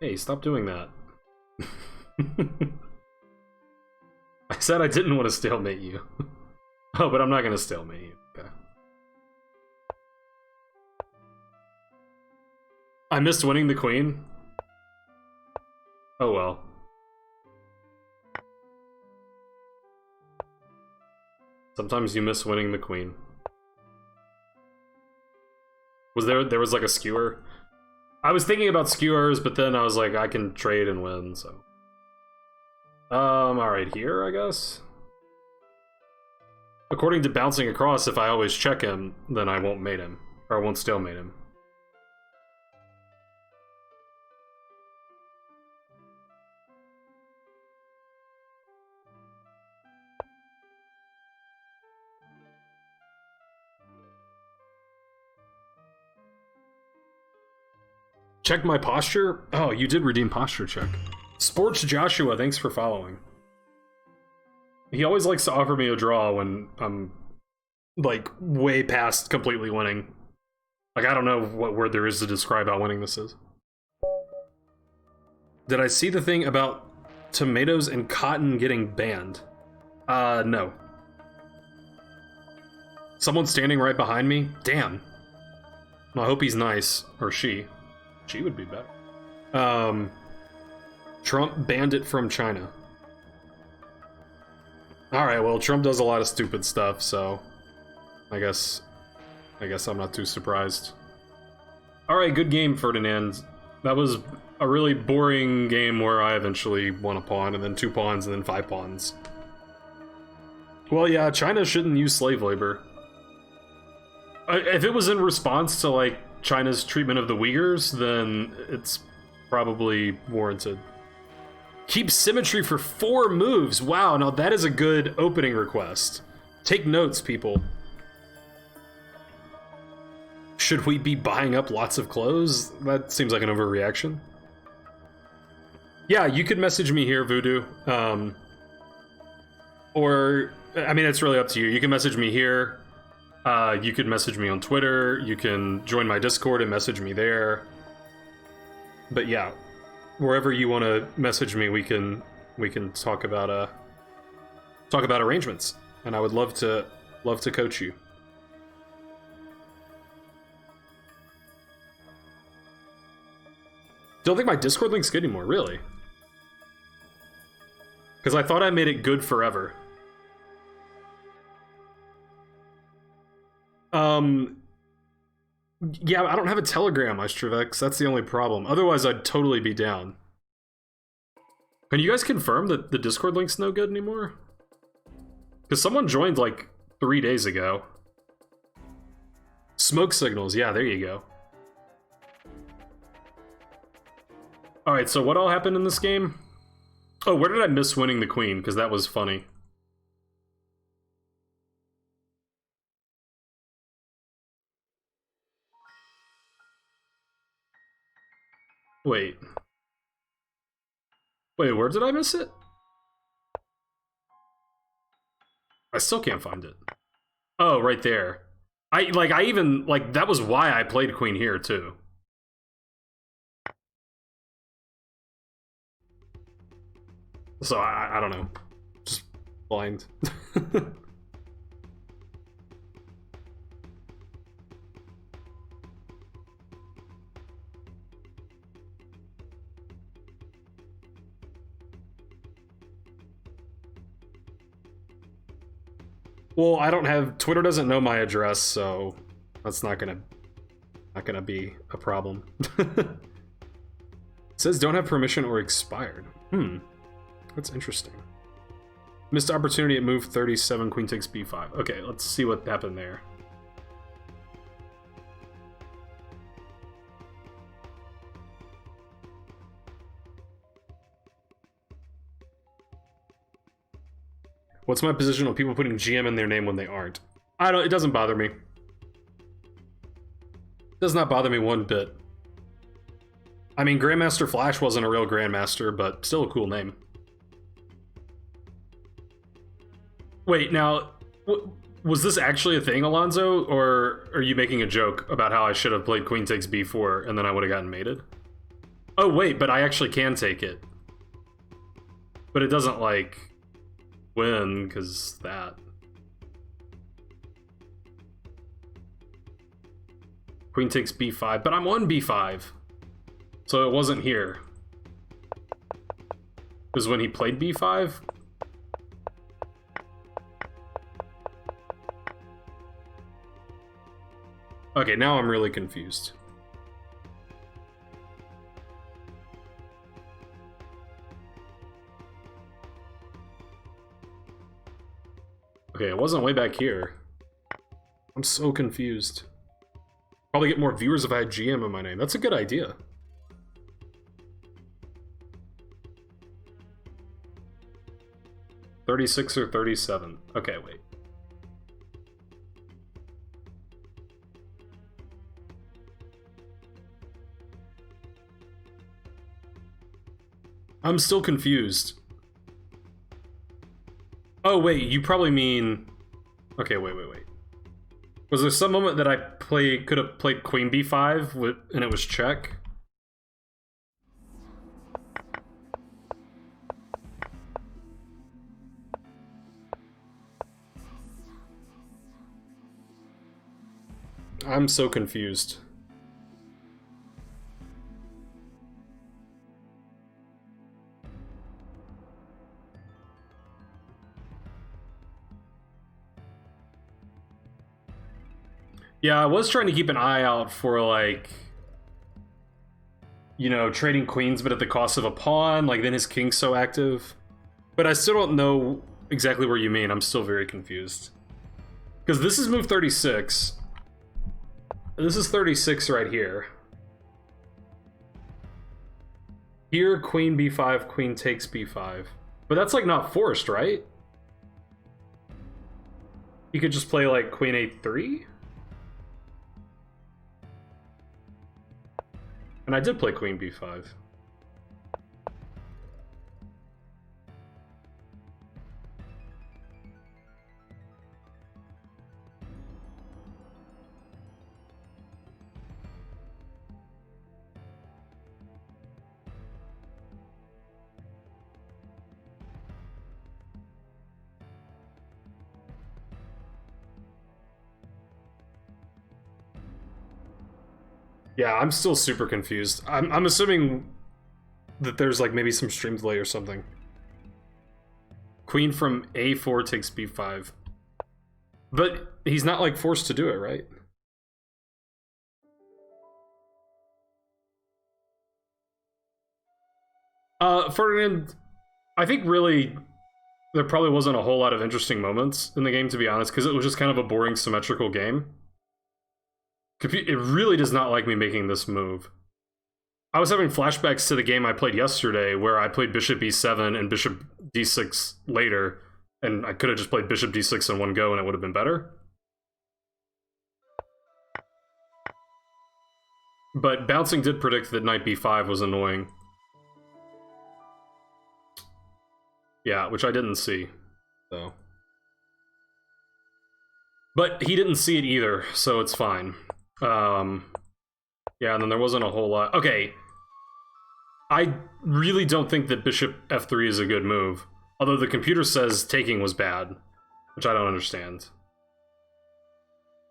[SPEAKER 1] Hey, stop doing that. I said I didn't want to stalemate you. Oh, but I'm not gonna stalemate you. Okay. I missed winning the queen? Oh well. Sometimes you miss winning the queen. There was like a skewer? I was thinking about skewers, but then I was like, I can trade and win, so. Alright, here, I guess? According to bouncing across, if I always check him, then I won't mate him. Or I won't stalemate him. Check my posture? Oh, you did redeem posture check. Sports Joshua, thanks for following. He always likes to offer me a draw when I'm like way past completely winning. Like, I don't know what word there is to describe how winning this is. Did I see the thing about tomatoes and cotton getting banned? No. Someone standing right behind me? Damn. I hope he's nice. Or she. She would be better. Trump banned it from China. Alright, well, Trump does a lot of stupid stuff, so... I guess I'm not too surprised. Alright, good game, Ferdinand. That was a really boring game where I eventually won a pawn, and then 2 pawns, and then 5 pawns. Well, yeah, China shouldn't use slave labor. If it was in response to, like, China's treatment of the Uyghurs, then it's probably warranted. Keep symmetry for 4 moves! Wow, now that is a good opening request. Take notes, people. Should we be buying up lots of clothes? That seems like an overreaction. Yeah, you could message me here, Voodoo. Or, I mean, it's really up to you. You can message me here. You could message me on Twitter. You can join my Discord and message me there. But yeah, wherever you want to message me, we can talk about arrangements. And I would love to coach you. Don't think my Discord link's good anymore, really. Because I thought I made it good forever. Yeah, I don't have a Telegram, Istrovex. That's the only problem. Otherwise, I'd totally be down. Can you guys confirm that the Discord link's no good anymore? Because someone joined, like, 3 days ago. Smoke signals, yeah, there you go. Alright, so what all happened in this game? Oh, where did I miss winning the queen? Because that was funny. Wait, where did I miss it? I still can't find it. Oh, right there. That was why I played queen here, too. So, I don't know. Just blind. Well, I don't have... Twitter doesn't know my address, so that's not gonna be a problem. It says don't have permission or expired. That's interesting. Missed opportunity at move 37, queen takes b5. Okay, let's see what happened there. What's my position on people putting GM in their name when they aren't? It doesn't bother me. It does not bother me one bit. I mean, Grandmaster Flash wasn't a real Grandmaster, but still a cool name. Wait, now, was this actually a thing, Alonzo? Or are you making a joke about how I should have played queen takes b4 and then I would have gotten mated? Oh, wait, but I actually can take it. But it doesn't, like, win, because that. Queen takes b5, but I'm on b5. So it wasn't here. It was when he played b5? Okay, now I'm really confused. Okay, it wasn't way back here. I'm so confused. Probably get more viewers if I had GM in my name. That's a good idea. $36 or $37. Okay, wait. I'm still confused. Oh, wait, you probably mean... Okay, wait. Was there some moment that I could have played queen b5 and it was check? I'm so confused. Yeah, I was trying to keep an eye out for, like, you know, trading queens but at the cost of a pawn, like then his king's so active. But I still don't know exactly what you mean. I'm still very confused. Because this is move 36. This is 36 right here. Here, queen b5, queen takes b5. But that's like not forced, right? You could just play like queen a3? And I did play queen b5. Yeah, I'm still super confused. I'm assuming that there's like maybe some stream delay or something. Queen from a4 takes b5. But he's not like forced to do it, right? Ferdinand, I think really there probably wasn't a whole lot of interesting moments in the game, to be honest, because it was just kind of a boring symmetrical game. It really does not like me making this move. I was having flashbacks to the game I played yesterday where I played bishop e7 and bishop d6 later, and I could have just played bishop d6 in one go and it would have been better. But bouncing did predict that knight b5 was annoying. Yeah, which I didn't see, so. But he didn't see it either, so it's fine. Yeah, and then there wasn't a whole lot. Okay, I really don't think that bishop f3 is a good move. Although the computer says taking was bad, which I don't understand.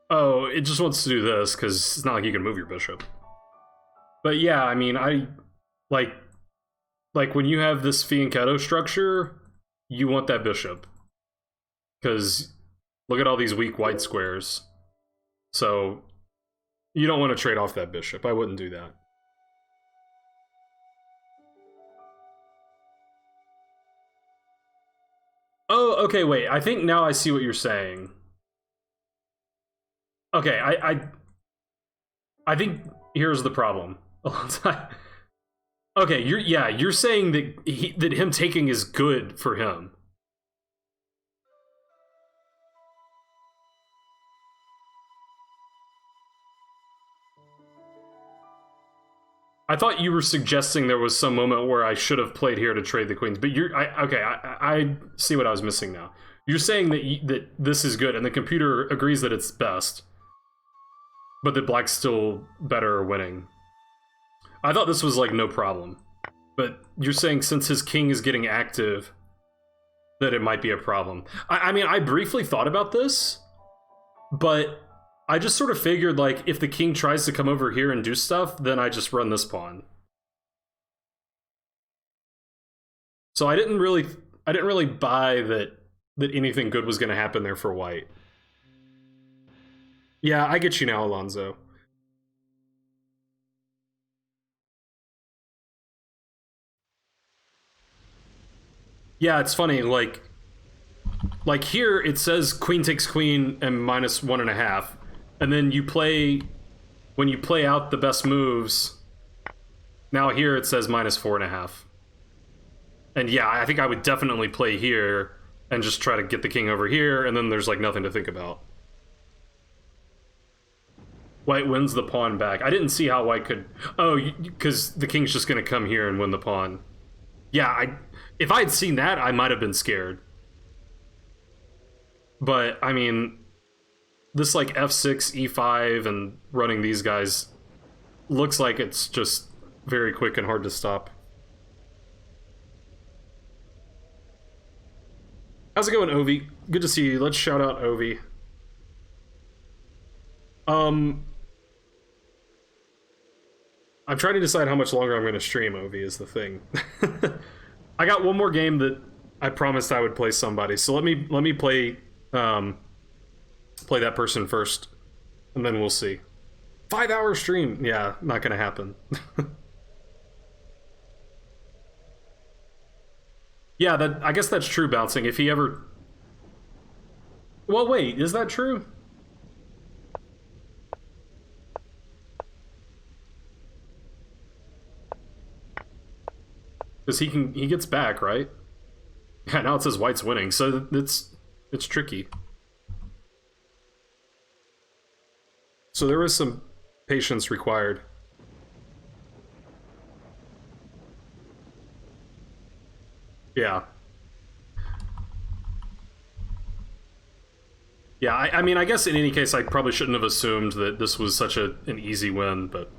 [SPEAKER 1] Oh, it just wants to do this, because it's not like you can move your bishop. But yeah, I mean, like when you have this fianchetto structure, you want that bishop. Because look at all these weak white squares. So you don't want to trade off that bishop. I wouldn't do that. Oh, okay, wait. I think now I see what you're saying. Okay, I think here's the problem. Okay, you're saying that that him taking is good for him. I thought you were suggesting there was some moment where I should have played here to trade the queens, but I see what I was missing now. You're saying that this is good, and the computer agrees that it's best, but that black's still better winning. I thought this was like no problem, but you're saying since his king is getting active, that it might be a problem. I mean, I briefly thought about this, but I just sort of figured, like, if the king tries to come over here and do stuff, then I just run this pawn. So I didn't really buy that anything good was going to happen there for white. Yeah, I get you now, Alonso. Yeah, it's funny, like here it says queen takes queen and -1.5. And then when you play out the best moves, now here it says -4.5. And yeah, I think I would definitely play here and just try to get the king over here, and then there's like nothing to think about. White wins the pawn back. I didn't see how white could... Oh, because the king's just going to come here and win the pawn. Yeah, if I had seen that, I might have been scared. But, I mean... this like f6, e5, and running these guys looks like it's just very quick and hard to stop. How's it going, Ovi? Good to see you. Let's shout out Ovi. I'm trying to decide how much longer I'm going to stream, Ovi, is the thing. I got one more game that I promised I would play somebody, so let me play play that person first, and then we'll see. 5-hour stream, yeah, not gonna happen. Yeah, I guess that's true, Bouncing. If he ever... Well, wait, is that true? Because he gets back, right? Yeah, now it says White's winning, so it's tricky. So there is some patience required. Yeah. Yeah, I mean, I guess in any case, I probably shouldn't have assumed that this was such an easy win, but...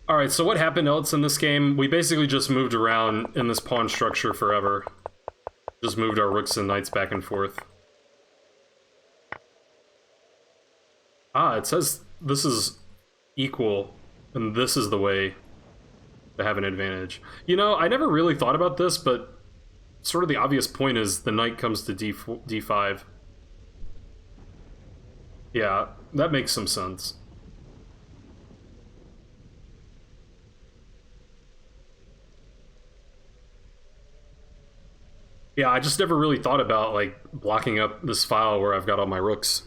[SPEAKER 1] Alright, so what happened else in this game? We basically just moved around in this pawn structure forever. Just moved our rooks and knights back and forth. Ah, it says this is equal, and this is the way to have an advantage. You know, I never really thought about this, but sort of the obvious point is the knight comes to d5. Yeah, that makes some sense. Yeah, I just never really thought about, like, blocking up this file where I've got all my rooks.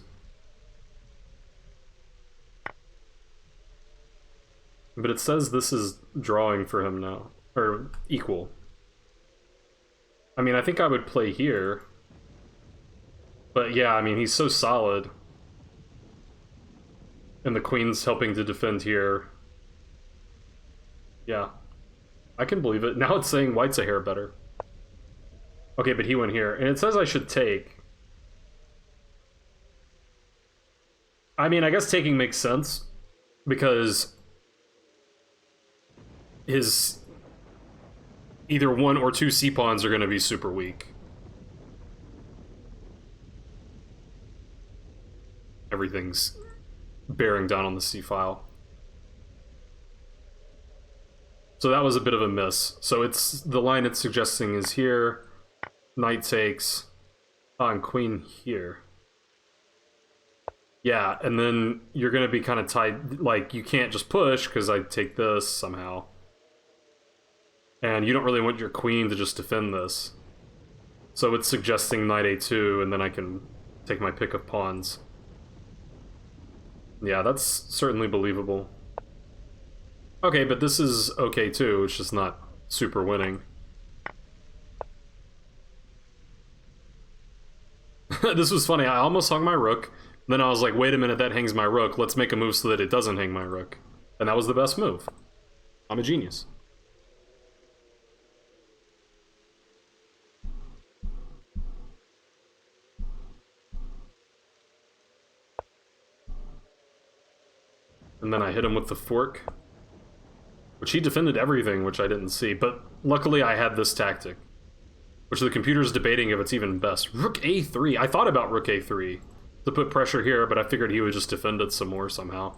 [SPEAKER 1] But it says this is drawing for him now. Or equal. I mean, I think I would play here. But yeah, I mean, he's so solid. And the queen's helping to defend here. Yeah. I can believe it. Now it's saying white's a hair better. Okay, but he went here. And it says I should take. I mean, I guess taking makes sense. Because his either 1 or 2 c-pawns are going to be super weak. Everything's bearing down on the c-file. So that was a bit of a miss. So it's the line it's suggesting is here. Knight takes on queen here. Yeah, and then you're going to be kind of tied. Like, you can't just push because I take this somehow. And you don't really want your queen to just defend this. So it's suggesting knight a2, and then I can take my pick of pawns. Yeah, that's certainly believable. Okay, but this is okay too, it's just not super winning. This was funny, I almost hung my rook, then I was like, wait a minute, that hangs my rook, let's make a move so that it doesn't hang my rook. And that was the best move. I'm a genius. And then I hit him with the fork. Which he defended everything, which I didn't see. But luckily I had this tactic. Which the computer's debating if it's even best. Rook a3. I thought about rook a3 to put pressure here, but I figured he would just defend it some more somehow.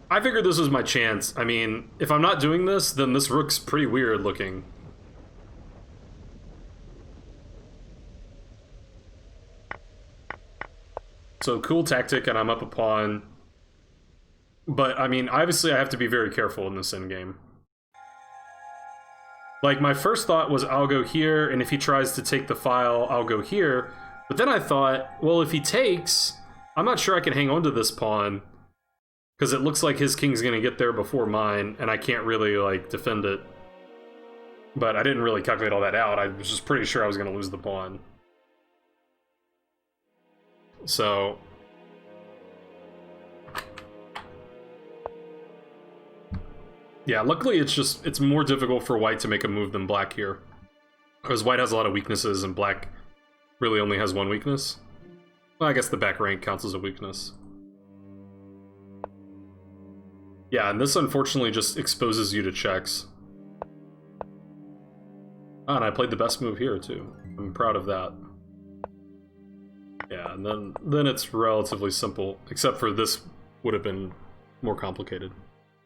[SPEAKER 1] I figured this was my chance. I mean, if I'm not doing this, then this rook's pretty weird looking. So cool tactic, and I'm up a pawn. But, I mean, obviously I have to be very careful in this endgame. Like, my first thought was I'll go here, and if he tries to take the file, I'll go here. But then I thought, well, if he takes, I'm not sure I can hang on to this pawn. Because it looks like his king's going to get there before mine, and I can't really, like, defend it. But I didn't really calculate all that out. I was just pretty sure I was going to lose the pawn. So... Yeah, luckily it's more difficult for white to make a move than black here. Because white has a lot of weaknesses and black really only has one weakness. Well, I guess the back rank counts as a weakness. Yeah, and this unfortunately just exposes you to checks. Ah, and I played the best move here too. I'm proud of that. Yeah, and then it's relatively simple, except for this would have been more complicated.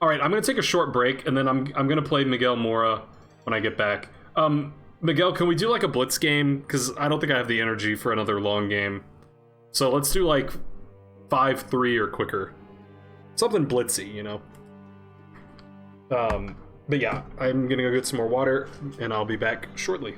[SPEAKER 1] All right, I'm gonna take a short break, and then I'm gonna play Miguel Mora when I get back. Miguel, can we do like a blitz game? Because I don't think I have the energy for another long game. So let's do like 5-3 or quicker, something blitzy, you know. But yeah, I'm gonna go get some more water, and I'll be back shortly.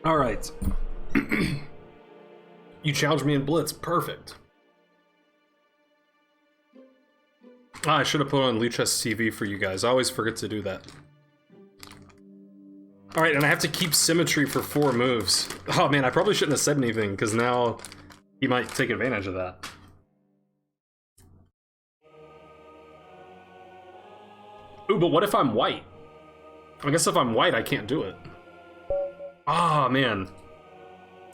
[SPEAKER 1] All right. You challenged me in Blitz. Perfect. Ah, I should have put on Lichess TV for you guys. I always forget to do that. All right, and I have to keep symmetry for 4 moves. Oh man, I probably shouldn't have said anything because now he might take advantage of that. Ooh, but what if I'm white? I guess if I'm white, I can't do it. Ah, man.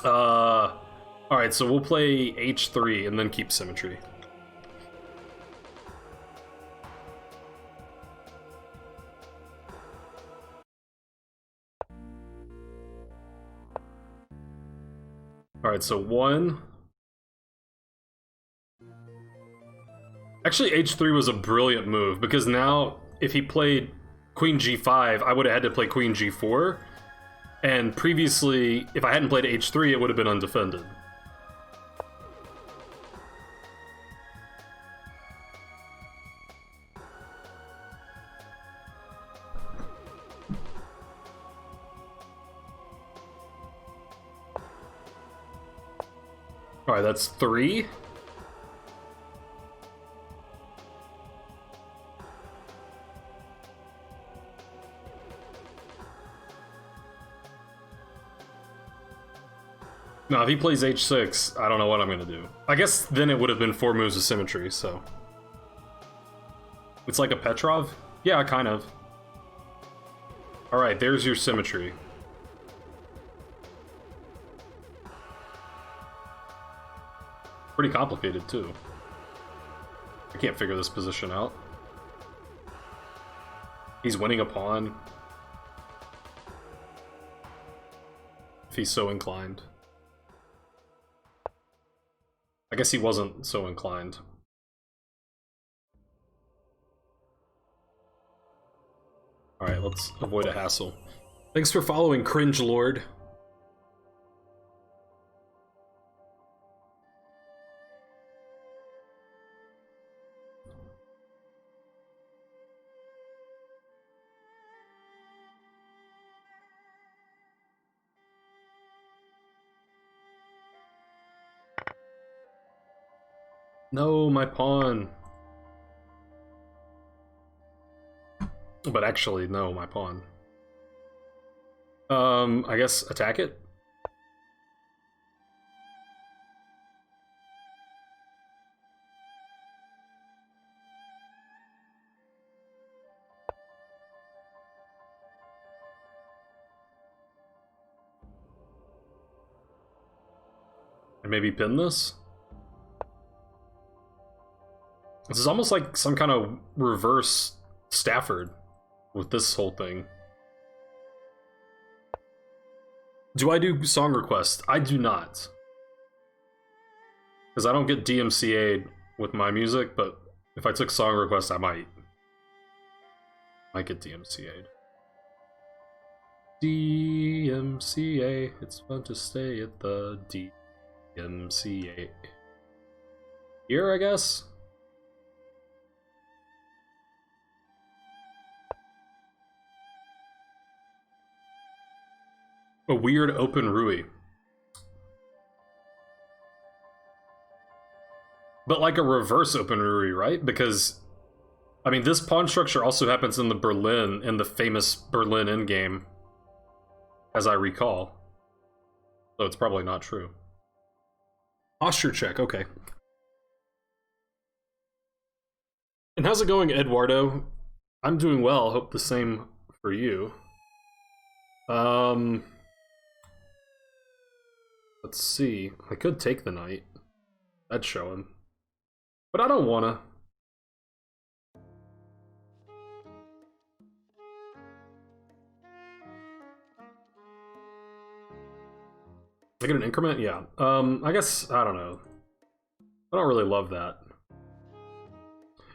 [SPEAKER 1] Alright, so we'll play H3 and then keep symmetry. Alright, so 1. Actually, H3 was a brilliant move, because now, if he played Queen G5, I would have had to play Queen G4. And previously, if I hadn't played H3, it would have been undefended. Alright, that's 3. No, if he plays H6, I don't know what I'm gonna do. I guess then it would have been 4 moves of symmetry, so... It's like a Petrov? Yeah, kind of. Alright, there's your symmetry. Pretty complicated, too. I can't figure this position out. He's winning a pawn. If he's so inclined. I guess he wasn't so inclined. Alright, let's avoid a hassle. Thanks for following, Cringe Lord. No, my pawn. But actually, no, my pawn. I guess attack it? And maybe pin this? This is almost like some kind of reverse Stafford with this whole thing. Do I do song requests? I do not. Because I don't get DMCA'd with my music, but if I took song requests, I might. Might get DMCA'd. DMCA, it's fun to stay at the DMCA. Here, I guess? A weird open Rui. But like a reverse open Rui, right? Because, I mean, this pawn structure also happens in the famous Berlin endgame, as I recall. So it's probably not true. Posture check, okay. And how's it going, Eduardo? I'm doing well, hope the same for you. Let's see. I could take the knight. That'd show him. But I don't wanna. I get an increment? Yeah. I guess, I don't know. I don't really love that.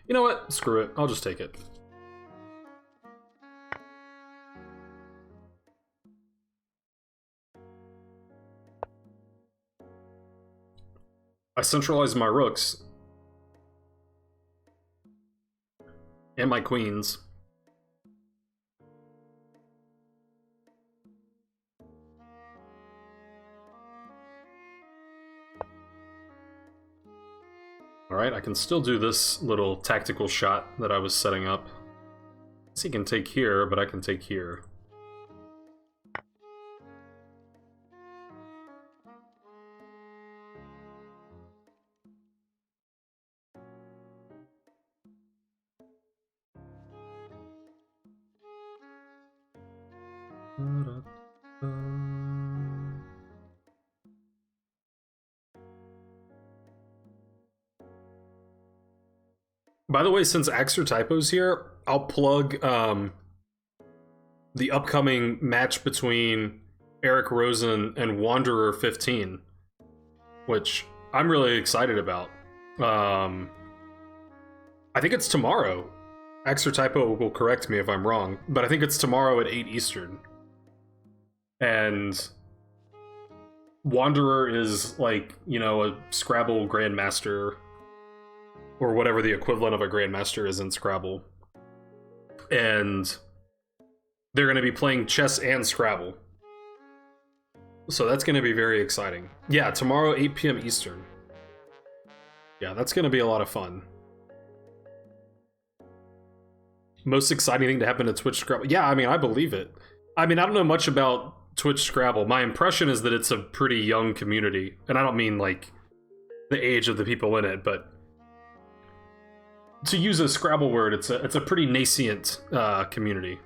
[SPEAKER 1] You know what? Screw it. I'll just take it. I centralized my rooks. And my queens. Alright, I can still do this little tactical shot that I was setting up. So he can take here, but I can take here. By the way, since Axer Typo's here, I'll plug the upcoming match between Eric Rosen and Wanderer 15, which I'm really excited about. I think it's tomorrow. Axer Typo will correct me if I'm wrong, but I think it's tomorrow at 8 Eastern. And Wanderer is like, you know, a Scrabble Grandmaster, or whatever the equivalent of a Grandmaster is in Scrabble. And they're going to be playing chess and Scrabble. So that's going to be very exciting. Yeah, tomorrow, 8 p.m. Eastern. Yeah, that's going to be a lot of fun. Most exciting thing to happen to Twitch Scrabble. Yeah, I mean, I believe it. I mean, I don't know much about Twitch Scrabble. My impression is that it's a pretty young community. And I don't mean, like, the age of the people in it, but to use a Scrabble word, it's a pretty nascent community.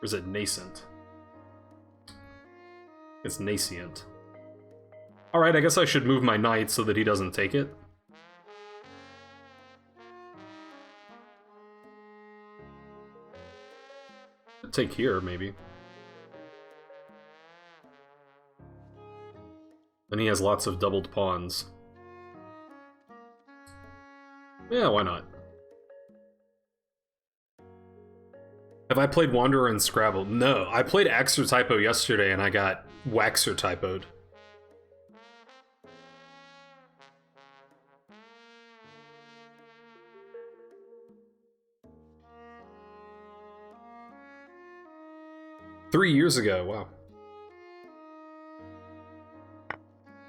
[SPEAKER 1] Or is it nascent? It's nascent. Alright, I guess I should move my knight so that he doesn't take it. Take here, maybe. Then he has lots of doubled pawns. Yeah, why not? Have I played Wanderer and Scrabble? No, I played Xer Typo yesterday and I got Waxer typoed. $3 years ago, wow.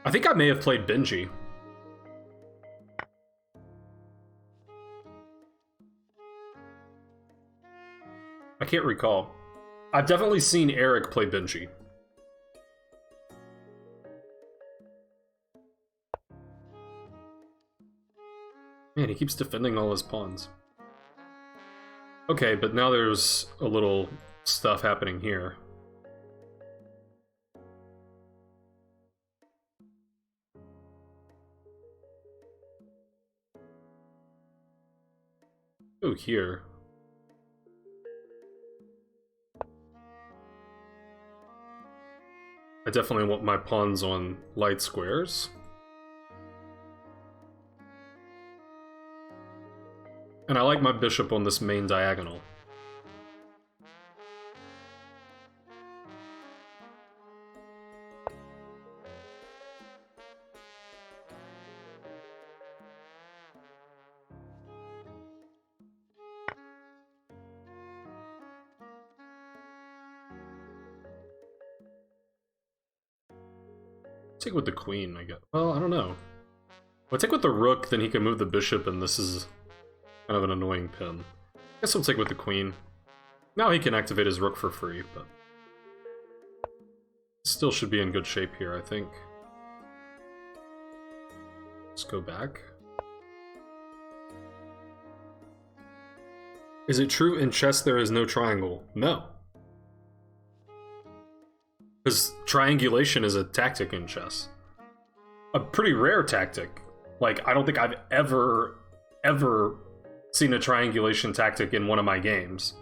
[SPEAKER 1] I think I may have played Benji. I can't recall. I've definitely seen Eric play Benji. Man, he keeps defending all his pawns. Okay, but now there's a little stuff happening here. Oh, here. I definitely want my pawns on light squares. And I like my bishop on this main diagonal. Take with the queen, I guess. Well, I don't know. If I take with the rook, then he can move the bishop, and this is kind of an annoying pin. I guess I'll take with the queen. Now he can activate his rook for free, but still should be in good shape here, I think. Let's go back. Is it true in chess there is no triangle? No. Because triangulation is a tactic in chess. A pretty rare tactic. Like, I don't think I've ever seen a triangulation tactic in one of my games.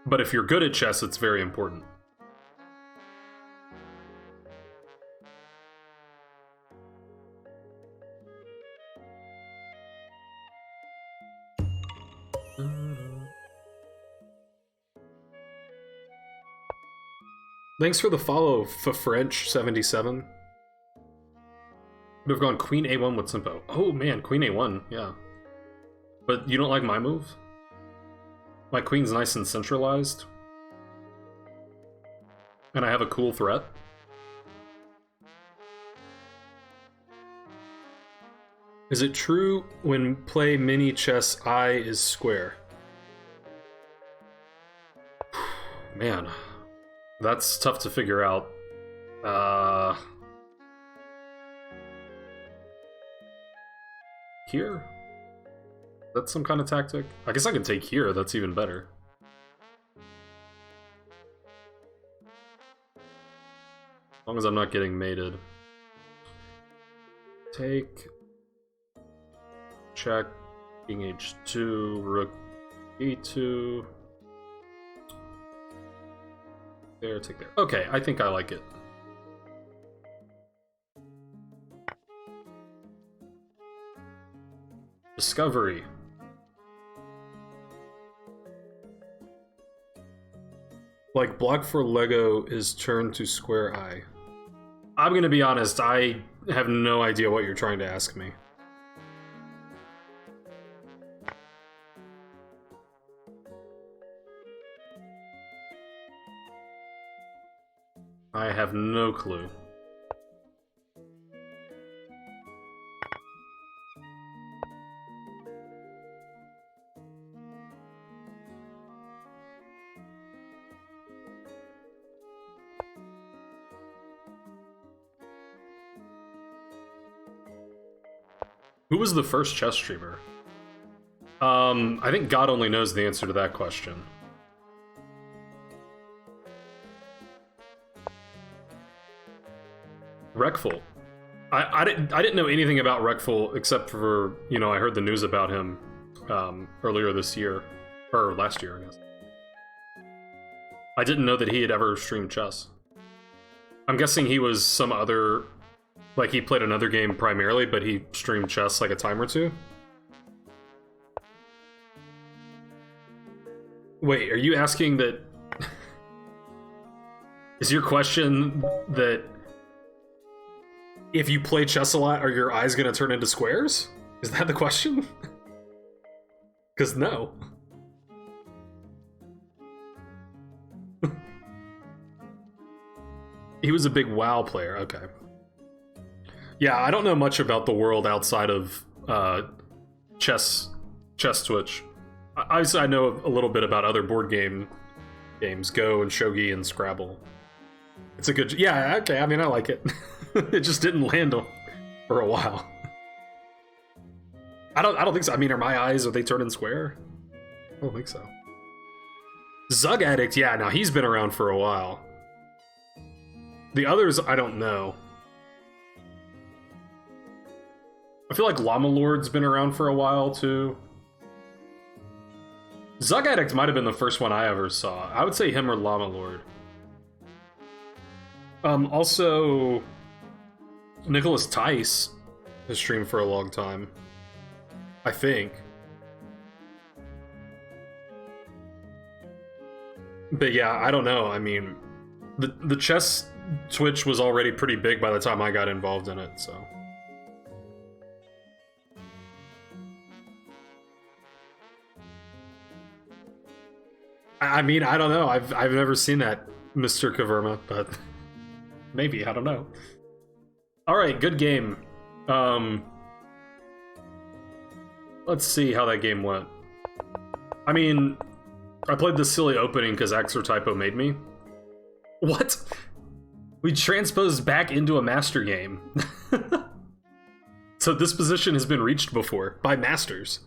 [SPEAKER 1] But if you're good at chess, it's very important. Thanks for the follow, French77. Would have gone Queen A1 with Simpo. Oh man, Queen A1, yeah. But you don't like my move? My queen's nice and centralized. And I have a cool threat. Is it true when play mini chess I is square? Man, that's tough to figure out. Here? That's some kind of tactic? I guess I can take here, that's even better. As long as I'm not getting mated. Take. Check. King H2, Rook E2. There, take there. Okay, I think I like it. Discovery. Like, block for Lego is turned to square I. I'm gonna be honest, I have no idea what you're trying to ask me. I have no clue. Who was the first chess streamer? I think God only knows the answer to that question. Reckful. I didn't know anything about Reckful except for, you know, I heard the news about him earlier this year. Or last year, I guess. I didn't know that he had ever streamed chess. I'm guessing he was some other... Like, he played another game primarily, but he streamed chess like a time or two. Wait, are you asking that... Is your question that if you play chess a lot, are your eyes gonna turn into squares? Is that the question? Because no. He was a big WoW player, okay. Yeah, I don't know much about the world outside of chess Twitch. I know a little bit about other board games, Go and Shogi and Scrabble. It's a good, yeah, okay, I mean, I like it. It just didn't land for a while. I don't think so. I mean, are my eyes, are they turning square? I don't think so. Zug Addict, yeah, now he's been around for a while. The others, I don't know. I feel like Llama Lord's been around for a while, too. Zug Addict might have been the first one I ever saw. I would say him or Llama Lord. Also, Nicholas Tice has streamed for a long time. I think. But yeah, I don't know. I mean, the chess Twitch was already pretty big by the time I got involved in it, so... I mean, I don't know. I've never seen that, Mr. Kaverma, but maybe, I don't know. All right, good game. Let's see how that game went. I mean, I played this silly opening because Exertypo made me. What? We transposed back into a master game. So this position has been reached before by masters.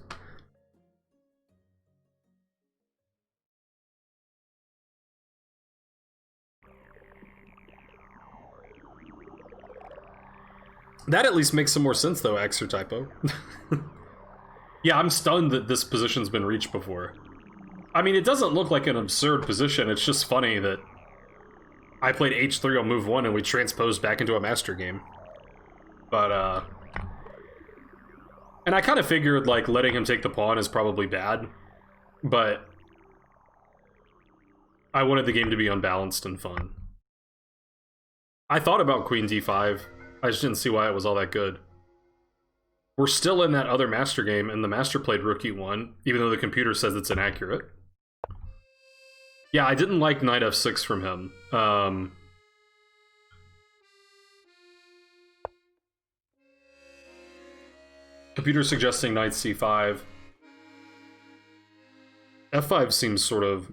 [SPEAKER 1] That at least makes some more sense, though, Exertypo. Yeah, I'm stunned that this position's been reached before. I mean, it doesn't look like an absurd position, it's just funny that I played h3 on move 1 and we transposed back into a master game. But, and I kind of figured, like, letting him take the pawn is probably bad, but I wanted the game to be unbalanced and fun. I thought about Queen d5, I just didn't see why it was all that good. We're still in that other master game, and the master played rook e1, even though the computer says it's inaccurate. Yeah, I didn't like knight f6 from him. Computer suggesting knight c5. f5 seems sort of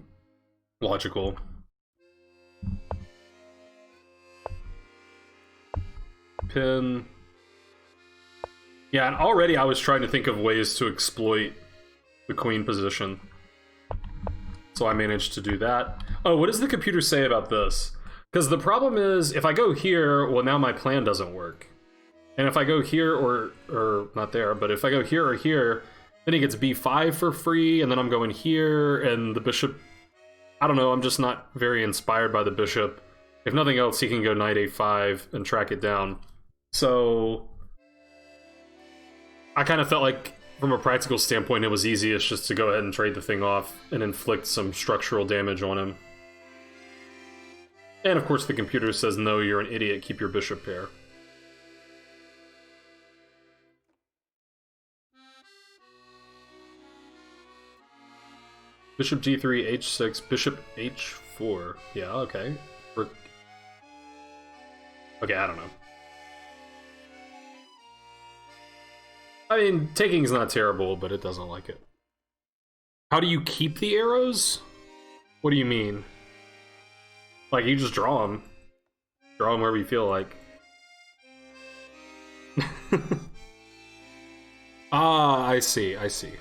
[SPEAKER 1] logical. Pin. Yeah, and already I was trying to think of ways to exploit the queen position. So I managed to do that. Oh, what does the computer say about this? Because the problem is, if I go here, well, now my plan doesn't work. And if I go here, or not there, but if I go here or here, then he gets b5 for free, and then I'm going here, and the bishop... I don't know, I'm just not very inspired by the bishop. If nothing else, he can go knight a5 and track it down. So... I kind of felt like, from a practical standpoint, it was easiest just to go ahead and trade the thing off and inflict some structural damage on him. And of course the computer says, no, you're an idiot, keep your bishop pair. Bishop d3, h6, bishop h4. Yeah, okay. Okay, I don't know. I mean, taking's not terrible, but it doesn't like it. How do you keep the arrows? What do you mean? Like, you just draw them. Draw them wherever you feel like. Ah, I see, I see.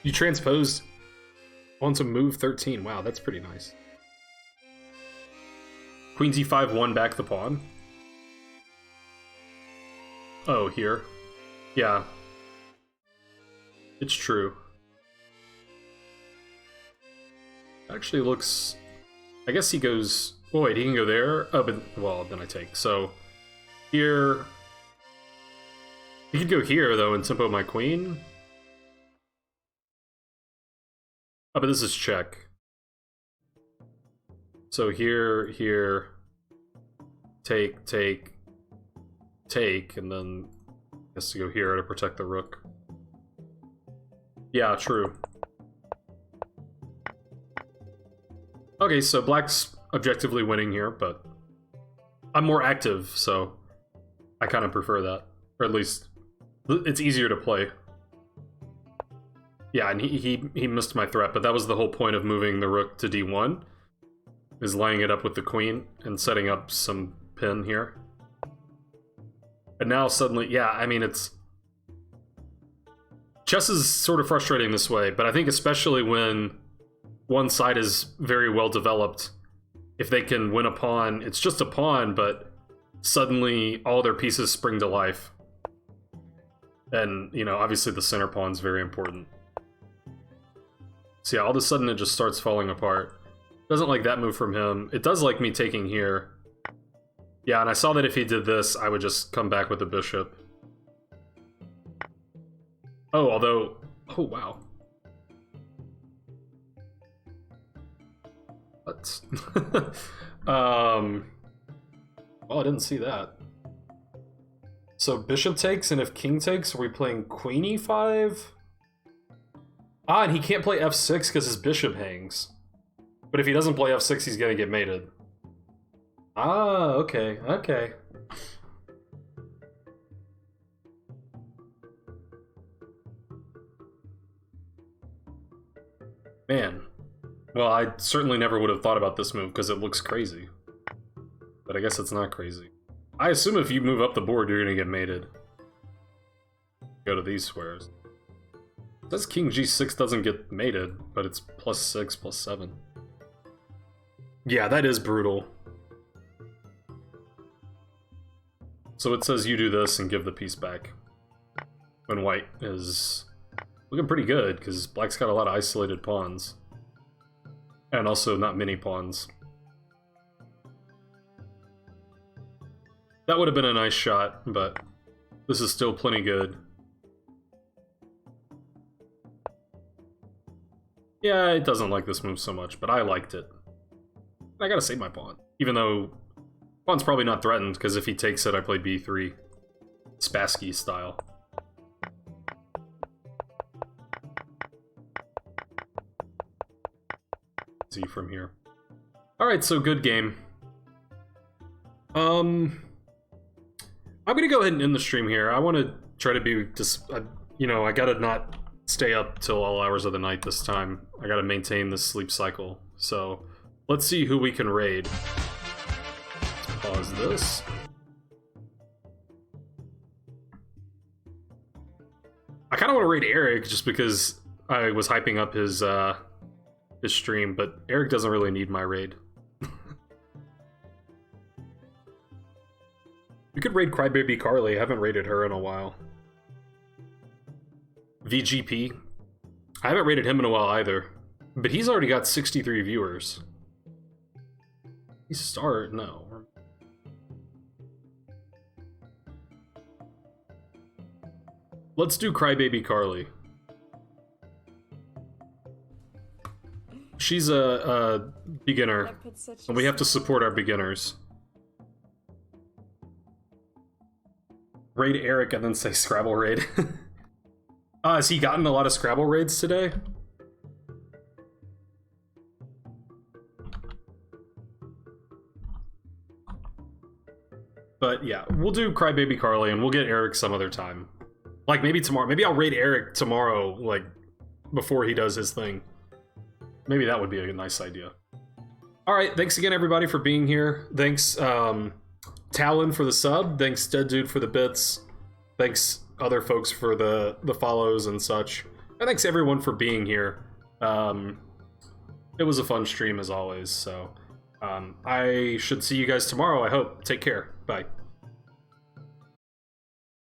[SPEAKER 1] You transposed onto move 13. Wow, that's pretty nice. Queen d5 won back the pawn. Oh, here. Yeah. It's true. Actually looks... I guess he goes... Oh, wait, he can go there? Oh, but... Well, then I take. So, here... He could go here, though, and tempo my queen. Oh, but this is check. So here, here, take, take, take, and then has to go here to protect the rook. Yeah, true. Okay, so black's objectively winning here, but I'm more active, so I kind of prefer that. Or at least, it's easier to play. Yeah, and he missed my threat, but that was the whole point of moving the rook to d1, is laying it up with the queen and setting up some pin here. And now suddenly, yeah, I mean, it's... Chess is sort of frustrating this way, but I think especially when one side is very well developed, if they can win a pawn, it's just a pawn, but suddenly all their pieces spring to life. And, you know, obviously the center pawn's very important. So yeah, all of a sudden it just starts falling apart. Doesn't like that move from him. It does like me taking here. Yeah, and I saw that if he did this, I would just come back with the bishop. Oh, although... Oh, wow. What? Well, I didn't see that. So bishop takes, and if king takes, are we playing queen e5? Ah, and he can't play f6 because his bishop hangs. But if he doesn't play f6, he's gonna get mated. Ah, okay, okay. Man. Well, I certainly never would have thought about this move because it looks crazy. But I guess it's not crazy. I assume if you move up the board, you're gonna get mated. Go to these squares. It says king g6 doesn't get mated, but it's +6, +7. Yeah, that is brutal. So it says you do this and give the piece back. When white is looking pretty good, because black's got a lot of isolated pawns. And also not many pawns. That would have been a nice shot, but this is still plenty good. Yeah, it doesn't like this move so much, but I liked it. I gotta save my pawn. Even though pawn's probably not threatened, because if he takes it, I play b3. Spassky style. See from here. Alright, so good game. I'm gonna go ahead and end the stream here. I want to try to be just, you know, I gotta not stay up till all hours of the night this time. I gotta maintain this sleep cycle. So, let's see who we can raid. Let's pause this. I kind of want to raid Eric just because I was hyping up his stream, but Eric doesn't really need my raid. We could raid Crybaby Carly. I haven't raided her in a while. VGP. I haven't raided him in a while either. But he's already got 63 viewers. He's start? No. Let's do Crybaby Carly. She's a beginner, and we have to support our beginners. Raid Eric and then say Scrabble raid. Has he gotten a lot of Scrabble raids today? But yeah, we'll do Crybaby Carly and we'll get Eric some other time. Like maybe tomorrow. Maybe I'll raid Eric tomorrow, like before he does his thing. Maybe that would be a nice idea. Alright, thanks again everybody for being here. Thanks Talon for the sub. Thanks Dead Dude for the bits. Thanks other folks for the follows and such. And thanks everyone for being here. It was a fun stream as always, so I should see you guys tomorrow, I hope. Take care. Bye.